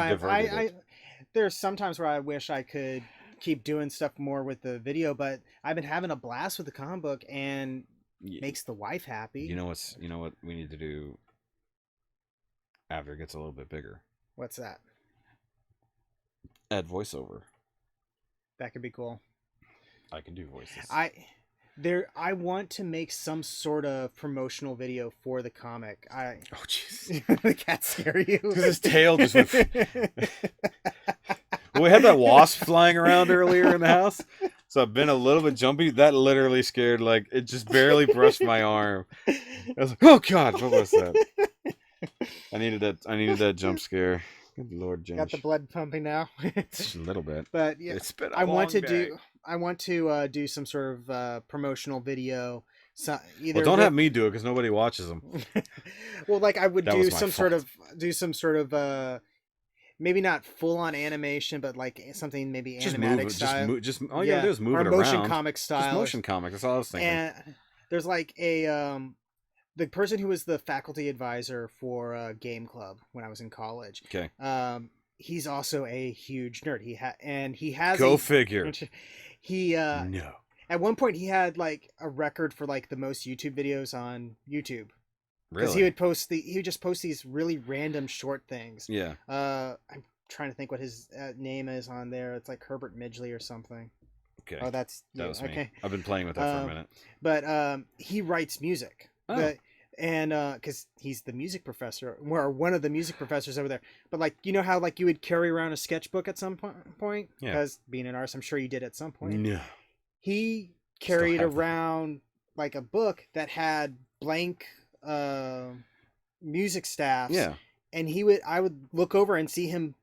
there's sometimes where I wish I could keep doing stuff more with the video, but I've been having a blast with the comic book and. Makes the wife happy. You know what we need to do after it gets a little bit bigger? What's that? Add voiceover. That could be cool. I can do voices. I want to make some sort of promotional video for the comic. Oh jeez. The cat scare you? Because his tail just went. Well, we had that wasp flying around earlier in the house, so I've been a little bit jumpy. That literally scared, like, it just barely brushed my arm. I was like, oh god, what was that? I needed that jump scare. Good Lord, James. Got the blood pumping now. Just a little bit. But yeah, it's been I want to do some sort of promotional video. So don't have me do it because nobody watches them. Well, like I would do some sort of maybe not full on animation, but like something maybe animatic style. All you gotta do is move it around. Motion comic style. Just motion comic. That's all I was thinking. And there's like the person who was the faculty advisor for Game Club when I was in college. Okay. He's also a huge nerd. He has Go figure. He no. At one point he had like a record for like the most YouTube videos on YouTube. Really? Because he would just post these really random short things. Yeah. I'm trying to think what his name is on there. It's like Herbert Midgley or something. Okay. Oh, that was me. Okay. I've been playing with that for a minute. But he writes music. Oh. And because he's the music professor, or one of the music professors over there. But like, you know how like you would carry around a sketchbook at some point? Yeah. Because being an artist, I'm sure you did at some point. No. He carried around like a book that had blank music staffs. Yeah. And I would look over and see him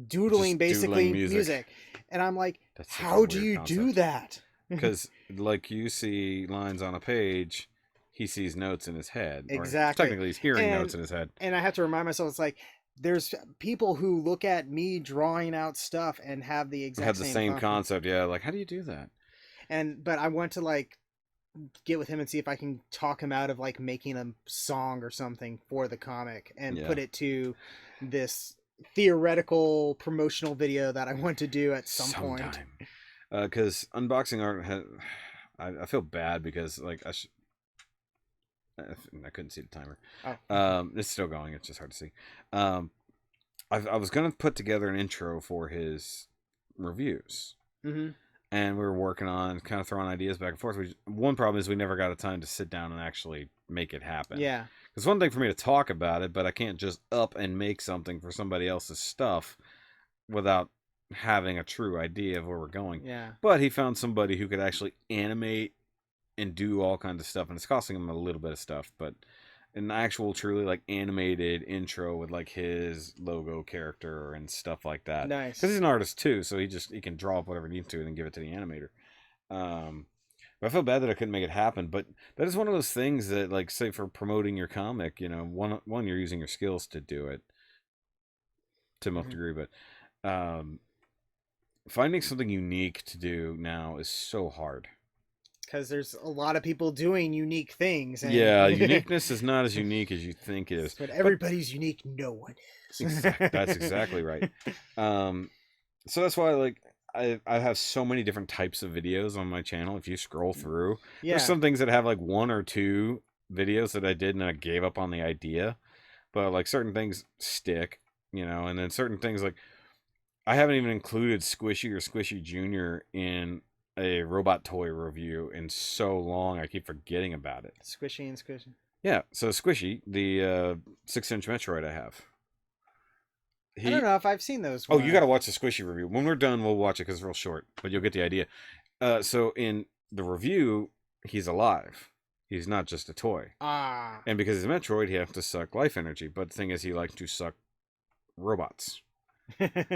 doodling basically music. And I'm like, how do you do that? Because like you see lines on a page, he sees notes in his head. Exactly. Or technically he's hearing notes in his head. And I have to remind myself, it's like there's people who look at me drawing out stuff and have the exact same concept. Yeah. Like, how do you do that? But I want to like get with him and see if I can talk him out of like making a song or something for the comic and put it to this theoretical promotional video that I want to do at some point. Because unboxing art I feel bad because like I couldn't see the timer. It's still going. It's just hard to see. I was gonna put together an intro for his reviews, and we were working on kind of throwing ideas back and forth. One problem is we never got a time to sit down and actually make it happen. Yeah, it's one thing for me to talk about it, but I can't just up and make something for somebody else's stuff without having a true idea of where we're going. Yeah, but he found somebody who could actually animate and do all kinds of stuff, and it's costing him a little bit of stuff, but an actual truly like animated intro with like his logo character and stuff like that. Nice. Because he's an artist too, so he can draw up whatever he needs to and then give it to the animator. But I feel bad that I couldn't make it happen, but that is one of those things that, like, say for promoting your comic, you know, one you're using your skills to do it to a most degree, but finding something unique to do now is so hard. Because there's a lot of people doing unique things. And... yeah, uniqueness is not as unique as you think it is. But everybody's unique. No one is. That's exactly right. So that's why, like, I have so many different types of videos on my channel. If you scroll through, there's some things that have like 1 or 2 videos that I did and I gave up on the idea. But like certain things stick, you know, and then certain things like I haven't even included Squishy or Squishy Jr. in a robot toy review in so long I keep forgetting about it. Squishy and Squishy. Yeah, so Squishy, the 6-inch Metroid I have. I don't know if I've seen those. Oh, you got to watch the Squishy review. When we're done, we'll watch it because it's real short, but you'll get the idea. So in the review, he's alive. He's not just a toy. And because he's a Metroid, he has to suck life energy. But the thing is, he likes to suck robots.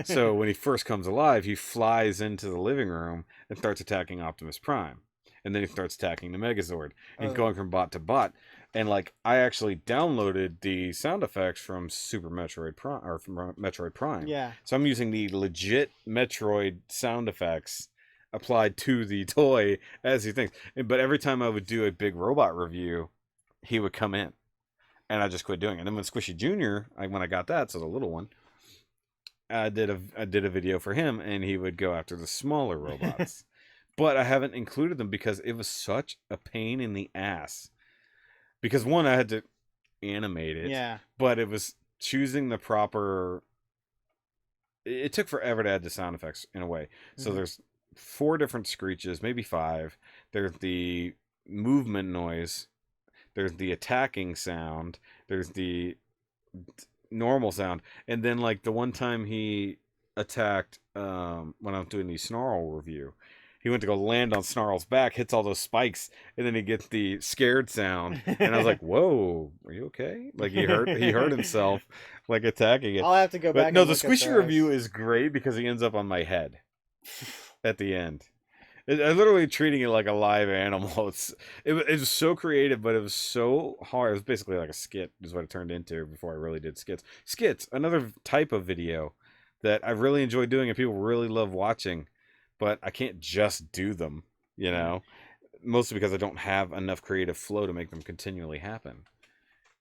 So when he first comes alive, he flies into the living room and starts attacking Optimus Prime. And then he starts attacking the Megazord. And he's going from bot to bot. And like I actually downloaded the sound effects from Super Metroid Prime or from Metroid Prime. Yeah. So I'm using the legit Metroid sound effects applied to the toy as he thinks. But every time I would do a big robot review, he would come in. And I just quit doing it. And then when Squishy Jr., when I got that, so the little one, I did a video for him, and he would go after the smaller robots. But I haven't included them because it was such a pain in the ass. Because one, I had to animate it. Yeah. But it was choosing the proper... It took forever to add the sound effects in a way. So there's 4 different screeches, maybe 5. There's the movement noise. There's the attacking sound. There's the normal sound. And then like the one time he attacked when I was doing the Snarl review, he went to go land on Snarl's back, hits all those spikes, and then he gets the scared sound. And I was like, whoa, are you okay? Like he hurt himself like attacking it. I'll have to go back. No, the Squishy review is great because he ends up on my head at the end. I'm literally treating it like a live animal. It was so creative, but it was so hard. It was basically like a skit is what it turned into before I really did skits. Skits, another type of video that I really enjoy doing and people really love watching, but I can't just do them, you know, mostly because I don't have enough creative flow to make them continually happen.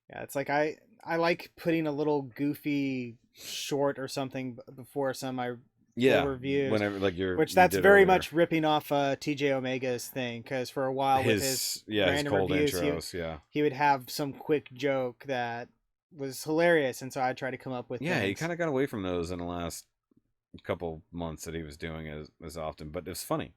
Yeah, it's like I like putting a little goofy short or something before some reviews, whenever like that's very much ripping off TJ Omega's thing, because for a while with his cold reviews, intros, he would have some quick joke that was hilarious, and so I try to come up with things. He kind of got away from those in the last couple months that he was doing as often, but it was funny.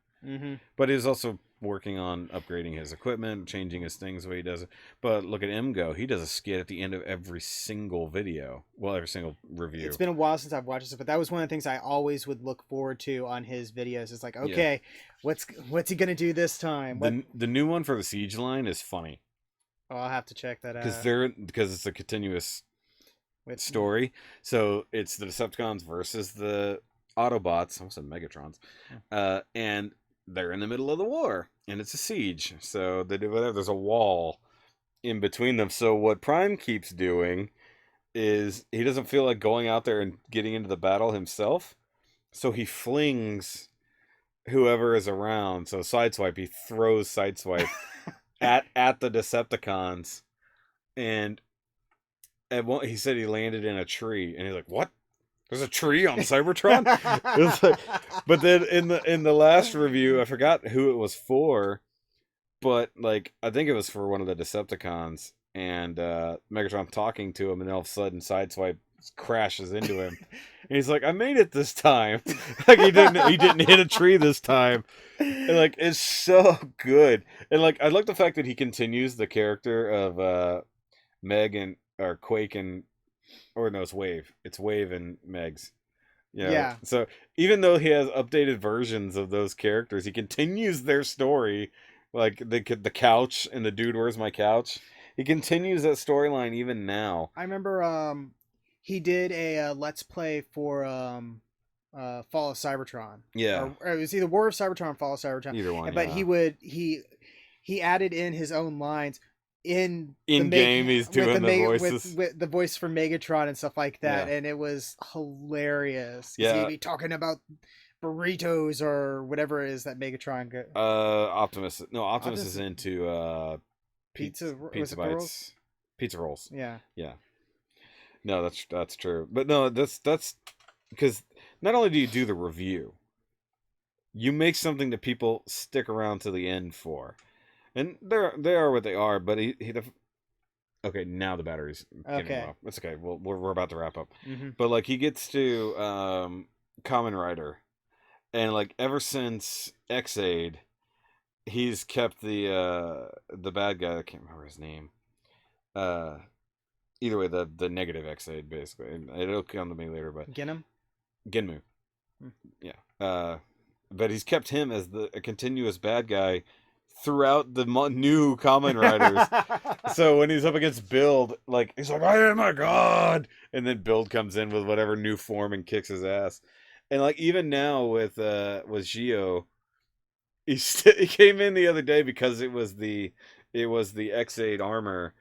But he was also working on upgrading his equipment, changing his things the way he does it. But look at him go. He does a skit at the end of every single video. Well, every single review. It's been a while since I've watched this, but that was one of the things I always would look forward to on his videos. It's like, okay, what's he going to do this time? The new one for the Siege line is funny. Oh, I'll have to check that out. Because it's a continuous story. So it's the Decepticons versus the Autobots. I almost said Megatrons. And they're in the middle of the war, and it's a siege. So they do whatever. There's a wall in between them. So what Prime keeps doing is he doesn't feel like going out there and getting into the battle himself. So he flings whoever is around. So Sideswipe, he throws Sideswipe at the Decepticons, and he said he landed in a tree, and he's like, "What? There's a tree on Cybertron?" But then in the last review, I forgot who it was for, but like I think it was for one of the Decepticons, and Megatron talking to him, and then all of a sudden Sideswipe crashes into him, and he's like, "I made it this time." Like he didn't hit a tree this time, and like it's so good, and like I like the fact that he continues the character of Meg or Quake or no, it's Wave and Megs. Yeah. So even though he has updated versions of those characters, he continues their story, like the couch and the dude, where's my couch? He continues that storyline even now. I remember he did a Let's Play for Fall of Cybertron. Yeah. Or it was either War of Cybertron or Fall of Cybertron. Either one. But yeah. he added in his own lines in game. He's doing the voices with the voice for Megatron and stuff like that, Yeah. and it was hilarious. Yeah. He'd be talking about burritos or whatever it is that Megatron got. Optimus is into Pizza bites, rolls? pizza rolls. Yeah. No, that's true. But no, that's because not only do you do the review, you make something that people stick around to the end for, and they are what they are. But okay, now the battery's getting low. That's okay. We're about to wrap up. Mm-hmm. But like he gets to Kamen Rider, and like ever since X-Aid, he's kept the bad guy. I can't remember his name. Either way, the negative X-Aid, basically. It'll come to me later, but Genmu. Yeah. But he's kept him as a continuous bad guy throughout the new Kamen Riders. So when he's up against Build, like he's like, "I am a god," and then Build comes in with whatever new form and kicks his ass. And like even now with Gio, he came in the other day because it was the X-Aid armor.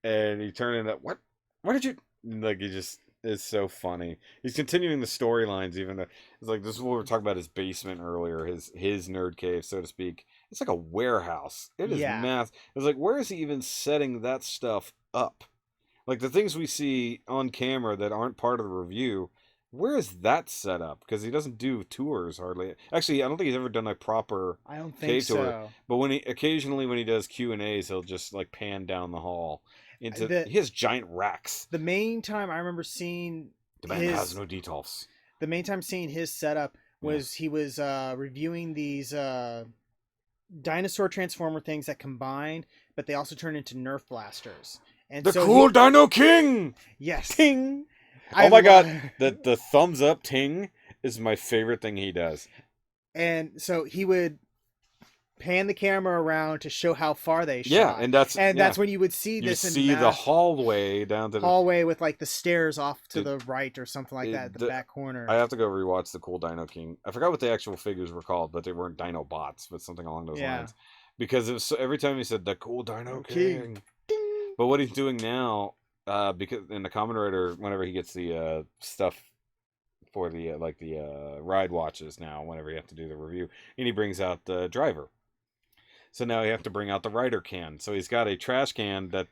And he turned into what did you like? He just is so funny. He's continuing the storylines, even though it's like this is what we were talking about his basement earlier, his nerd cave, so to speak. It's like a warehouse. It is massive. It's like where is he even setting that stuff up? Like the things we see on camera that aren't part of the review. Where is that set up? Because he doesn't do tours hardly. Actually, I don't think he's ever done a proper I don't think K-tour. so. But occasionally when he does Q&As, he'll just like pan down the hall. He has giant racks. The main time I remember seeing the man has no details. The main time seeing his setup was he was reviewing these dinosaur transformer things that combined, but they also turn into Nerf blasters. And the cool Dino King. Yes. Ting. Oh my god, the thumbs up ting is my favorite thing he does. And so he would pan the camera around to show how far they shot. Yeah, and that's when you would see this. You see the hallway down to the hallway with like the stairs off to the right or something like that, the back corner. I have to go rewatch the cool Dino King. I forgot what the actual figures were called, but they weren't Dino bots, but something along those lines. Because it was every time he said the cool Dino King. Ding. But what he's doing now, because in the Kamen Rider, whenever he gets the stuff for the ride watches now, whenever you have to do the review, and he brings out the driver. So now you have to bring out the Rider can. So he's got a trash can that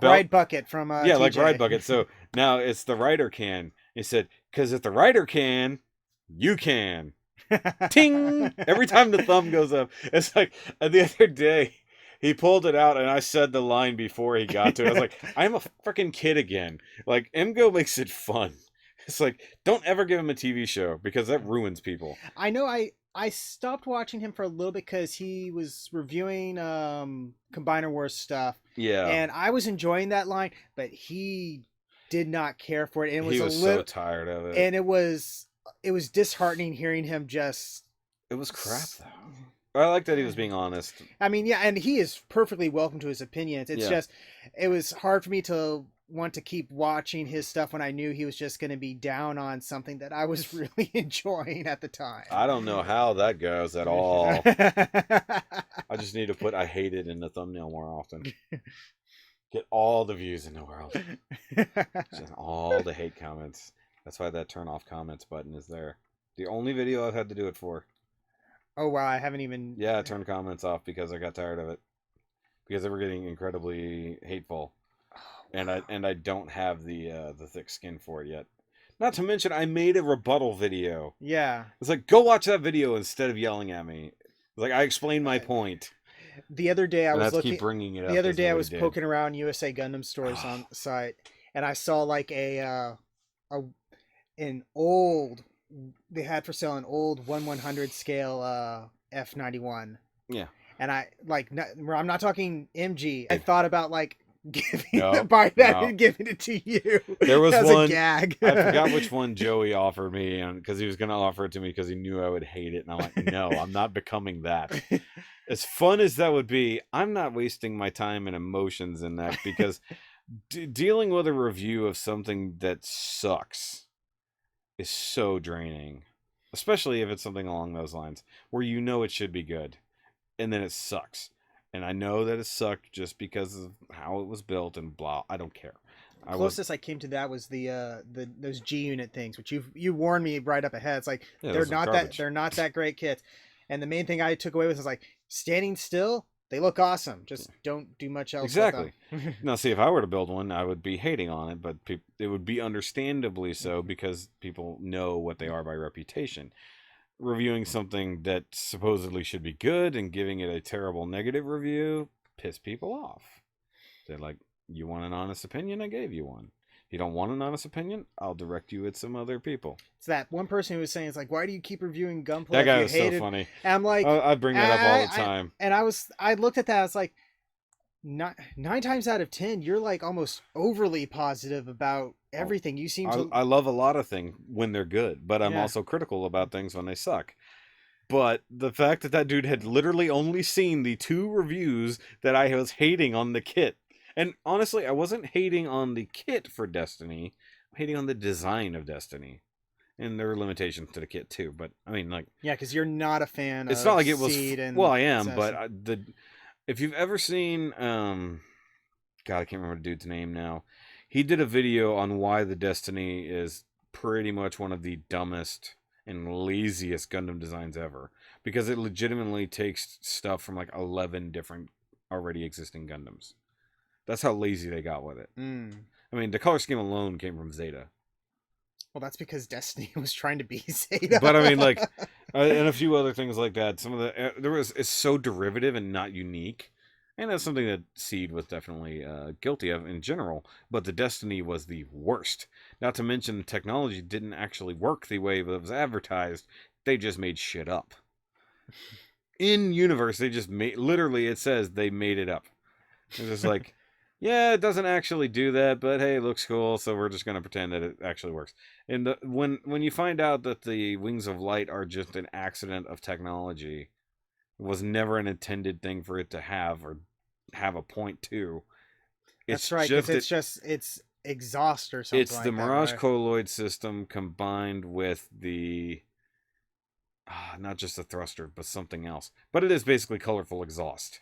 Ride Bucket from TJ. Like Ride Bucket. So now it's the Rider can. He said, because if the Rider can, you can. Ting! Every time the thumb goes up. It's like the other day, he pulled it out and I said the line before he got to it. I was like, I'm a freaking kid again. Like, MGO makes it fun. It's like, don't ever give him a TV show because that ruins people. I know I stopped watching him for a little because he was reviewing Combiner Wars stuff. Yeah. And I was enjoying that line, but he did not care for it. And he was so tired of it. And it was disheartening hearing him just... It was crap, though. I like that he was being honest. I mean, yeah, and he is perfectly welcome to his opinions. It's just, it was hard for me to want to keep watching his stuff when I knew he was just going to be down on something that I was really enjoying at the time. I don't know how that goes at all. I just need to put I hate it in the thumbnail more often. Get all the views in the world. Just all the hate comments. That's why that turn off comments button is there. The only video I've had to do it for. Oh wow, I haven't even. Yeah, I turned comments off because I got tired of it. Because they were getting incredibly hateful. And I don't have the thick skin for it yet. Not to mention, I made a rebuttal video. Yeah. It's like, go watch that video instead of yelling at me. It's like, I explained my point. The other day I was looking. Keep bringing it up. The other day I was poking around USA Gundam stores on the site, and I saw like an old. They had for sale an old 1/100 scale F91. Yeah. And I'm not talking MG. I thought about like giving and giving it to you. There was as one a gag. I forgot which one Joey offered me, and because he was going to offer it to me because he knew I would hate it, and I'm like, no, I'm not becoming that. As fun as that would be, I'm not wasting my time and emotions in that because dealing with a review of something that sucks is so draining, especially if it's something along those lines where you know it should be good. And then it sucks. And I know that it sucked just because of how it was built and blah. I don't care. Closest I came to that was the those G unit things, which you warned me right up ahead. It's like they're not that great kits. And the main thing I took away was like standing still. They look awesome. Just don't do much else. Exactly. Now, see, if I were to build one, I would be hating on it, but it would be understandably so because people know what they are by reputation. Reviewing something that supposedly should be good and giving it a terrible negative review piss people off. They're like, you want an honest opinion? I gave you one. If you don't want an honest opinion, I'll direct you at some other people. It's that one person who was saying, it's like, why do you keep reviewing Gunpla? That guy was so funny. And I'm like, I bring that up all the time. I looked at that. It's like, nine times out of 10, you're like almost overly positive about everything. You seem to. I love a lot of things when they're good, but I'm also critical about things when they suck. But the fact that dude had literally only seen the 2 reviews that I was hating on the kit. And honestly, I wasn't hating on the kit for Destiny. I'm hating on the design of Destiny. And there are limitations to the kit too. But I mean, like, yeah, because you're not a fan. It's not like it was. Well, I am, Assassin. but if you've ever seen, God, I can't remember the dude's name now. He did a video on why the Destiny is pretty much one of the dumbest and laziest Gundam designs ever, because it legitimately takes stuff from like 11 different already existing Gundams. That's how lazy they got with it. I mean, the color scheme alone came from Zeta. Well, that's because Destiny was trying to be Zeta. But I mean, like, and a few other things like that. Some of the it's so derivative and not unique, and that's something that Seed was definitely guilty of in general. But the Destiny was the worst. Not to mention, the technology didn't actually work the way it was advertised. They just made shit up. In universe, they just made. Literally, it says they made it up. It's just like. Yeah, it doesn't actually do that, but hey, it looks cool, so we're just going to pretend that it actually works. And when you find out that the Wings of Light are just an accident of technology, it was never an intended thing for it to have or have a point to. That's right, because it's exhaust or something. It's the Mirage Colloid system combined with the... not just a thruster, but something else. But it is basically colorful exhaust.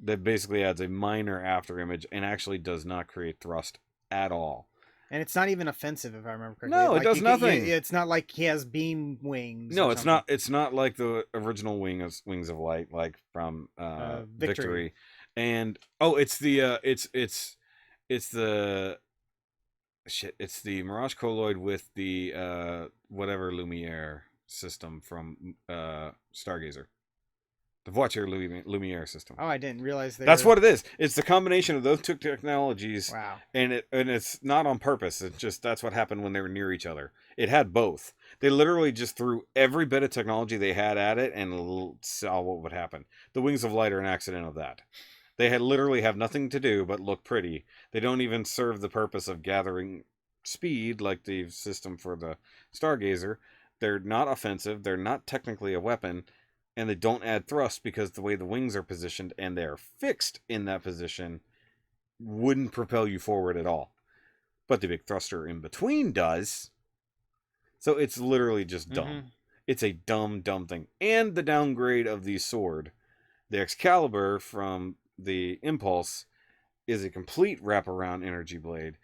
That basically adds a minor afterimage and actually does not create thrust at all. And it's not even offensive, if I remember correctly. No, it does nothing. It's not like he has beam wings. No, it's not. It's not like the original Wings of Light, like from Victory. And it's the It's the Mirage Colloid with the whatever Lumiere system from Stargazer. The Voiture Lumiere system. Oh, I didn't realize that's what it is. It's the combination of those 2 technologies. Wow. And it's not on purpose. It's just that's what happened when they were near each other. It had both. They literally just threw every bit of technology they had at it and saw what would happen. The Wings of Light are an accident of that. They literally have nothing to do but look pretty. They don't even serve the purpose of gathering speed like the system for the Stargazer. They're not offensive. They're not technically a weapon. And they don't add thrust because the way the wings are positioned and they're fixed in that position wouldn't propel you forward at all. But the big thruster in between does. So it's literally just dumb. Mm-hmm. It's a dumb thing. And the downgrade of the sword, the Excalibur from the Impulse, is a complete wraparound energy blade.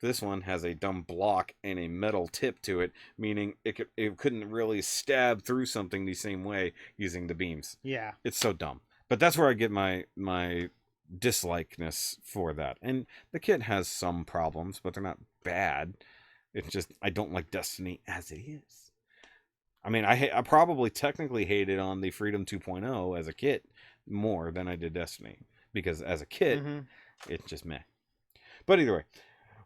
This one has a dumb block and a metal tip to it, meaning it couldn't really stab through something the same way using the beams. Yeah. It's so dumb. But that's where I get my dislikeness for that. And the kit has some problems, but they're not bad. It's just I don't like Destiny as it is. I mean, I probably technically hated on the Freedom 2.0 as a kit more than I did Destiny. Because as a kit, it's just meh. But either way,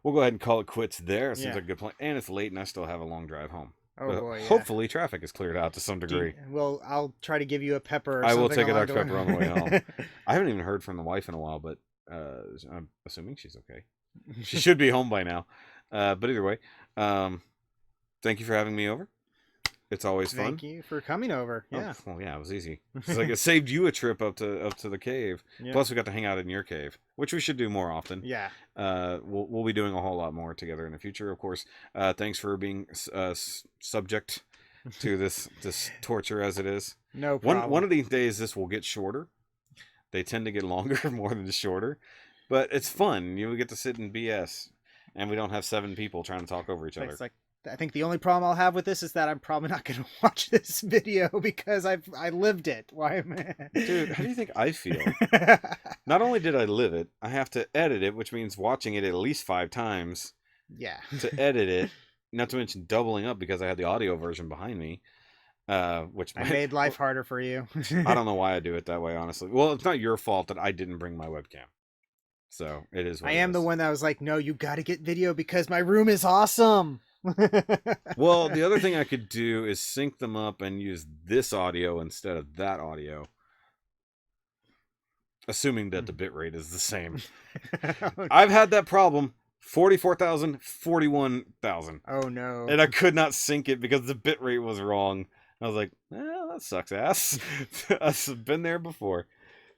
we'll go ahead and call it quits there. It seems like a good plan. And it's late and I still have a long drive home. Oh, but boy, hopefully traffic is cleared out to some degree. Well, I'll try to give you a pepper or I will something take a along Dr. the Pepper on the way home. I haven't even heard from the wife in a while, but I'm assuming she's okay. She should be home by now. But either way, thank you for having me over. It's always fun. Thank you for coming over. Yeah. Oh, well, yeah, it was easy. It's like it saved you a trip up to the cave. Yeah. Plus, we got to hang out in your cave, which we should do more often. Yeah. We'll be doing a whole lot more together in the future, of course. Thanks for being subject to this torture as it is. No problem. One of these days, this will get shorter. They tend to get longer more than shorter, but it's fun. You get to sit in BS, and we don't have 7 people trying to talk over each other. It's like, I think the only problem I'll have with this is that I'm probably not going to watch this video because I lived it. Why am I... Dude, how do you think I feel? Not only did I live it, I have to edit it, which means watching it at least 5 times. Yeah. To edit it, not to mention doubling up because I had the audio version behind me, which I made life harder for you. I don't know why I do it that way, honestly. Well, it's not your fault that I didn't bring my webcam. So it is what I it am is. the one that was like, no, you got to get video because my room is awesome. Well, the other thing I could do is sync them up and use this audio instead of that audio. Assuming that the bitrate is the same. I've had that problem. 44,000, 41,000. Oh no. And I could not sync it because the bitrate was wrong. I was like, that sucks ass. I've been there before.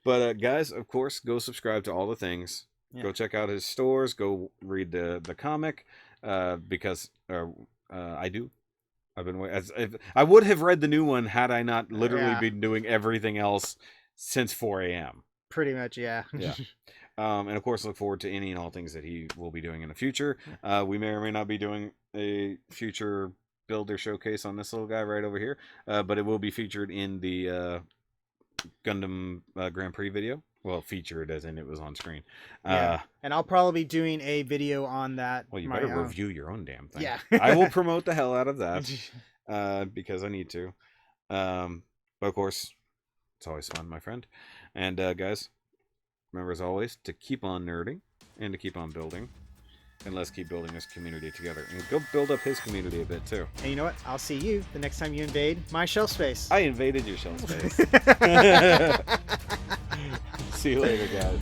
But guys, of course, go subscribe to all the things. Yeah. Go check out his stores. Go read the comic. Because I do. I've been I would have read the new one had I not literally been doing everything else since 4 a.m. Pretty much, yeah. Yeah. And of course, look forward to any and all things that he will be doing in the future. We may or may not be doing a future builder showcase on this little guy right over here, but it will be featured in the Gundam Grand Prix video. Well, featured as in it was on screen. Yeah. And I'll probably be doing a video on that. Well, you better review your own damn thing. Yeah. I will promote the hell out of that because I need to. But of course, it's always fun, my friend. And guys, remember as always to keep on nerding and to keep on building. And let's keep building this community together. And go build up his community a bit too. And you know what? I'll see you the next time you invade my shelf space. I invaded your shelf space. See you later, guys.